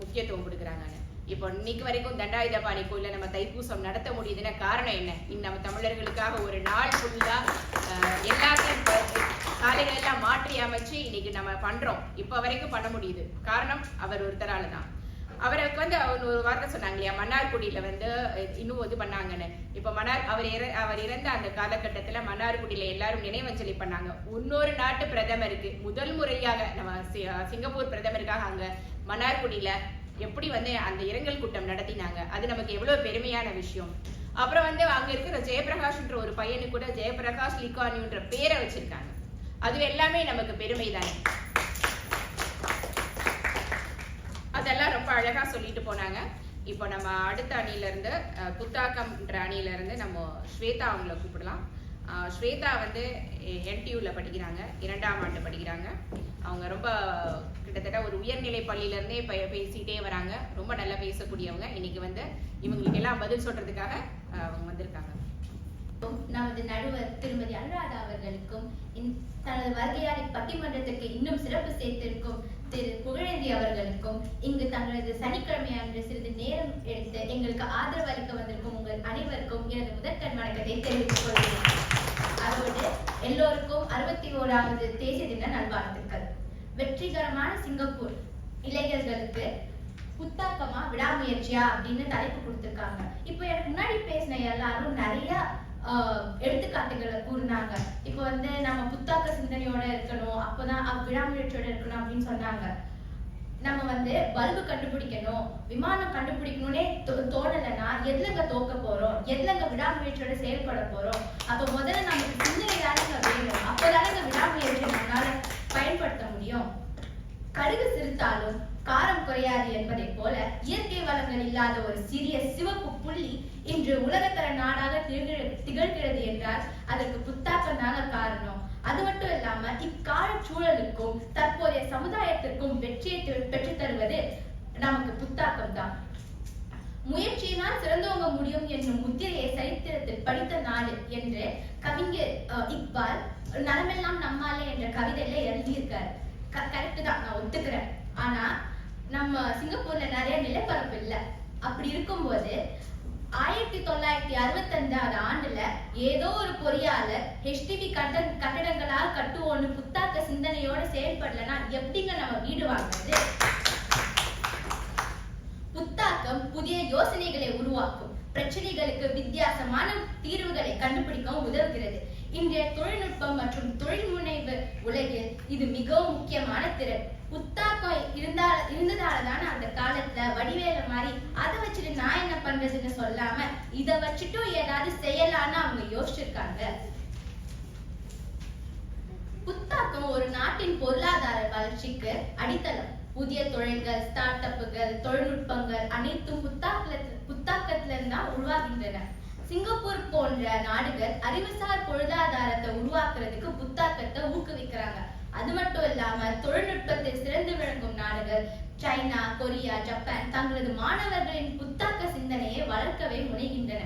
முக்கியத்துவம் கொடுக்குறாங்கன்னு. இப்போ இன்னைக்கு வரைக்கும் தண்டாயுதபாணி கோயில நம்ம தைப்பூசம் நடத்த முடியுதுன்னா காரணம் என்ன? நம்ம தமிழர்களுக்காக ஒரு நாள் ஃபுல்லா எல்லாத்தையும் சாலைகள் எல்லாம் மாற்றி அமைச்சு இன்னைக்கு நம்ம பண்றோம். இப்ப வரைக்கும் பண்ண முடியுது. காரணம் அவர் ஒருத்தரால தான். அவருக்கு வந்து அவர் ஒரு வார்த்தை சொன்னாங்க இல்லையா, மன்னார்குடியில வந்து இன்னும் இது பண்ணாங்கன்னு. இப்ப அவர் இறந்த அந்த காலகட்டத்துல மன்னார்குடியில எல்லாரும் நினைவஞ்சலி பண்ணாங்க. இன்னொரு நாட்டு பிரதமருக்கு முதல் முறையாக நம்ம சிங்கப்பூர் பிரதமருக்காக அங்க மன்னார்குடியில எப்படி வந்து அந்த இரங்கல் கூட்டம் நடத்தினாங்க. அது நமக்கு எவ்வளவு பெருமையான விஷயம். அப்புறம் வந்து அங்க இருக்கிற ஜெயபிரகாஷ்ன்ற ஒரு பையனு கூட ஜெயபிரகாஷ் லிகானின்ற பேரை வச்சிருக்காங்க. அது எல்லாமே நமக்கு பெருமை தானே. அதெல்லாம் ரொம்ப அழகா சொல்லிட்டு போனாங்க. இப்போ நம்ம அடுத்த அணியில இருந்து புத்தாக்கம்ன்ற அணியில இருந்து நம்ம ஸ்வேதா அவங்கள கூப்பிடலாம். ஸ்வேதா வந்து NTUல படிக்கிறாங்க, 2ஆம் ஆண்டு படிக்கிறாங்க. அவங்க ரொம்ப கிட்டத்தட்ட ஒரு உயர்நிலை பள்ளியில இருந்தே பேசிட்டே வராங்க. ரொம்ப நல்லா பேசக்கூடியவங்க. இன்னைக்கு வந்து இவங்களுக்கு எல்லாம் பதில் சொல்றதுக்காக அவங்க வந்திருக்காங்க.
நமது நடுவர் திருமதி அனுராதா அவர்களுக்கும் தனது வருகையால் பட்டிமன்றத்திற்கு இன்னும் சிறப்பு சேர்த்திருக்கும் திரு புகழேந்தி அவர்களுக்கும் இங்கு தங்களது சனிக்கிழமை அன்று சிறிது நேரம் எடுத்து எங்களுக்கு ஆதரவு அளிக்க வந்திருக்கும் உங்கள் அனைவருக்கும் எனது முதற்கண் வணக்கத்தை தெரிவித்துக் கொள்கிறேன். அதோடு எல்லோருக்கும் 61வது தேசிய தின நல்வாழ்த்துக்கள். வெற்றிகரமான சிங்கப்பூர் இளைஞர்களுக்கு புத்தாக்கமா விடாமுயற்சியா அப்படின்னு தலைப்பு கொடுத்திருக்காங்க. இப்போ எனக்கு முன்னாடி பேசின எல்லாரும் நிறைய எடுத்துக்காட்டுகளை கூறினாங்க. இப்போ வந்து நம்ம புத்தாக்க சிந்தனையோட இருக்கணும், அப்பதான் விடாமுயற்சியோட இருக்கணும் அப்படின்னு சொன்னாங்க. நம்ம வந்து பல்பு கண்டுபிடிக்கணும், விமானம் கண்டுபிடிக்கணும்னே தோணலைன்னா எதுலங்க தோக்க போறோம், எதுலங்க விடாமுயற்சியோட செயல்பட போறோம். அப்ப முதல்ல நமக்கு சிந்தனை தானங்க வேணும், அப்போதானங்க விடாமுயற்சியை நம்மளால பயன்படுத்த முடியும். கடுகு சிறுத்தாலும் காரம் குறையாது என்பதை போல இயற்கை வளங்கள் இல்லாத ஒரு சிறிய சிவப்பு புள்ளி இன்று உலகத்தர நாடாக திகழ்கிறது என்றால் அதற்கு புத்தாக்கம் தாங்க காரணம். அது மட்டும் இல்லாம இக்கால சூழலுக்கும் தற்போதைய சமுதாயத்திற்கும் வெற்றியை பெற்று தருவது நமக்கு புத்தாக்கம் தான். முயற்சியினால் சிறந்தோங்க முடியும் என்னும் முத்திரையை சரித்திரத்தில் படித்த நாடு என்று கவிஞர் இக்பால் நலமெல்லாம் நம்மாலே என்ற கவிதையில எழுதியிருக்காரு. கரெக்ட் தான், நான் ஒத்துக்கிறேன். ஆனா நம்ம சிங்கப்பூர்ல நிறைய நிலப்பரப்பு இல்லை. அப்படி இருக்கும்போது 1965 ஆண்டுல ஏதோ ஒரு பொறியாளர் HDB கட்டடங்களாக கட்டுவோன்னு புத்தாக்க சிந்தனையோட செயல்படலன்னா எப்படிங்க நம்ம வீடு வாங்குறது? புத்தாக்கம் புதிய யோசனைகளை உருவாக்கும், பிரச்சனைகளுக்கு வித்தியாசமான தீர்வுகளை கண்டுபிடிக்கவும் உதவுகிறது. இன்றைய தொழில்நுட்பம் மற்றும் தொழில் முனைவு உலகில் இது மிகவும் முக்கியமான திறன். புத்தாக்கம் இருந்ததாலதான அந்த காலத்துல வடிவேல மாதிரி அதை வச்சுட்டு நான் என்ன பண்றதுன்னு சொல்லாம இதை வச்சுட்டும் ஏதாவது செய்யலான்னு அவங்க யோசிச்சிருக்காங்க. புத்தாக்கம் ஒரு நாட்டின் பொருளாதார வளர்ச்சிக்கு அடித்தளம். புதிய தொழில்கள், ஸ்டார்ட் அப்புகள், தொழில்நுட்பங்கள் அனைத்தும் புத்தாக்கத்துல இருந்தா உருவாகின்றன. சிங்கப்பூர் போன்ற நாடுகள் அறிவுசார் பொருளாதாரத்தை உருவாக்குறதுக்கு புத்தாக்கத்தை ஊக்குவிக்கிறாங்க. அது மட்டும் இல்லாம தொழில்நுட்பத்தில் சிறந்து விளங்கும் நாடுகள் சைனா, கொரியா, ஜப்பான் தங்களது மாணவர்களின் புத்தாக்க சிந்தனையை வளர்க்கவே முனைகின்றன.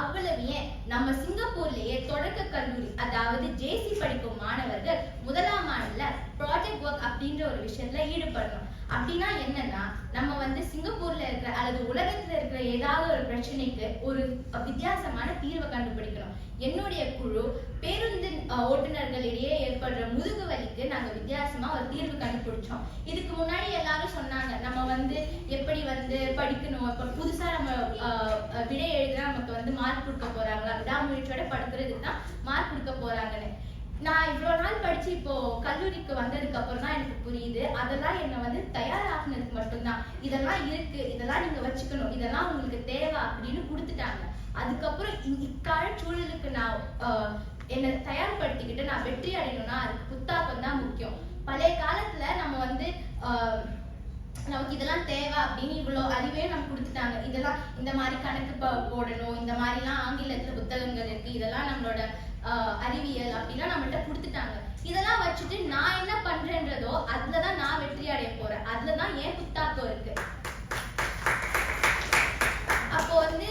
அவ்வளவு ஏன் நம்ம சிங்கப்பூர்லயே தொடக்க கல்லூரி அதாவது JC படிக்கும் மாணவர்கள் 1ஆம் ஆண்டுல ப்ராஜெக்ட் ஒர்க் அப்படின்ற ஒரு விஷயத்துல ஈடுபடணும். அப்படின்னா என்னன்னா நம்ம வந்து சிங்கப்பூர்ல இருக்கிற அல்லது உலகத்துல இருக்கிற ஏதாவது ஒரு பிரச்சனைக்கு ஒரு வித்தியாசமான தீர்வை கண்டுபிடிக்கணும். என்னுடைய குழு பேருந்து ஓட்டுநர்களிடையே ஏற்படுற முதுகு வலிக்கு நாங்க வித்தியாசமா ஒரு தீர்வு கண்டுபிடிச்சோம். இதுக்கு முன்னாடி எல்லாரும் சொன்னாங்க நம்ம வந்து எப்படி வந்து படிக்கணும், இப்ப புதுசா நம்ம விடை எழுதுனா நமக்கு வந்து மார்க் கொடுக்க போறாங்களா, விடாமுயற்சியோட படுக்கிறதுக்கு தான் மார்க் கொடுக்க போறாங்கன்னு. நான் இவ்வளவு நாள் படிச்சு இப்போ கல்லூரிக்கு வந்ததுக்கு அப்புறம் தான் எனக்கு புரியுது, அதெல்லாம் என்னை வந்து தயாராகினதுக்கு மட்டும்தான். இதெல்லாம் இருக்கு, இதெல்லாம் நீங்க வச்சுக்கணும், இதெல்லாம் உங்களுக்கு தேவை அப்படின்னு கொடுத்துட்டாங்க. அதுக்கப்புறம் இக்கால சூழலுக்கு நான் என்னை தயார்படுத்திக்கிட்டு நான் வெற்றி அடையணும்னா அதுக்கு புத்தாக்கம் தான் முக்கியம். பழைய காலத்துல நம்ம வந்து நமக்கு இதெல்லாம் தேவை அப்படின்னு இவ்வளவு அறிவே நம்ம கொடுத்துட்டாங்க. இதெல்லாம் இந்த மாதிரி கணக்கு போடணும், இந்த மாதிரிலாம் ஆங்கிலத்துல புத்தகங்கள் இருக்கு, இதெல்லாம் நம்மளோட அறிவியல் அப்படின்னா நம்மள்ட்ட கொடுத்துட்டாங்க. இதெல்லாம் வச்சுட்டு நான் என்ன பண்றேன்றதோ அதுலதான் நான் வெற்றி அடைய போறேன், அதுலதான் ஏன் புத்தாக்கம் இருக்கு. அப்போ வந்து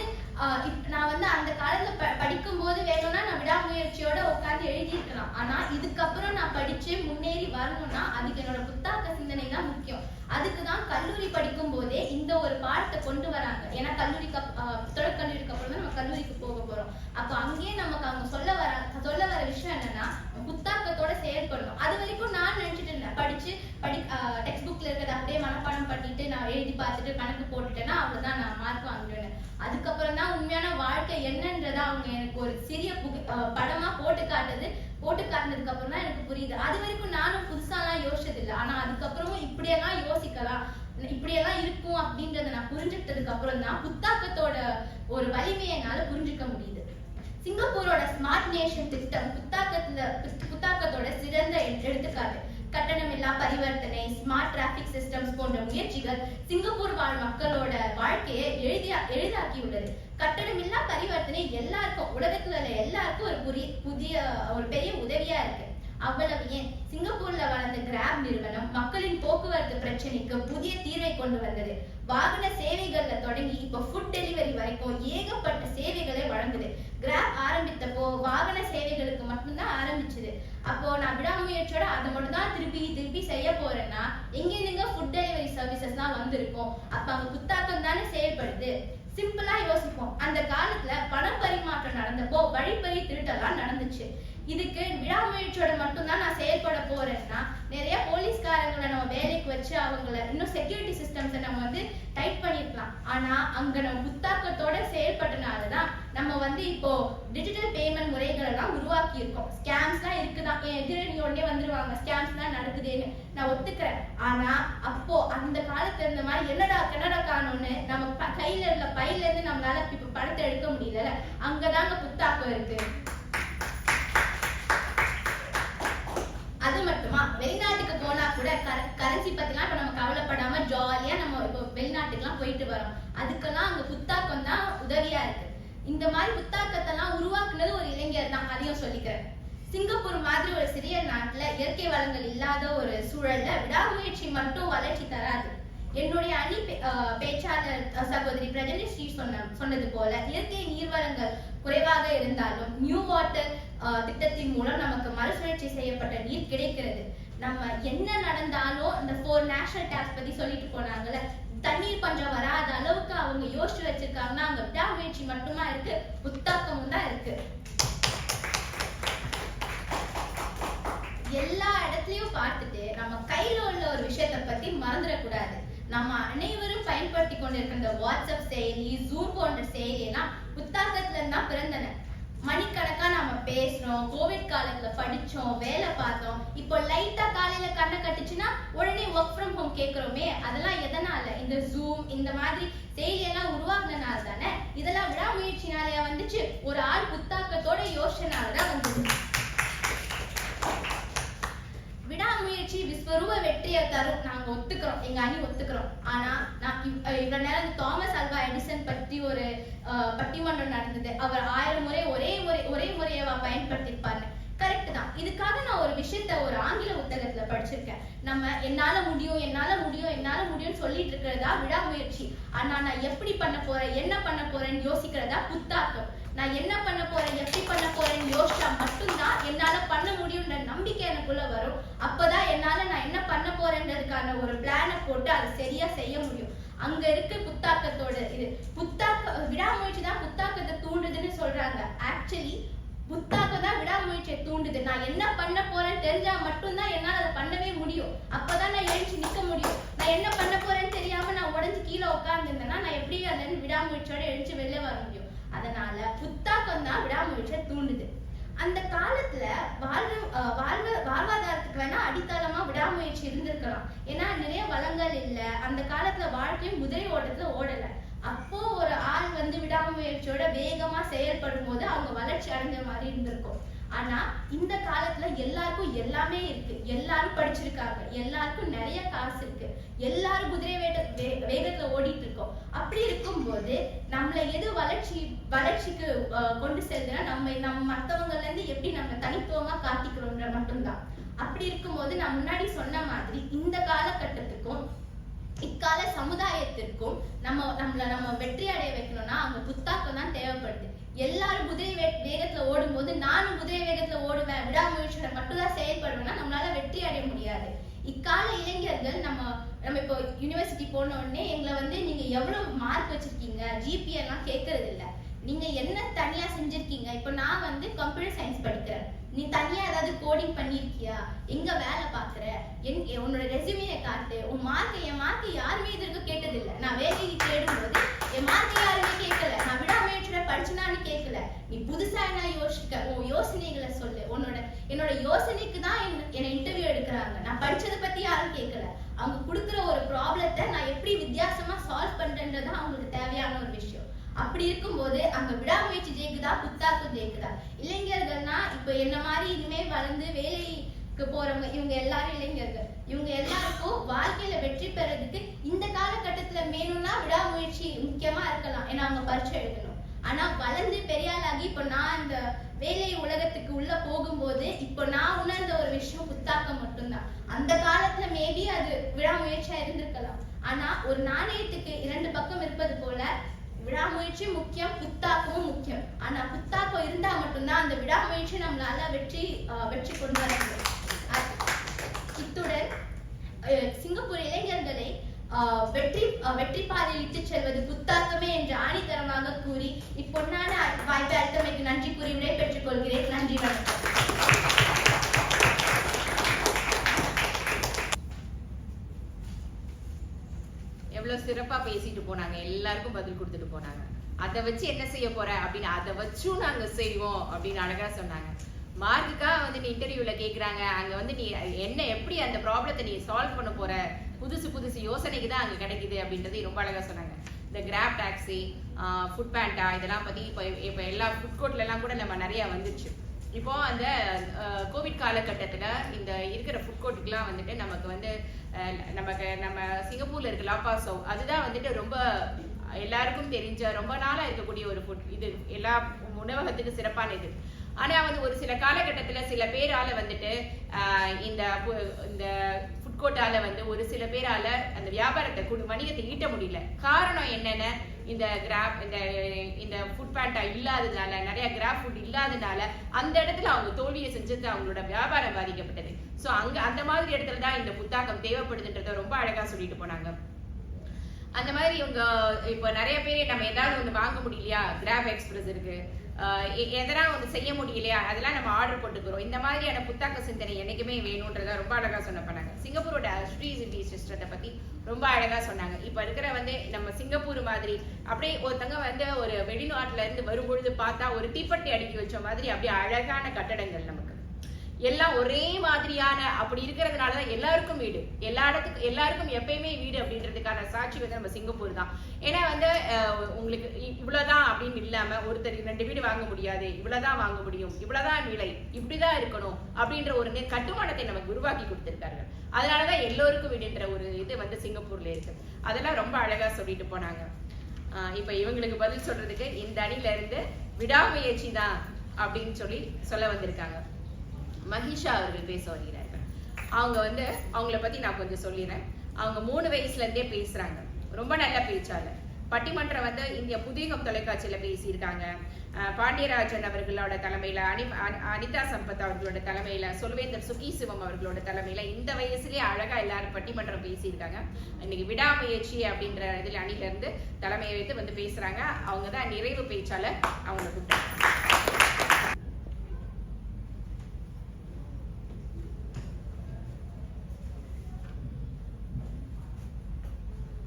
நான் வந்து அந்த காலத்துல படிக்கும் போது வேணும்னா நான் விடாமுயற்சியோட உட்காந்து எழுதியிருக்கலாம். ஆனா இதுக்கப்புறம் நான் படிச்சு முன்னேறி வரணும்னா அதுக்கு என்னோட புத்தாக்க சிந்தனை தான் முக்கியம். அதுக்கு தான் கல்லூரி படிக்கும் போதே இந்த ஒரு பாடத்தை கொண்டு வராங்க. ஏன்னா தொழிற்கல்லூரிக்கு அப்புறம் தான் நம்ம கல்லூரிக்கு போக போறோம். அப்ப அங்கேயே நமக்கு அவங்க சொல்ல வர விஷயம் என்னன்னா புத்தாக்கத்தோட செயல்படணும். அது வரைக்கும் நான் நினைச்சிட்டு இருந்தேன், டெக்ஸ்ட் புக்ல இருக்கிறத அப்படியே மனப்பாடம் பண்ணிட்டு நான் எழுதி பார்த்துட்டு கணக்கு போட்டுட்டேன்னா அவ்வளவுதான் நான் மார்க் வாங்குவேன். அதுக்கப்புறம் தான் உண்மையான வாழ்க்கை என்னன்றதை அவங்க எனக்கு ஒரு சிறிய படமா போட்டு காட்டினதுக்கு அப்புறம் தான் எனக்கு புரியுது. அது வரைக்கும் நானும் புதுசாலாம் யோசிச்சது இல்லை. ஆனா அதுக்கப்புறமும் இப்படியெல்லாம் யோசிக்கலாம், இப்படியெல்லாம் இருக்கும் அப்படின்றத நான் புரிஞ்சுக்கிட்டதுக்கு அப்புறம் தான் புத்தாக்கத்தோட ஒரு வலிமையை என்னால புரிஞ்சுக்க முடியுது. சிங்கப்பூரோட ஸ்மார்ட் நேஷன் திட்டம் புத்தாக்கத்தோட சிறந்த எடுத்துக்காட்டு. கட்டணமில்லா பரிவர்த்தனை, ஸ்மார்ட் டிராபிக் சிஸ்டம்ஸ் போன்ற முயற்சிகள் சிங்கப்பூர் வாழ் மக்களோட வாழ்க்கையை எளிதாக்கியுள்ளது. கட்டணமில்லா பரிவர்த்தனை எல்லாருக்கும், உலகத்துல எல்லாருக்கும் ஒரு பெரிய உதவியா இருக்கு. அவ்வளவு ஏன், சிங்கப்பூர்ல வளர்ந்த கிராப் நிறுவனம் மக்களின் போக்குவரத்து பிரச்சனைக்கு புதிய தீர்வை கொண்டு வந்தது. வாகன சேவைகள்ல தொடங்கி இப்ப ஃபுட் டெலிவரி வரைக்கும் ஏகப்பட்ட சேவைகளை வழங்குது. கிராப் ஆரம்பித்தப்போ வாகன சேவைகளுக்கு மட்டும்தான் ஆரம்பிச்சது. அப்போ நான் விடாமுயற்சியோட அதை மட்டும் தான் திருப்பி செய்ய போறேன்னா எங்க ஃபுட் டெலிவரி சர்வீசஸ் தான் வந்திருக்கும். அப்ப அங்க புத்தாக்கம் தானே செயல்படுது. சிம்பிளா யோசிப்போம், அந்த காலத்துல பணம் பரிமாற்றம் நடந்தப்போ வழிப்பறி திருட்டெல்லாம் நடந்துச்சு. இதுக்கு விடாமுயற்சியோட மட்டும்தான் நான் செயல்பட போறேன்னா நிறைய போலீஸ்காரங்களை நம்ம வேலைக்கு வச்சு அவங்கள இன்னும் செக்யூரிட்டி சிஸ்டம்ஸை நம்ம டைட் பண்ணிருக்கலாம். ஆனா அங்க நம்ம புத்தாக்கத்தோட செயல்பட்டனாலதான் நம்ம இப்போ டிஜிட்டல் பேமெண்ட் முறைகள் எல்லாம் உருவாக்கி இருக்கோம். ஸ்கேம்ஸ் எல்லாம் இருக்குதான், என் எதிரணி உடனே வந்துருவாங்க, ஸ்கேம்ஸ் எல்லாம் நடக்குதுன்னு நான் ஒத்துக்கிறேன். ஆனா அப்போ அந்த காலத்துல இருந்த மாதிரி என்னடா காணும்னு நம்ம கையில இருந்த பையில இருந்து நம்மளால இப்ப படத்தை எடுக்க முடியல. அங்கதாங்க புத்தாக்கம் இருக்கு. அது மட்டுமா, வெளிநாட்டுக்கு போனா கூட கரன்சி பத்திலாம் இப்ப நம்ம கவலைப்படாம ஜாலியா நம்ம இப்போ வெளிநாட்டுக்கு எல்லாம் போயிட்டு வரோம். அதுக்கெல்லாம் அங்க புத்தாக்கம் தான் உதவியா இருக்கு. இந்த மாதிரி புத்தாக்கத்தெல்லாம் உருவாக்குனது ஒரு இளைஞர் தான், அதையும் சொல்லிக்கிறேன். சிங்கப்பூர் மாதிரி ஒரு சிறிய நாட்டுல இயற்கை வளங்கள் இல்லாத ஒரு சூழல்ல விடாமுயற்சி மட்டும் வளர்ச்சி தராது. என்னுடைய அணி பேச்சாளர் சகோதரி பிரஜனி ஸ்ரீ சொன்னது போல இயற்கை நீர்வளங்கள் குறைவாக இருந்தாலும் நியூ வாட்டர் திட்டத்தின் மூலம் நமக்கு மறுசுழற்சி செய்யப்பட்ட நீர் கிடைக்கிறது. நம்ம என்ன நடந்தாலும் இந்த 4 நேஷனல் டேப்ஸ் பத்தி சொல்லிட்டு போனாங்கல்ல, தண்ணீர் பஞ்சம் வராத அளவுக்கு அவங்க யோசிச்சு வச்சிருக்காங்கன்னா அங்க விடாமுயற்சி மட்டுமா இருக்கு, புத்தாக்கமும் தான் இருக்கு. எல்லா இடத்துலயும் பார்த்துட்டு நம்ம கையில உள்ள ஒரு விஷயத்தை பத்தி மறந்துடக்கூடாது. நம்ம அனைவரும் பயன்படுத்தி கொண்டிருக்கிற இந்த வாட்ஸ்அப் செயலி, ஜூம் போன்ற செயலியெல்லாம் புத்தாக்கத்துல இருந்தா பிறந்தன. மணிக்கணக்கா நம்ம பேசுறோம், கோவிட் காலத்துல படிச்சோம், வேலை பார்த்தோம். இப்போ லைட்டா காலையில கண்ணை கட்டுச்சுன்னா உடனே ஒர்க் ஃப்ரம் ஹோம் கேட்கிறோமே, அதெல்லாம் எதனால? இந்த ஜூம் இந்த மாதிரி செயலியெல்லாம் உருவாக்குனனால தானே. இதெல்லாம் விடாமுயற்சினாலயா வந்துச்சு? ஒரு ஆள் புத்தாக்கத்தோட யோசனாலதான் வந்தது. விடாமுயற்சி விஸ்வரூப வெற்றியை தரும், நாங்க ஒத்துக்கிறோம், எங்க அணி ஒத்துக்கிறோம். ஆனா நான் இவ்வளவு நேரம் தாமஸ் ஆல்வா எடிசன் பத்தி ஒரு பட்டிமன்றம் நடந்தது. அவர் 1000 முறை ஒரே முறையவா பயன்படுத்திருப்பாரு. கரெக்ட் தான். இதுக்காக நான் ஒரு விஷயத்த ஒரு ஆங்கில புத்தகத்துல படிச்சிருக்கேன். நம்ம என்னால முடியும் சொல்லிட்டு இருக்கிறதா விடாமுயற்சி. ஆனா நான் எப்படி பண்ண போறேன், என்ன பண்ண போறேன்னு யோசிக்கிறதா புத்தாக்கம். நான் என்ன பண்ண போறேன், எப்படி பண்ண போறேன்னு யோசிச்சா மட்டும்தான் என்னால பண்ண முடியும்ன்ற நம்பிக்கை எனக்குள்ள வரும். அப்பதான் என்னால நான் என்ன பண்ண போறேன்றதுக்கான ஒரு பிளானை போட்டு அதை சரியா செய்ய முடியும். அங்க இருக்கு புத்தாக்கத்தோட இது. விடாமுயற்சி தான் புத்தாக்கத்தை தூண்டுதுன்னு சொல்றாங்க. ஆக்சுவலி புத்தாக்கம் தான் விடாமுயற்சியை தூண்டுது. நான் என்ன பண்ண போறேன்னு தெரிஞ்சா மட்டும்தான் என்னால அதை பண்ணவே முடியும். அப்பதான் நான் எழுச்சி நிக்க முடியும். நான் என்ன பண்ண போறேன்னு தெரியாம நான் உடஞ்சு கீழே உட்கார்ந்துருந்தேன்னா நான் எப்படி அதுல விடாமுயற்சியோட எழுச்சி வெளில வர முடியும்? அதனால புத்தாக்கம் தான் விடாமுயற்சியை தூண்டுது. அந்த காலத்துல வாழ்வாதாரத்துக்கு வேணா அடித்தளமா விடாமுயற்சி இருந்திருக்கலாம். ஏன்னா நிறைய வளங்கள் இல்ல, அந்த காலத்துல வாழ்க்கையும் குதிரை ஓட்டத்துல ஓடல. அப்போ ஒரு ஆள் விடாமுயற்சியோட வேகமா செயல்படும் போது அவங்க வளர்ச்சி அடைஞ்ச மாதிரி இருந்திருக்கும். ஆனா இந்த காலத்துல எல்லாருக்கும் எல்லாமே இருக்கு, எல்லாரும் படிச்சிருக்காங்க, எல்லாருக்கும் நிறைய காசு இருக்கு, எல்லாரும் குதிரை வேகத்துல ஓடிட்டு இருக்கோம். அப்படி இருக்கும்போது நம்மள எது வளர்ச்சிக்கு கொண்டு செல்லுதுன்னா நம்ம மத்தவங்கல இருந்து எப்படி நம்ம தனித்துவமா காட்டிக்கிறோம்ன்ற மட்டும்தான். அப்படி இருக்கும்போது நான் முன்னாடி சொன்ன மாதிரி இந்த காலகட்டத்துக்கும் இக்கால சமுதாயத்திற்கும் நம்ம வெற்றி அடைய வைக்கணும்னா அங்க புத்தாக்கம் தான் தேவைப்படுது. எல்லாரும் குதிரை வேகத்துல ஓடும் போது நானும் குதிரை வேகத்துல ஓடுவேன், விடாமுயற்சியோட மட்டும்தான் செயல்படுவேன்னா நம்மளால வெற்றி அடைய முடியாது. இக்கால இளைஞர்கள் நம்ம நம்ம இப்போ யூனிவர்சிட்டி போன உடனே எங்களை வந்து நீங்க எவ்வளவு மார்க் வச்சிருக்கீங்க ஜிபிஏ எல்லாம் கேட்கறது இல்ல. நீங்க என்ன தனியா செஞ்சிருக்கீங்க? இப்போ நான் வந்து கம்ப்யூட்டர் சயின்ஸ் படிக்கிறேன், நீ தனியா ஏதாவது கோடிங் பண்ணிருக்கியா, எங்க வேலை பாக்குற, உன்னோட ரெஸ்யூமே காட்டு, உன் மார்க். என் மார்க் யாருமே இது வரைக்கும் கேட்டது இல்ல. நான் வேலைக்கு தேடும்போது என் மார்க் யாருமே கேட்கல. நான் விடாமுயற்சியோட படிச்சுனான்னு கேட்கல. நீ புதுசா என்ன யோசிக்க, உன் யோசனைகளை சொல்லு. என்னோட யோசனைக்கு தான் என்ன இன்டர்வியூ எடுக்கிறாங்க. நான் படிச்சதை பத்தி யாரும் கேட்கல. அவங்க கொடுக்குற ஒரு ப்ராப்ளத்தை நான் எப்படி வித்தியாசமா சால்வ் பண்றேன்றது அவங்களுக்கு தேவையான ஒரு விஷயம். அப்படி இருக்கும்போது அங்க விடாமுயற்சி ஜெயிக்குதா, புத்தாக்கம் ஜெயிக்குதா? இளைஞர்கள்னா இப்ப என்ன மாதிரி இனிமே வளர்ந்து வேலைக்கு போறவங்க இவங்க எல்லாரும் இளைஞர்கள். இவங்க எல்லாருக்கும் வாழ்க்கையில வெற்றி பெறதுக்கு இந்த காலகட்டத்துல வேணும்னா விடாமுயற்சி முக்கியமா இருக்கலாம். ஏன்னா அவங்க பரீட்சை எழுதணும். ஆனா வளர்ந்து பெரியாளாகி இப்போ நான் இந்த வேலை உலகத்துக்கு உள்ள போகும்போது இப்போ நான் உணர்ந்த ஒரு விஷயம் புத்தாக்கம் மட்டும்தான். அந்த காலத்துல மேபி அது விடாமுயற்சியா இருந்திருக்கலாம். ஆனா ஒரு நாணயத்துக்கு 2 பக்கம் இருப்பது போல விடாமுயற்சி முக்கியம், புத்தாக்கமும் முக்கியம். ஆனா புத்தாக்கம் இருந்தா மட்டும்தான் அந்த விடாமுயற்சி நம்மளால வெற்றி கொண்டு வர முடியும். இத்துடன் சிங்கப்பூர் இளைஞர்களை வெற்றி பாதையில் இட்டு செல்வது புத்தாக்கமே என்று ஆணித்தரமாக கூறி இப்பொன்னான வாய்ப்பை அளித்தமைக்கு நன்றி கூறி விடை பெற்றுக் கொள்கிறேன். நன்றி, வணக்கம்.
எவ்வளவு சிறப்பா பேசிட்டு போனாங்க, எல்லாருக்கும் பதில் கொடுத்துட்டு போனாங்க. அதை வச்சு என்ன செய்ய போற அப்படின்னு, அதை வச்சும் நாங்க செய்வோம் அப்படின்னு அழகா சொன்னாங்க. மார்க்குக்கா வந்து நீ இன்டர்வியூல கேக்குறாங்க, அங்க வந்து நீ என்ன எப்படி அந்த ப்ராப்ளத்தை நீ சால்வ் பண்ண போற, புதுசு யோசனைக்கு தான் அங்க கிடைக்குது அப்படின்றது ரொம்ப அழகா சொன்னாங்க. இந்த கிராப் டாக்ஸி, ஃபுட் பேண்டா இதெல்லாம் பத்தி இப்போ எல்லா ஃபுட் கோர்ட்ல எல்லாம் கூட நம்ம நிறைய வந்துச்சு. இப்போ அந்த கோவிட் காலகட்டத்துல இந்த இருக்கிற ஃபுட் கோர்ட்டுக்குலாம் வந்துட்டு நமக்கு வந்து நம்ம சிங்கப்பூர்ல இருக்க லாபாசோ அதுதான் வந்துட்டு ரொம்ப எல்லாருக்கும் தெரிஞ்ச ரொம்ப நாளா இருக்கக்கூடிய ஒரு ஃபுட். இது எல்லா உணவகத்துக்கு சிறப்பான இது. ஆனா வந்து ஒரு சில காலகட்டத்துல சில பேரால வந்துட்டு இந்த ஃபுட் கோர்ட்டால வந்து ஒரு சில பேரால அந்த வியாபாரத்தை வணிகத்தை ஈட்ட முடியல. காரணம் என்னன்னா இந்த இந்த ஃபுட் பேண்டா இல்லாததுனால, நிறைய கிராப் ஃபுட் இல்லாததுனால அந்த இடத்துல அவங்க தோல்வியை செஞ்சது, அவங்களோட வியாபாரம் பாதிக்கப்பட்டது. ஸோ அந்த மாதிரி இடத்துல தான் இந்த புத்தாக்கம் தேவைப்படுதுன்றத ரொம்ப அழகா சொல்லிட்டு போனாங்க. அந்த மாதிரி இவங்க இப்போ நிறைய பேர் நம்ம ஏதாவது ஒன்று வாங்க முடியலையா, கிராப் எக்ஸ்பிரஸ் இருக்கு, எதனா ஒன்று செய்ய முடியலையா, அதெல்லாம் நம்ம ஆர்டர் போட்டுக்கிறோம். இந்த மாதிரியான புத்தாக்க சிந்தனை என்னைக்குமே வேணும்ன்றத ரொம்ப அழகா பண்ணாங்க. சிங்கப்பூரோட ஸ்ரீ சிஸ்டத்தை பத்தி ரொம்ப அழகா சொன்னாங்க. இப்ப இருக்கிற வந்து நம்ம சிங்கப்பூர் மாதிரி அப்படியே ஒருத்தங்க வந்து ஒரு வெளிநாட்டுல இருந்து வரும்பொழுது பார்த்தா ஒரு தீப்பெட்டி அடுக்கி வச்ச மாதிரி அப்படியே அழகான கட்டடங்கள், நமக்கு எல்லாம் ஒரே மாதிரியான அப்படி இருக்கிறதுனாலதான் எல்லாருக்கும் வீடு, எல்லாருக்கும் எப்பயுமே வீடு அப்படின்றதுக்கான சாட்சி வந்து நம்ம சிங்கப்பூர் தான். ஏன்னா வந்து உங்களுக்கு இவ்வளவுதான் அப்படின்னு இல்லாம ஒருத்தர் 2 வீடு வாங்க முடியாது, இவ்வளவுதான் வாங்க முடியும், இவ்வளவுதான் நிலை, இப்படிதான் இருக்கணும் அப்படின்ற ஒரு கட்டுமானத்தை நமக்கு உருவாக்கி கொடுத்திருக்காங்க. அதனாலதான் எல்லோருக்கும் வீடுன்ற ஒரு இது வந்து சிங்கப்பூர்ல இருக்கு. அதெல்லாம் ரொம்ப அழகா சொல்லிட்டு போனாங்க. இப்ப இவங்களுக்கு பதில் சொல்றதுக்கு இந்த அணில இருந்து விடாமுயற்சி தான் அப்படின்னு சொல்ல வந்திருக்காங்க. மகிஷா அவர்கள் பேச வருகிறார்கள். அவங்க வந்து அவங்கள பத்தி நான் கொஞ்சம் சொல்லிடுறேன். அவங்க 3 வயசுல இருந்தே பேசுறாங்க. ரொம்ப நல்ல பேச்சாளர். பட்டிமன்றம் வந்து இந்திய புதியகம் தொலைக்காட்சியில பேசியிருக்காங்க. பாண்டியராஜன் அவர்களோட தலைமையில, அனிதா சம்பத் அவர்களோட தலைமையில, சொல்வேந்தர் சுகி சிவம் அவர்களோட தலைமையில இந்த வயசுலயே அழகா எல்லாரும் பட்டிமன்றம் பேசியிருக்காங்க. இன்னைக்கு விடாமுயற்சி அப்படின்ற இதுல அணில இருந்து தலைமையை வைத்து வந்து பேசுறாங்க. அவங்கதான் நிறைவு பேச்சாளர். அவங்களை கூப்பிட்டாங்க.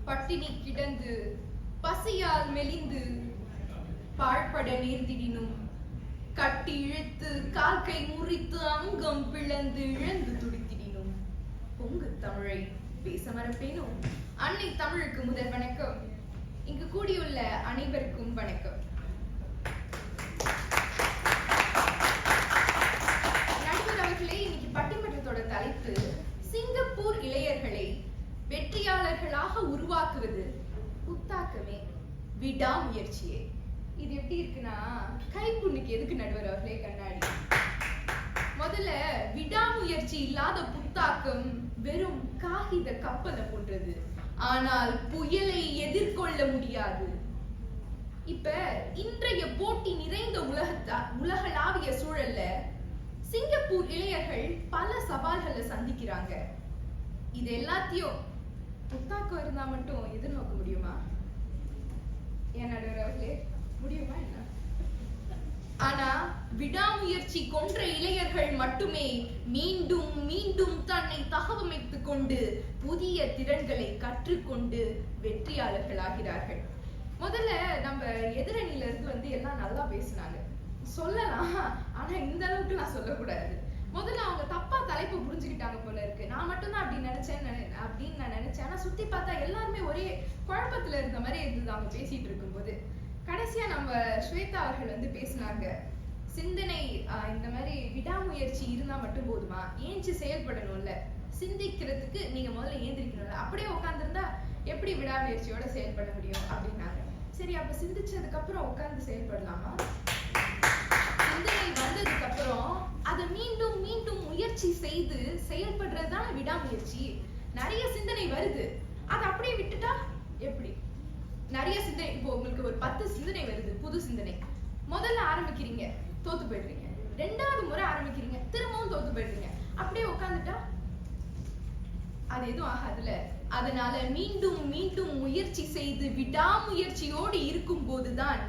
பட்டினி கிடந்து பசியால் மெலிந்து பாழ்பட நேர்ந்திடினும், கட்டி இழுத்து காக்கை முறித்து அங்கம் பிளந்து இழந்து துடித்திடினும், பொங்கு தமிழை பேச மறப்பேனும். அன்னை தமிழுக்கு முதல் வணக்கம். இங்கு கூடியுள்ள அனைவருக்கும் வணக்கம். நடுவர் அவர்களே, இன்னைக்கு பட்டிமன்றத்தோட தலைப்பு சிங்கப்பூர் இளையர்களை வெற்றியாளர்களாக உருவாக்குவது புத்தாக்கமே, விடாமுயற்சியே. இது எப்படி இருக்குன்னா, கைப்புண்ணுக்கு எதுக்கு நடுவர் அவர்களே கண்ணாடி? முதல்ல விடாமுயற்சி இல்லாத புத்தாக்கம் வெறும் காகித கப்பலை போன்றது. ஆனால் புயலை எதிர்கொள்ள முடியாது. இப்ப இன்றைய போட்டி நிறைந்த உலகளாவிய சூழல்ல சிங்கப்பூர் இளையர்கள் பல சவால்களை சந்திக்கிறாங்க. இது எல்லாத்தையும் புத்தாக்கம் இருந்தா மட்டும் எதிர்நோக்க முடியுமா? என் நடுவர்களே, முடியுமா என்ன? ஆனா விடாமுயற்சி கொன்ற இளைஞர்கள் மட்டுமே மீண்டும் மீண்டும் தன்னை தகவமைத்துக் கொண்டு புதிய திறன்களை கற்றுக்கொண்டு வெற்றியாளர்களாகிறார்கள். முதல்ல நம்ம எதிரணியில இருந்து எல்லாம் நல்லா பேசினாங்க சொல்லலாம், ஆனா இந்த அளவுக்கு நான் சொல்லக்கூடாது. முதல்ல அவங்க தப்பா தலைப்பு புரிஞ்சுக்கிட்டாங்க போல இருக்கு. நான் மட்டும்தான் அப்படி அப்படின்னு நான் நினைச்சேன். ஆனா சுத்தி பார்த்தா எல்லாருமே ஒரே குழப்பத்துல இருந்த மாதிரி இருந்தது அவங்க பேசிட்டு இருக்கும்போது. கடைசியா நம்ம ஸ்வேதா அவர்கள் பேசினாங்க, சிந்தனை இந்த மாதிரி விடாமுயற்சி இருந்தா மட்டும் போதுமா, ஏஞ்சி செயல்படணும்ல, சிந்திக்கிறதுக்கு நீங்க முதல்ல ஏந்திரிக்கணும்ல, அப்படியே உட்கார்ந்துருந்தா எப்படி விடாமுயற்சியோட செயல்பட முடியும் அப்படின்னாங்க. சரி, அப்ப சிந்திச்சதுக்கு அப்புறம் உட்கார்ந்து செயல்படலாமா? சிந்தனை வந்ததுக்கு அப்புறம் அதை மீண்டும் மீண்டும் முயற்சி செய்து செயல்படுறதுதான் விடாமுயற்சி. நிறைய சிந்தனை வருது, அதை அப்படியே விட்டுட்டா எப்படி? நிறைய சிந்தனை, இப்போ உங்களுக்கு ஒரு 10 சிந்தனை வருது, புது சிந்தனை. முதல்ல ஆரம்பிக்கிறீங்க, தோத்து போயிடுறீங்க. 2வது முறை ஆரம்பிக்கிறீங்க, திரும்பவும் தோத்து போயிடுறீங்க. அப்படியே உட்கார்ந்துட்டா அது எதுவும் ஆகாதுல. அதனால மீண்டும் மீண்டும் முயற்சி செய்து விடாமுயற்சியோடு இருக்கும் போதுதான்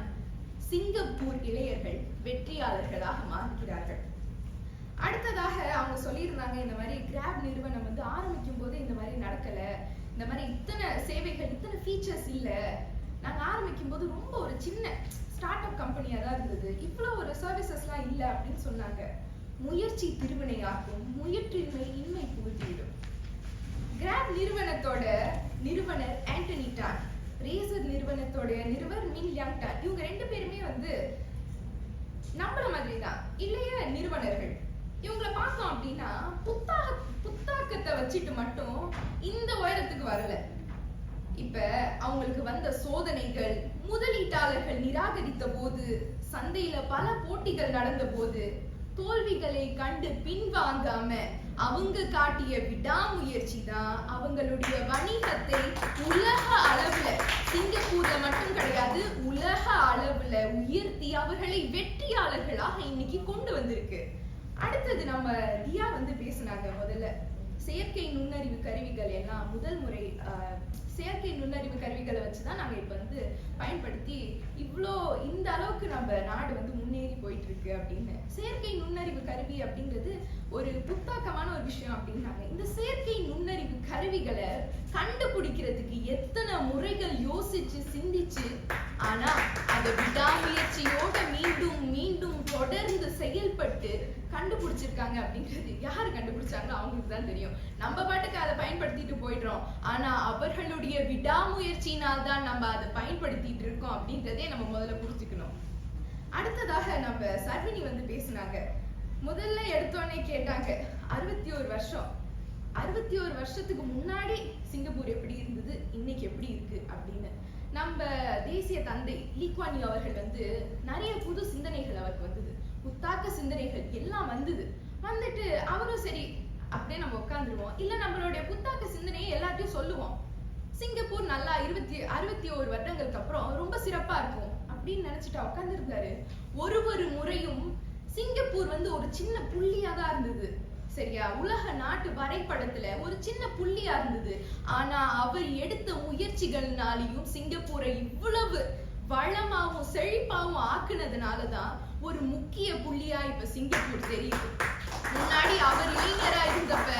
சிங்கப்பூர் இளைஞர்கள் வெற்றியாளர்களாக மாறுகிறார்கள். அடுத்ததாக அவங்க சொல்லியிருந்தாங்க, இந்த மாதிரி கிராப் நிறுவனம் ஆரம்பிக்கும் போது இந்த மாதிரி நடக்கல, இந்த மாதிரி இத்தனை சேவைகள் இத்தனை ஃபீச்சர்ஸ் இல்ல, நாங்க ஆரம்பிக்கும் போது ரொம்ப ஒரு சின்ன ஸ்டார்ட் அப் கம்பெனியா தான் இருந்தது, இவ்வளவு ஒரு சர்வீசஸ்லாம் இல்ல அப்படின்னு சொன்னாங்க. முயற்சி திருவினையாக்கும், முயற்றின்மை இன்மை புகுத்திவிடும். கிராப் நிறுவனத்தோட நிறுவனர் ஆண்டனி டான், ரேசர் நிறுவனத்தோட நிறுவனர் மின் லியாங் டான், இவங்க 2 பேருமே நம்மள மாதிரி தான் இளைய நிறுவனர்கள். இவங்களை பார்த்தோம் அப்படின்னா புத்தாக்கத்தை வச்சுட்டு மட்டும் இந்த உயரத்துக்கு வரல. இப்ப அவங்களுக்கு வந்த சோதனைகள், முதலீட்டாளர்கள் நிராகரித்த போது, சந்தையில பல போட்டிகள் நடந்த போது தோல்விகளை கண்டு பின்வாங்காம அவங்க காட்டிய விடாமுயற்சி தான் அவங்களுடைய வணிகத்தை உலக அளவுல, சிங்கப்பூர்ல மட்டும் கிடையாது உலக அளவுல உயர்த்தி அவர்களை வெற்றியாளர்களாக இன்னைக்கு கொண்டு வந்திருக்கு. அடுத்தது நம்ம தியா பேசினாங்க. முதல்ல செயற்கை நுண்ணறிவு கருவிகள் எல்லாம் முதல் முறை செயற்கை நுண்ணறிவு கருவிகளை வச்சுதான் நாங்க இப்ப பயன்படுத்தி இவ்வளோ இந்த அளவுக்கு நம்ம நாடு முன்னேறி போயிட்டு இருக்கு அப்படின்னு. செயற்கை நுண்ணறிவு கருவி அப்படிங்கிறது ஒரு புத்தாக்கமான ஒரு விஷயம் அப்படின்னாங்க. இந்த செயற்கை நுண்ணறிவு கருவிகளை கண்டுபிடிக்கிறதுக்கு எத்தனை முறைகள் யோசிச்சு சிந்திச்சு, ஆனா அதை விடாமுயற்சியோட மீண்டும் மீண்டும் தொடர்ந்து செயல்பட்டு கண்டுபிடிச்சிருக்காங்க அப்படிங்கிறது யாரு கண்டுபிடிச்சாங்களோ அவங்களுக்கு தான் தெரியும். நம்ம பாட்டுக்கு அதை பயன்படுத்திட்டு போயிடுறோம், ஆனா அவர்களுடைய விடாமுயற்சியினால் தான் நம்ம அதை பயன்படுத்திட்டு இருக்கோம் அப்படின்றதே நம்ம முதல்ல புரிஞ்சுக்கணும். அடுத்ததாக நம்ம சர்வினி பேசினாங்க. முதல்ல எடுத்தோடனே கேட்டாங்க, 61 வருஷம் 61 வருஷத்துக்கு முன்னாடி சிங்கப்பூர் எப்படி இருந்தது, இன்னைக்கு எப்படி இருக்கு அப்படின்னு. நம்ம தேசிய தந்தை லீ குவான் யூ அவர்கள் நிறைய புது சிந்தனைகள் அவருக்கு வந்தது, புத்தாக்க சிந்தனைகள் எல்லாம் வந்துட்டு அவரும் சரி அப்படியே நம்ம உட்காந்துருவோம், இல்ல நம்மளுடைய புத்தாக்க சிந்தனையை எல்லாத்தையும் சொல்லுவோம். சிங்கப்பூர் நல்லா 61 வருடங்களுக்கு அப்புறம் ரொம்ப சிறப்பா இருக்கும் அப்படின்னு நினைச்சிட்டு உட்கார்ந்து இருந்தாரு. ஒரு முறையும் சிங்கப்பூர் ஒரு சின்ன புள்ளியா தான் இருந்தது, சரியா? உலக நாட்டு வரைபடத்துல ஒரு சின்ன புள்ளியா இருந்தது. ஆனா அவர் எடுத்த முயற்சிகள்னாலையும் சிங்கப்பூரை இவ்வளவு வளமாவும் செழிப்பாவும் ஆக்குனதுனாலதான் ஒரு முக்கிய புள்ளியா இப்ப சிங்கப்பூர் தெரியுது. முன்னாடி அவர் இளைஞரா இருந்தப்ப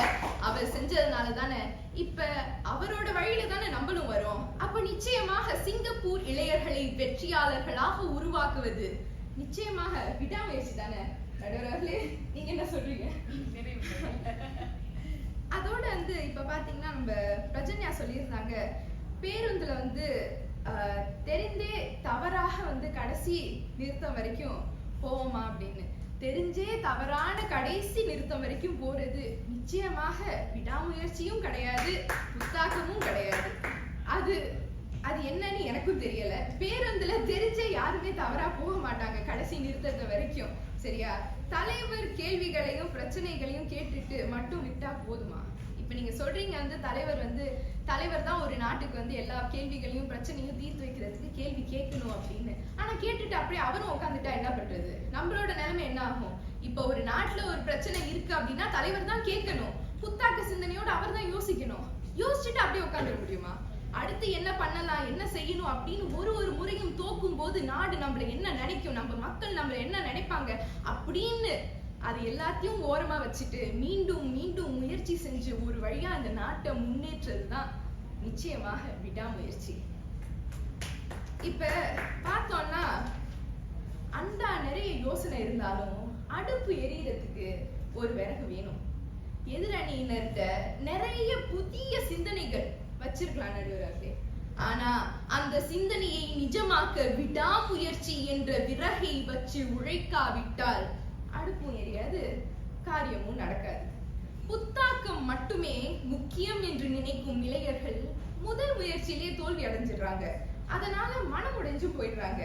அவர் செஞ்சதுனால தானே இப்ப அவரோட வழியில தானே நம்மளும் வரோம். அப்ப நிச்சயமாக சிங்கப்பூர் இளைஞர்களை வெற்றியாளர்களாக உருவாக்குவது நிச்சயமாக விடாமுயற்சி தானே. நடுவர்களே, நீங்க என்ன சொல்றீங்க? அதோட இப்ப பாத்தீங்கன்னா நம்ம பிரஜன்யா சொல்லியிருந்தாங்க, பேருந்துல தெரிந்தே தவறாக கடைசி நிறுத்தம் வரைக்கும் போவோமா அப்படின்னு. தெரிஞ்சே தவறான கடைசி நிறுத்தம் வரைக்கும் போறது நிச்சயமாக விடாமுயற்சியும் கிடையாது, புத்தாக்கமும் கிடையாது. அது என்னன்னு எனக்கும் தெரியல. பேருந்துல தெரிஞ்சே யாருமே தவறா போக மாட்டாங்க கடைசி நிறுத்தத்தை வரைக்கும், சரியா? தலைவர் கேள்விகளையும் பிரச்சனைகளையும் கேட்டுட்டு மட்டும் விட்டா போதுமா? இப்ப நீங்க சொல்றீங்க தலைவர் தான் ஒரு நாட்டுக்கு எல்லா கேள்விகளையும் பிரச்சனையும் தீர்த்து வைக்கிறதுக்கு கேள்வி கேட்கணும் அப்படின்னு. ஆனா கேட்டுட்டு அப்படியே அவரும் உட்காந்துட்டா என்ன பண்றது? நம்மளோட நிலைமை என்ன ஆகும்? இப்ப ஒரு நாட்டுல ஒரு பிரச்சனை இருக்கு அப்படின்னா தலைவர் தான் கேட்கணும், புத்தாக்க சிந்தனையோட அவர் தான் யோசிக்கணும்.
யோசிச்சுட்டு அப்படியே உட்காந்துட முடியுமா? அடுத்து என்ன பண்ணலாம், என்ன செய்யணும் அப்படின்னு ஒரு முறையும் தோக்கும் போது நாடு நம்மள என்ன நினைக்கும், நம்ம மக்கள் நம்மள என்ன நினைப்பாங்க அப்படின்னு அது எல்லாத்தையும் ஓரமா வச்சுட்டு மீண்டும் மீண்டும் முயற்சி செஞ்சு ஒரு வழியா அந்த நாட்டை முன்னேற்றது தான் நிச்சயமாக விடாமுயற்சி. இப்ப பார்த்தோம்னா அண்டா நிறைய யோசனை இருந்தாலும் அடுப்பு எரியறதுக்கு ஒரு விறகு வேணும். எதிரணியினர்கிட்ட நிறைய புதிய சிந்தனைகள் வச்சிருக்கலாம் நடுவர்களே, ஆனா அந்த சிந்தனையை நிஜமாக்க விடாமுயற்சி என்ற விறகை வச்சு உழைக்காவிட்டால் அடுப்பும் எரியாது, காரியமும் நடக்காது. புத்தாக்கம் மட்டுமே முக்கியம் என்று நினைக்கும் இளைஞர்கள் முதல் முயற்சியிலே தோல்வி அடைஞ்சிடுறாங்க. அதனால மனம் உடைஞ்சு போயிடுறாங்க.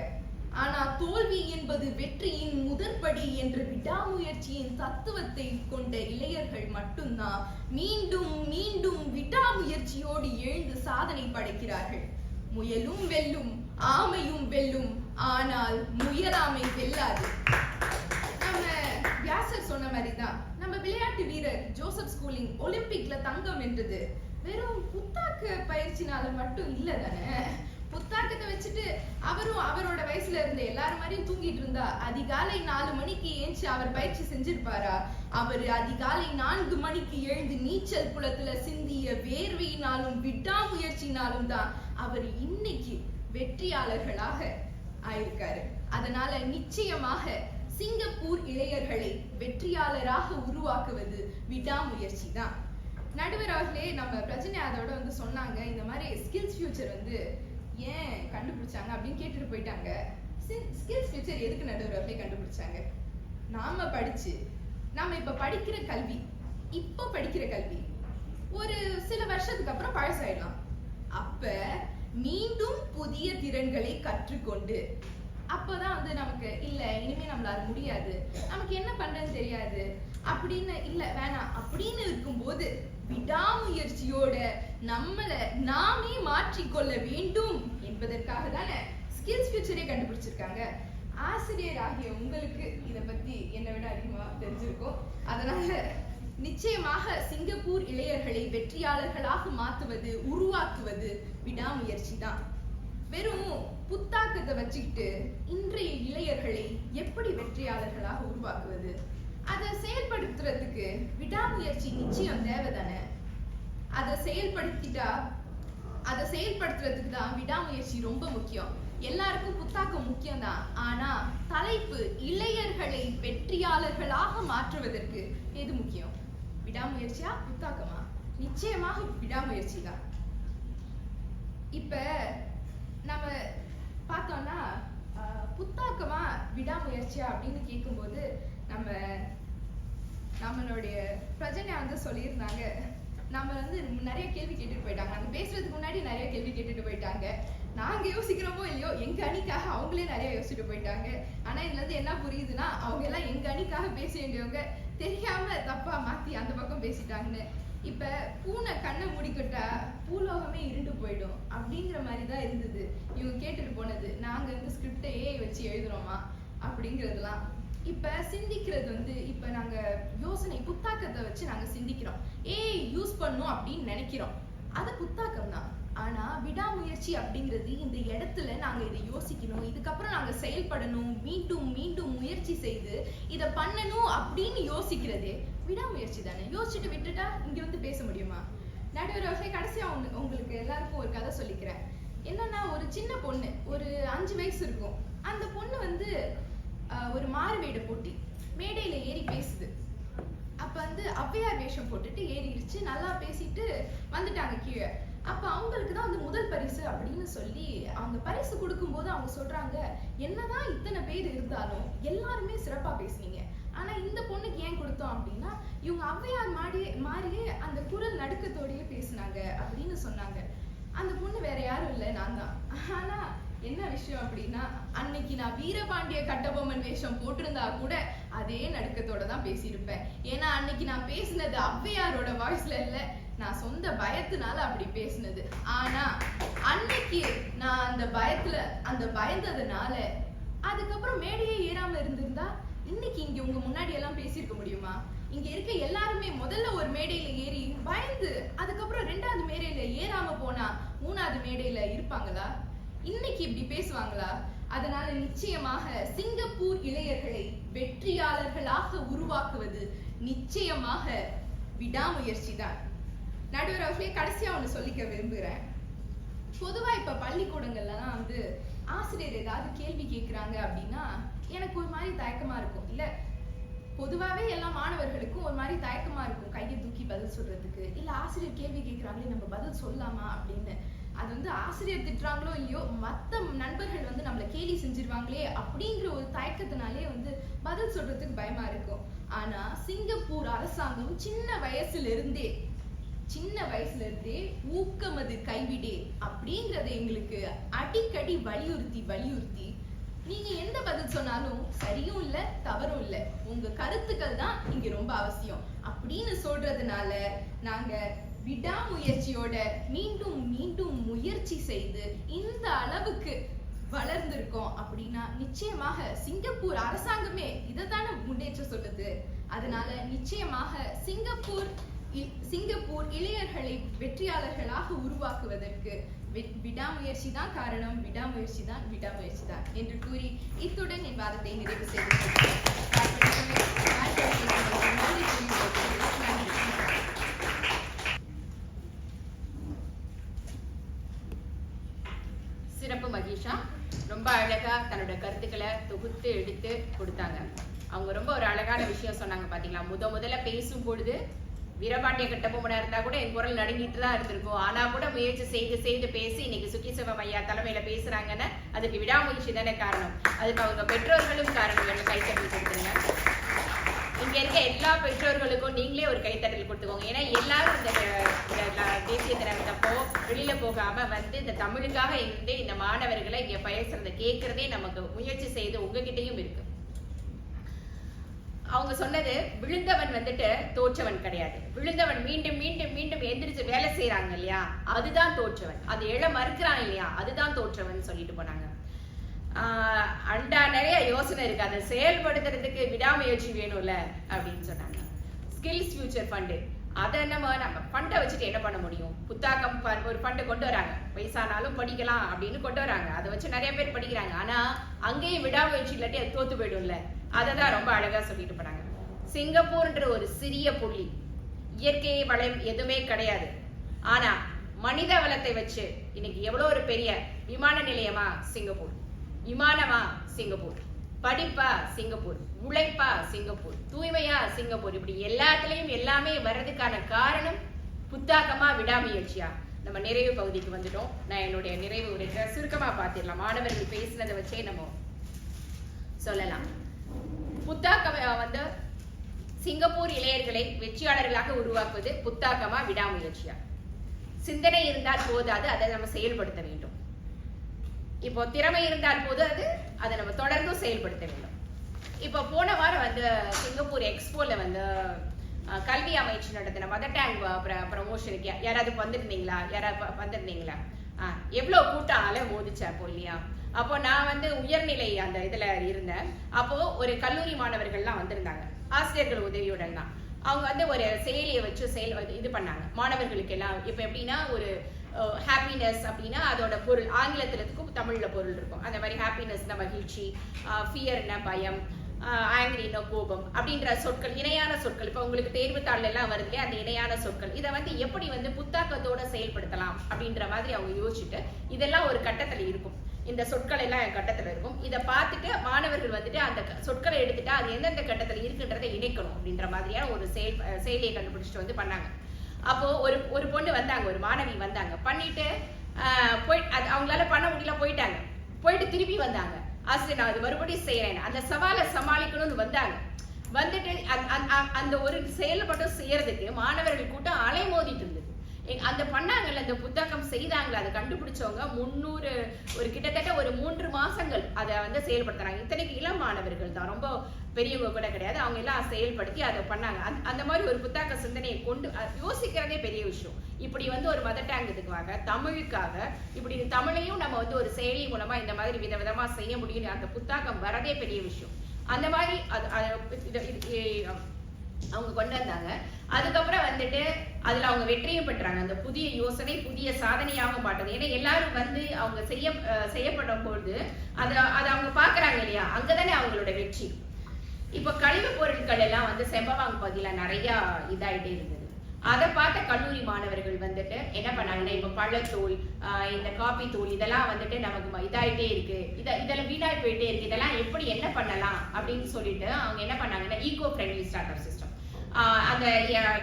ஆனா தோல்வி என்பது வெற்றியின் முதற்படி என்ற விடாமுயற்சியின் தத்துவத்தை கொண்ட இளைஞர்கள் மட்டும்தான் மீண்டும் மீண்டும் விடாமுயற்சியோடு எழுந்து சாதனை படைக்கிறார்கள். முயலும் வெல்லும், ஆமையும் வெல்லும், ஆனால் முயலாமை வெல்லாது. நம்ம வியாசர் சொன்ன மாதிரிதான் நம்ம விளையாட்டு வீரர் ஜோசப் ஸ்கூலிங் ஒலிம்பிக்ல தங்கம் வென்றது வெறும் புத்தாக்க பயிற்சினால மட்டும் இல்ல தானே. புத்தாக்கத்தை வச்சுட்டு அவரும் அவரோட வயசுல இருந்த எல்லாரும் மாதிரியும் தூங்கிட்டு இருந்தா அதிகாலை 4 மணிக்கு ஏஞ்சி அவர் பயிற்சி செஞ்சிருப்பாரா? அவர் அதிகாலை 4 மணிக்கு எழுந்து நீச்சல் குளத்துல சிந்திய வேர்வையினாலும் விடாமுயற்சினாலும் தான் அவர் இன்னைக்கு வெற்றியாளர்களாக ஆயிருக்காரு. அதனால நிச்சயமாக சிங்கப்பூர் இளைஞர்களை வெற்றியாளராக உருவாக்குவது விடாமுயற்சி தான். நடுவர் அவர்களே நம்ம பிரச்சனை அதோட சொன்னாங்க, இந்த மாதிரி ஸ்கில்ஸ் ஃபியூச்சர் ஏன் கண்டுபிடிச்சாங்க அப்படின்னு கேட்டுட்டு போயிட்டாங்க. ஸ்கில்ஸ் ஃபியூச்சர் எதுக்கு நடுவர் அவர்களே கண்டுபிடிச்சாங்க? நாம இப்ப படிக்கிற கல்வி, ஒரு சில வருஷத்துக்கு அப்புறம் பழசாயிடலாம். அப்ப மீண்டும் புதிய திறன்களை கற்றுக்கொண்டு அப்பதான் நமக்கு இல்ல இனிமே நம்மளால முடியாது, நமக்கு என்ன பண்றதுன்னு தெரியாது அப்படின்னு இல்ல வேணாம் அப்படின்னு இருக்கும்போது விடாமுயற்சியோட நம்மள நாமே மாற்றிக்கொள்ள வேண்டும் என்பதற்காக தானே ஸ்கில்ஸ் ஃபியூச்சரே கண்டுபிடிச்சிருக்காங்க. ஆசிரியர் ஆகிய உங்களுக்கு இதை பத்தி என்னை விட அதிகமா தெரிஞ்சிருக்கும். அதனால நிச்சயமாக சிங்கப்பூர் இளைஞர்களை வெற்றியாளர்களாக மாற்றுவது, உருவாக்குவது விடாமுயற்சி தான். வெறும் புத்தாக்கத்தை வச்சுக்கிட்டு இன்றைய இளைஞர்களை எப்படி வெற்றியாளர்களாக உருவாக்குவது, அதை செயல்படுத்துறதுக்கு விடாமுயற்சி நிச்சயம் தேவைதானே. அதை செயல்படுத்துறதுக்கு தான் விடாமுயற்சி ரொம்ப முக்கியம். எல்லாருக்கும் புத்தாக்கம் முக்கியம் தான். ஆனா தலைப்பு இளைஞர்களை வெற்றியாளர்களாக மாற்றுவதற்கு எது முக்கியம்? விடாமுயற்சியா புத்தாக்கமா? நிச்சயமாக விடாமுயற்சி தான். இப்ப நம்ம பார்த்தோம்னா புத்தாக்கமா விடாமுயற்சியா அப்படின்னு கேட்கும்போது நம்மளுடைய பிரஜனை சொல்லியிருந்தாங்க, நம்ம நிறைய கேள்வி கேட்டுட்டு போயிட்டாங்க. நாங்க பேசுறதுக்கு முன்னாடி நிறைய கேள்வி கேட்டுட்டு போயிட்டாங்க. நாங்க யோசிக்கிறோமோ இல்லையோ எங்க அணிக்காக அவங்களே நிறைய யோசிச்சுட்டு போயிட்டாங்க. ஆனா இதுல என்ன புரியுதுன்னா அவங்க எல்லாம் எங்க அணிக்காக பேச வேண்டியவங்க தெரியாம தப்பா மாத்தி அந்த பக்கம் பேசிட்டாங்கன்னு. இப்ப பூனை கண்ணை மூடிக்கிட்டா பூலோகமே இருண்டு போயிடும் அப்படிங்கிற மாதிரிதான் இருந்தது இவங்க கேட்டுட்டு போனது. நாங்க ஸ்கிரிப்டை வச்சு எழுதுறோமா அப்படிங்கறதுலாம். இப்ப சிந்திக்கிறது இப்ப நாங்க யோசனை புத்தாக்கத்தை வச்சு நாங்க சிந்திக்கிறோம், யூஸ் பண்ணும் அப்படின்னு நினைக்கிறோம், அது புத்தாக்கம் தான். ஆனா விடாமுயற்சி அப்படிங்கிறது இந்த இடத்துல நாங்க இதை யோசிக்கணும், இதுக்கப்புறம் நாங்க செயல்படணும், மீண்டும் மீண்டும் முயற்சி செய்து இதை பண்ணணும் அப்படின்னு யோசிக்கிறதே விடாமுயற்சி தானே. யோசிச்சுட்டு விட்டுட்டா இங்க பேச முடியுமா? நடுவர் கடைசியா உங்களுக்கு எல்லாருக்கும் ஒரு கதை சொல்லிக்கிறேன். என்னன்னா ஒரு சின்ன பொண்ணு, ஒரு 5 வயசு இருக்கும். அந்த பொண்ணு ஒரு மாறுவேட போட்டி மேடையில ஏறி பேசுது. அப்ப ஔவையார் வேஷம் போட்டுட்டு ஏறிடுச்சு, நல்லா பேசிட்டு வந்துட்டாங்க கீழே. அப்ப அவங்களுக்கு தான் முதல் பரிசு அப்படின்னு சொல்லி அவங்க பரிசு கொடுக்கும் போது அவங்க சொல்றாங்க, என்னதான் இத்தனை பேர் இருந்தாலும் எல்லாருமே சிறப்பா பேசுனீங்க, ஆனா இந்த பொண்ணுக்கு ஏன் கொடுத்தோம் அப்படின்னா இவங்க ஔவையார் மாதிரியே அந்த குரல் நடுக்கத்தோடயே பேசினாங்க அப்படின்னு சொன்னாங்க. அந்த பொண்ணு வேற யாரும் இல்லை, நான் தான். ஆனா என்ன விஷயம் அப்படின்னா அன்னைக்கு நான் வீரபாண்டிய கட்டபொம்மன் வேஷம் போட்டிருந்தா கூட அதே நடுக்கத்தோட தான் பேசியிருப்பேன். ஏன்னா அன்னைக்கு நான் பேசினது ஔவையாரோட வாய்ஸ்ல இல்ல, நான் சொந்த பயத்தினால அப்படி பேசினது. ஆனா அன்னைக்கு நான் அந்த பயந்ததுனால அதுக்கப்புறம் மேடையே ஏறாம இருந்திருந்தா இன்னைக்கு இங்க உங்க முன்னாடி எல்லாம் பேசியிருக்க முடியுமா? இங்க இருக்க எல்லாருமே முதல்ல ஒரு மேடையில ஏறி பயந்து அதுக்கப்புறம் 2வது மேடையில ஏறாம போனா 3வது மேடையில இருப்பாங்களா? இன்னைக்கு இப்படி பேசுவாங்களா? அதனால நிச்சயமாக சிங்கப்பூர் இளையர்களை வெற்றியாளர்களாக உருவாக்குவது நிச்சயமாக விடாமுயற்சி தான். நடுவர் அவர்களே, கடைசியா ஒண்ணு சொல்லிக்க விரும்புகிறேன். பொதுவா இப்ப பள்ளிக்கூடங்கள்லாம் வந்து ஆசிரியர் ஏதாவது கேள்வி கேட்கிறாங்க அப்படின்னா எனக்கு ஒரு மாதிரி தயக்கமா இருக்கும். இல்ல பொதுவாவே எல்லா மாணவர்களுக்கும் ஒரு மாதிரி தயக்கமா இருக்கும் கையை தூக்கி பதில் சொல்றதுக்கு. இல்ல ஆசிரியர் கேள்வி கேட்கிறாங்களே நம்ம பதில் சொல்லலாமா அப்படின்னு. அது வந்து ஆசிரியர் திட்டுறாங்களோ இல்லையோ மத்த நண்பர்கள் வந்து நம்மள கேலி செஞ்சிருவாங்களே அப்படிங்கிற ஒரு தயக்கத்தினாலே வந்து பதில் சொல்றதுக்கு பயமா இருக்கும். ஆனா சிங்கப்பூர் அரசாங்கம் சின்ன வயசுல இருந்தே ஊக்கமது கைவிடே அப்படிங்கறத எங்களுக்கு அடிக்கடி வலியுறுத்தி நீங்க எந்த பதில் சொன்னாலும் சரியும் இல்ல தவறும் இல்ல, உங்க கருத்துக்கள் தான் இங்க ரொம்ப அவசியம் அப்படின்னு சொல்றதுனால நாங்க விடாமுயற்சியோட மீண்டும் முயற்சி செய்து இந்த அளவுக்கு வளர்ந்திருக்கோம் அப்படின்னா நிச்சயமாக சிங்கப்பூர் அரசாங்கமே இதைத்தானே முன்னேற்ற சொல்லுது. அதனால நிச்சயமாக சிங்கப்பூர் இளையர்களை வெற்றியாளர்களாக உருவாக்குவதற்கு விடாமுயற்சி தான் காரணம், விடாமுயற்சி தான் என்று கூறி இத்துடன் என் வாதத்தை நிறைவு செய்கிறேன்.
சிறப்பு மகிஷா, ரொம்ப அழகா தன்னோட கருத்துக்களை தொகுத்து எடுத்து கொடுத்தாங்க. அவங்க ரொம்ப ஒரு அழகான விஷயம் சொன்னாங்க பாத்தீங்களா. முதல்ல பேசும் பொழுது வீரபாண்டிய கட்டபொம்மனா இருந்தா கூட என் குரல் நடுங்கிட்டு தான் இருந்திருக்கும். ஆனா கூட முயற்சி செய்து பேசி இன்னைக்கு சுக்கிசிவம் ஐயா தலைமையில பேசுறாங்கன்னா அதுக்கு விடாமுயற்சி தானே காரணம். அதுக்கு அவங்க பெற்றோர்களும் காரணம். கைத்தட்டல் கொடுத்துருங்க. இங்க இருக்க எல்லா பெற்றோர்களுக்கும் நீங்களே ஒரு கைத்தட்டல் கொடுத்துக்கோங்க. ஏன்னா எல்லாரும் இந்த தேசிய தினத்தப்போ வெளியில போகாம வந்து இந்த தமிழுக்காக இருந்து இந்த மாணவர்களை இங்க பேசுறத கேட்கறதே நமக்கு முயற்சி செய்து உங்ககிட்டயும் இருக்கு. அவங்க சொன்னது விழுந்தவன் வந்துட்டு தோற்றவன் கிடையாது. விழுந்தவன் மீண்டும் எந்திரிச்சு வேலை செய்யறாங்க இல்லையா, அதுதான் தோற்றவன். அது எழ மறுக்கிறான் இல்லையா, அதுதான் தோற்றவன் சொல்லிட்டு போனாங்க. அண்டா நிறைய யோசனை இருக்கு, அதை செயல்படுத்துறதுக்கு விடாமுயற்சி வேணும்ல அப்படின்னு சொன்னாங்க. ஸ்கில்ஸ் ஃபியூச்சர் ஃபண்டு, அதை நம்ம ஃபண்டை வச்சுட்டு என்ன பண்ண முடியும்? புத்தாக்கம் ஒரு ஃபண்டு கொண்டு வராங்க, வயசானாலும் படிக்கலாம் அப்படின்னு கொண்டு வராங்க. அதை வச்சு நிறைய பேர் படிக்கிறாங்க. ஆனா அங்கேயும் விடாமுயற்சி இல்லாட்டி அது தோத்து போயிடும்ல. அதை தான் ரொம்ப அழகா சொல்லிட்டு போனாங்க. சிங்கப்பூர்ன்ற ஒரு சிறிய புள்ளி, இயற்கை வளம் எதுவுமே கிடையாது. ஆனா மனித வளத்தை வச்சு இன்னைக்கு எவ்வளவு ஒரு பெரிய விமான நிலையமா சிங்கப்பூர், விமானமா சிங்கப்பூர், படிப்பா சிங்கப்பூர், உழைப்பா சிங்கப்பூர், தூய்மையா சிங்கப்பூர், இப்படி எல்லாத்துலயும் எல்லாமே வர்றதுக்கான காரணம் புத்தாக்கமா விடாமுயற்சியா. நம்ம நிறைவு பகுதிக்கு வந்துட்டோம். நான் என்னுடைய நிறைவு உரையை சுருக்கமா பார்த்திடலாம். மாணவர்கள் பேசினதை வச்சே நம்ம சொல்லலாம். புத்தாக்கம் வந்து சிங்கப்பூர் இளையர்களை வெற்றியாளர்களாக உருவாக்குவது புத்தாக்கமா விடாமுயற்சியா. சிந்தனை இருந்தால் போதாது, அதை நம்ம செயல்படுத்த வேண்டும். இப்போ திறமை இருந்தால் போது அதை நம்ம தொடர்ந்து செயல்படுத்த வேண்டும். இப்போ போன வாரம் வந்து சிங்கப்பூர் எக்ஸ்போல வந்து கல்வி அமைச்சு நடத்தின மதர் டேங் ப்ரமோஷனுக்கு யாராவது வந்திருந்தீங்களா? எவ்வளவு கூட்டம் அலை மோதிச்சு அப்போ இல்லையா? அப்போ நான் வந்து உயர்நிலை அந்த இதுல இருந்தேன். அப்போ ஒரு கல்லூரி மாணவர்கள்லாம் வந்திருந்தாங்க, ஆசிரியர்கள் உதவியுடன் தான். அவங்க வந்து ஒரு செயலியை வச்சு இது பண்ணாங்க மாணவர்களுக்கு எல்லாம். இப்ப எப்படின்னா ஒரு ஹாப்பினஸ் அப்படின்னா அதோட பொருள் ஆங்கிலத்துல இருக்கும், தமிழ்ல பொருள் இருக்கும். அந்த மாதிரி ஹாப்பினஸ்னா மகிழ்ச்சி, ஃபியர்னா பயம், ஆங்கிரினா கோபம் அப்படின்ற சொற்கள், இணையான சொற்கள். இப்ப உங்களுக்கு தேர்வுத்தாள்ல எல்லாம் வருது இல்லையா, அந்த இணையான சொற்கள். இதை வந்து எப்படி வந்து புத்தாக்கத்தோட செயல்படுத்தலாம் அப்படின்ற மாதிரி அவங்க யோசிச்சுட்டு, இதெல்லாம் ஒரு கட்டத்துல இருக்கும், இந்த சொற்கள் எல்லாம் கட்டத்துல இருக்கும். இதை பார்த்துட்டு மாணவர்கள் வந்துட்டு அந்த சொற்களை எடுத்துட்டு அது எந்தெந்த கட்டத்துல இருக்குன்றதை இணைக்கணும் அப்படின்ற மாதிரியான ஒரு செயலியை கண்டுபிடிச்சிட்டு வந்து பண்ணாங்க. அப்போ ஒரு பொண்ணு வந்தாங்க, ஒரு மாணவி வந்தாங்க, பண்ணிட்டு அவங்களால பண்ண முடியல, போயிட்டு திருப்பி வந்தாங்க. ஆசிரியர் நான் அது மறுபடியும் செய்யறேன், அந்த சவாலை சமாளிக்கணும்னு வந்தாங்க. வந்துட்டு அந்த ஒரு செயலை மட்டும் செய்யறதுக்கு மாணவர்கள் கூட்டம் அலைமோதிட்டு இருந்தது. அந்த பண்ணாங்கல்ல, அந்த புத்தகம் செய்தாங்களா, அதை கண்டுபிடிச்சவங்க 300 கிட்டத்தட்ட ஒரு 3 மாசங்கள் அதை வந்து செயல்படுத்துறாங்க. இத்தனைக்கு இளம் மாணவர்கள் தான், ரொம்ப பெரியவங்க கூட கிடையாது. அவங்க எல்லாம் செயல்படுத்தி அதை பண்ணாங்க. அந்த மாதிரி ஒரு புத்தாக்க சிந்தனையை கொண்டு யோசிக்கிறதே பெரிய விஷயம். இப்படி வந்து ஒரு மதர் டேங் இதுக்காக, தமிழுக்காக, இப்படி தமிழையும் நம்ம வந்து ஒரு செயலி மூலமா இந்த மாதிரி விதவிதமா செய்ய முடியும். அந்த புத்தாக்கம் வரதே பெரிய விஷயம். அந்த மாதிரி அவங்க கொண்டு வந்தாங்க. அதுக்கப்புறம் வந்துட்டு அதுல அவங்க வெற்றியும் பெற்றாங்க. அந்த புதிய யோசனை புதிய சாதனையாக மாட்டது. ஏன்னா எல்லாரும் வந்து அவங்க செய்யப்படும் பொழுது அதை அவங்க பாக்குறாங்க இல்லையா, அங்கதானே அவங்களோட வெற்றி. இப்ப கழிவு பொருட்கள் எல்லாம் வந்து செம்பவாங்க பகுதியில நிறைய இதாயிட்டே இருந்தது. அதை பார்த்த கல்லூரி மாணவர்கள் வந்துட்டு என்ன பண்ணாங்கன்னா, இப்ப பழத்தூள், இந்த காபி தூள் இதெல்லாம் வந்துட்டு நமக்கு இதாயிட்டே இருக்கு, இதெல்லாம் வீணாய் போயிட்டே இருக்கு, இதெல்லாம் எப்படி என்ன பண்ணலாம் அப்படின்னு சொல்லிட்டு அவங்க என்ன பண்ணாங்கன்னா, eco friendly start up system, அந்த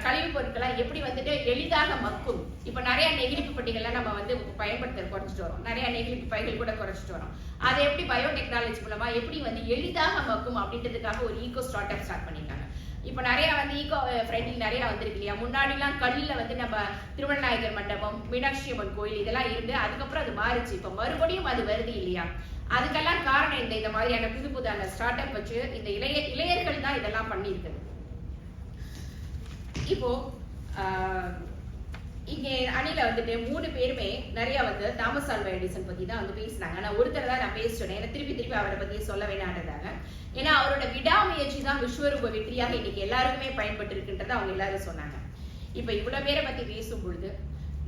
கழிவு பொருட்கள்லாம் எப்படி வந்துட்டு எளிதாக மக்கும். இப்ப நிறைய நெகிழிப்பு பெட்டிகள்லாம் நம்ம வந்து பயன்படுத்த குறைச்சிட்டு வரோம், நிறைய நெகிழிப்பு பைகள் கூட குறைச்சிட்டு வரோம். அதை எப்படி பயோடெக்னாலஜி மூலமா எப்படி வந்து எளிதாக மக்கும் அப்படின்றதுக்காக ஒரு ஈகோ ஸ்டார்ட் அப் ஸ்டார்ட் பண்ணிட்டாங்க. இப்ப நிறைய வந்து ஈகோ ஃப்ரெண்ட்லி நிறைய வந்திருக்கு இல்லையா. முன்னாடிலாம் கல்லுல வந்து நம்ம திருவண்ணாயகர் மண்டபம், மீனாட்சி அம்மன் கோயில் இதெல்லாம் இருந்து அதுக்கப்புறம் அது மாறிச்சு. இப்ப மறுபடியும் அது வருது இல்லையா. அதுக்கெல்லாம் காரணம் இந்த மாதிரியான புதுதான ஸ்டார்ட் அப் வச்சு இந்த இளையர்கள் தான் இதெல்லாம் பண்ணியிருக்குது. இப்போ இங்க அணில வந்துட்டு 3 பேருமே நிறைய வந்து தாமஸ் ஆல்வா எடிசன் பத்தி தான் வந்து பேசினாங்க. ஆனா ஒருத்தர் தான் நான் பேசுறேன், ஏன்னா திருப்பி அவரை பத்தி சொல்ல வேணான்றதாக. ஏன்னா அவரோட விடாமுயற்சி தான் விஸ்வரூப வெற்றியாக இன்னைக்கு எல்லாருக்குமே பயன்பட்டு இருக்குன்றதை அவங்க எல்லாரும் சொன்னாங்க. இப்ப இவ்வளவு பேரை பத்தி பேசும் பொழுது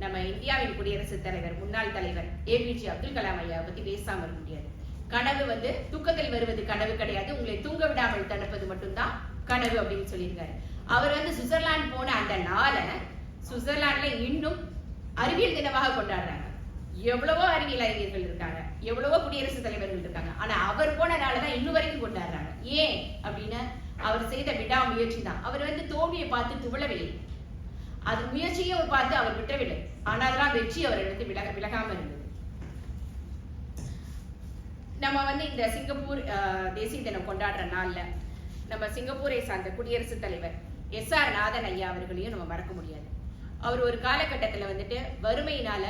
நம்ம இந்தியாவின் குடியரசுத் தலைவர் முன்னாள் தலைவர் APJ அப்துல் கலாம் ஐயா பத்தி பேசாம இருக்க முடியாது. கனவு வந்து தூக்கத்தில் வருவது கனவு கிடையாது, உங்களை தூங்க விடாமல் தடுப்பது மட்டும்தான் கனவு அப்படின்னு சொல்லியிருக்காரு. அவர் வந்து சுவிட்சர்லாந்து போன அந்த நாளை சுவிட்சர்லாந்துல இன்னும் அறிவியல் தினமாக கொண்டாடுறாங்க. எவ்வளவோ அறிவியல் அறிஞர்கள் இருக்காங்க, எவ்வளவோ குடியரசுத் தலைவர்கள் இருக்காங்க. ஆனா அவர் போன நாளைதான் இன்னும் வரைக்கும் கொண்டாடுறாங்க. ஏன் அப்படின்னா அவர் செய்த விடாமுயற்சி தான். அவர் வந்து தோல்வியை பார்த்து துவளவில்லை, அது முயற்சியை பார்த்து அவர் விட்டவில்லை. ஆனா அதெல்லாம் வெற்றி அவரிடத்து விலகாம இருந்தது. நம்ம வந்து இந்த சிங்கப்பூர் தேசிய தினம் கொண்டாடுற நாள்ல நம்ம சிங்கப்பூரை சார்ந்த குடியரசுத் தலைவர் SR நாதன் ஐயா அவர்களையும் நம்ம மறக்க முடியாது. அவர் ஒரு காலகட்டத்துல வந்துட்டு வறுமையினால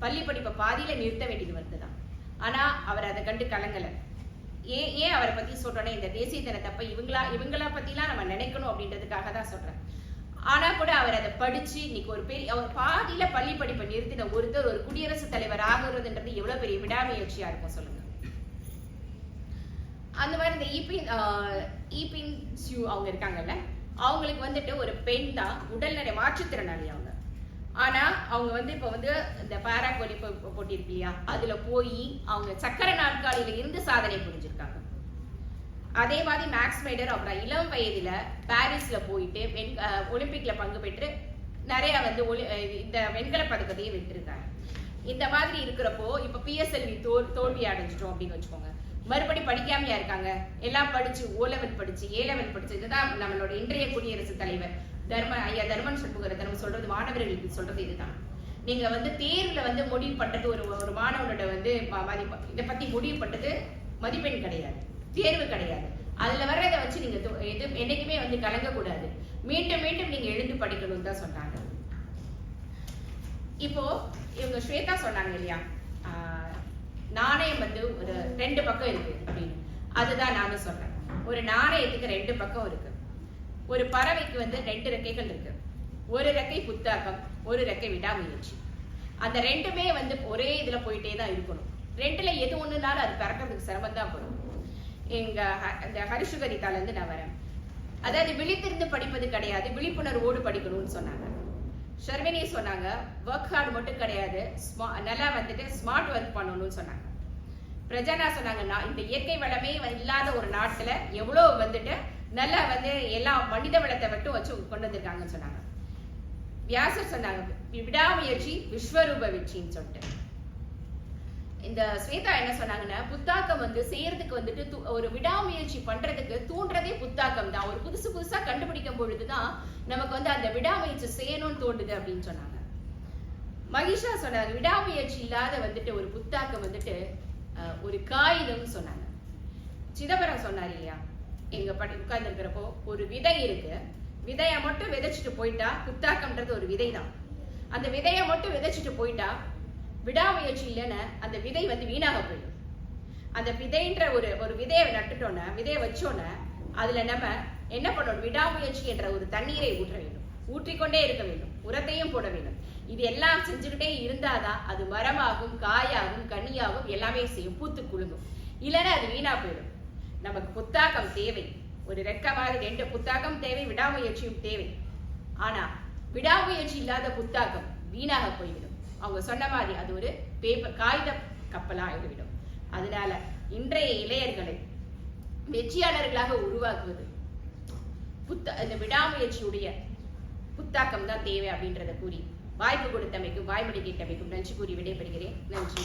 பள்ளி படிப்பை பாதியில நிறுத்த வேண்டியது வருதுதான். ஆனா அவர் அதை கண்டு கலங்கல. ஏன் அவரை பத்தி சொல்றோன்னா, இந்த தேசிய தினத்தப்ப இவங்களா பத்திலாம் நம்ம நினைக்கணும் அப்படின்றதுக்காக தான் சொல்றேன். ஆனா கூட அவர் அதை படிச்சு இன்னைக்கு அவர் பாதியில பள்ளி படிப்பை நிறுத்தின ஒருத்தர் ஒரு குடியரசுத் தலைவர் ஆகுறதுன்றது எவ்வளவு பெரிய விடாமுயற்சியா இருக்கும் சொல்லுங்க. அந்த மாதிரி இந்த ஈபின் சியூ அவங்க இருக்காங்கல்ல, அவங்களுக்கு வந்துட்டு ஒரு பெண் தான், உடல்நடை மாற்றுத்திறனாளி அவங்க. ஆனா அவங்க வந்து இப்ப வந்து இந்த பாராக் ஒலிம்பிக் போட்டி இருக்கு இல்லையா, அதுல போய் அவங்க சக்கர நாற்காலியில இருந்து சாதனை புரிஞ்சிருக்காங்க. அதே மாதிரி மேக்ஸ் மேடர் அப்புறம் இளம் வயதுல பாரிஸ்ல போயிட்டு ஒலிம்பிக்ல பங்கு பெற்று நிறைய வந்து இந்த வெண்கல பதக்கத்தையும் வென்றிருக்காங்க. இந்த மாதிரி இருக்கிறப்போ இப்ப PSLV தோல்வி அடைஞ்சிட்டோம் அப்படின்னு வச்சுக்கோங்க, மறுபடி படிக்காமையா இருக்காங்க. எல்லாம் படிச்சு O-level படிச்சு A-level படிச்சு. இதுதான் நம்மளோட இன்றைய குடியரசுத் தலைவர் தர்மன் சண்முகரத்னம் சொல்றது, மாணவர்களுக்கு சொல்றது இதுதான். நீங்க வந்து தேர்வுல வந்து முடிவு பட்டது ஒரு மாணவனோட வந்து இதை பத்தி முடிவு பட்டது மதிப்பெண் கிடையாது, தேர்வு கிடையாது. அதுல வர்றதை வச்சு நீங்க என்னைக்குமே வந்து கலங்க கூடாது, மீண்டும் நீங்க எழுந்து படிக்கணும்னு தான் சொன்னாங்க. இப்போ இவங்க ஸ்வேதா சொன்னாங்க இல்லையா, நாணயம் வந்து ஒரு 2 பக்கம் இருக்கு அப்படின்னு. அதுதான் நானும் சொல்றேன், ஒரு நாணயத்துக்கு 2 பக்கம் இருக்கு. ஒரு பறவைக்கு வந்து 2 ரெக்கைகள் இருக்கு, ஒரு ரெக்கை புத்தாக்கம், ஒரு ரெக்கை விடாமுயற்சி. அந்த 2மே வந்து ஒரே இதுல போயிட்டே தான் இருக்கணும். 2ல எது ஒண்ணுனாலும் அது பறக்கிறதுக்கு சிரமம் தான் படும். எங்க இந்த ஹரிசுகரிதால இருந்து நான் வரேன். அதாவது விழித்திருந்து படிப்பது கிடையாது, விழிப்புணர்வோடு படிக்கணும்னு சொன்னாங்க. ஷர்வினி சொன்னாங்க ஒர்க் ஹார்ட் மட்டும் கிடையாது, நல்லா வந்துட்டு ஸ்மார்ட் ஒர்க் பண்ணணும்னு சொன்னாங்க. பிரஜனா சொன்னாங்க இந்த இயற்கை வளமே இல்லாத ஒரு நாட்டுல எவ்வளவு வந்துட்டு நல்லா வந்து எல்லா மனித வளத்தை மட்டும் வச்சு கொண்டு வந்திருக்காங்கன்னு சொன்னாங்க. வியாசர் சொன்னாங்க விடாமுயற்சி விஸ்வரூப வெற்றின்னு சொல்லிட்டு. இந்த ஸ்வேதா என்ன சொன்னாங்கன்னா, புத்தாக்கம் வந்து செய்யறதுக்கு வந்துட்டு ஒரு விடாமுயற்சி பண்றதுக்கு தூண்டுறதே புத்தாக்கம் தான். ஒரு புதுசா கண்டுபிடிக்கும் பொழுதுதான் நமக்கு வந்து அந்த விடாமுயற்சி செய்யணும்னு தோண்டுது அப்படின்னு சொன்னாங்க. மகிஷா சொன்னாங்க விடாமுயற்சி இல்லாத வந்துட்டு ஒரு புத்தாக்கம் வந்துட்டு ஒரு காகிதம்னு சொன்னாங்க. சிதம்பரம் சொன்னார் இல்லையா, எங்க உட்கார்ந்து இருக்கிறப்போ ஒரு விதை இருக்கு, விதைய மட்டும் விதைச்சிட்டு போயிட்டா புத்தாக்கம்ன்றது ஒரு விதை தான். அந்த விதைய மட்டும் விதைச்சிட்டு போயிட்டா விடாமுயற்சி இல்லைன்னு அந்த விதை வந்து வீணாக போயிடும். அந்த விதைன்ற ஒரு விதையை நட்டுட்டோன்னா, விதையை வச்சோன்னா அதுல நம்ம என்ன பண்ணணும், விடாமுயற்சி என்ற ஒரு தண்ணீரை ஊற்ற வேண்டும், ஊற்றிக்கொண்டே இருக்க வேண்டும், உரத்தையும் போட வேண்டும். இது எல்லாம் செஞ்சுக்கிட்டே இருந்தாதான் அது மரமாகும், காயாகும், கனியாகும், எல்லாமே செய்யும், பூத்து குலுங்கும். இல்லைன்னா அது வீணா போயிடும். நமக்கு புத்தாக்கம் தேவை. ஒரு ரெக்க மாதிரி 2 புத்தாக்கம் தேவை, விடாமுயற்சியும் தேவை. ஆனா விடாமுயற்சி இல்லாத புத்தாக்கம் வீணாக போய்விடும். அவங்க சொன்ன மாதிரி அது ஒரு பேப்பர் காகித கப்பலா ஆகிவிடும். அதனால இன்றைய இளையர்களை வெற்றியாளர்களாக உருவாக்குவது இந்த விடாமுயற்சியுடைய புத்தாக்கம் தான் தேவை அப்படின்றத கூறி வாய்ப்பு கொடுத்தமைக்கும் வாய்மொழி கேட்டமைக்கும் நன்றி கூறி விடைபெறுகிறேன். நன்றி.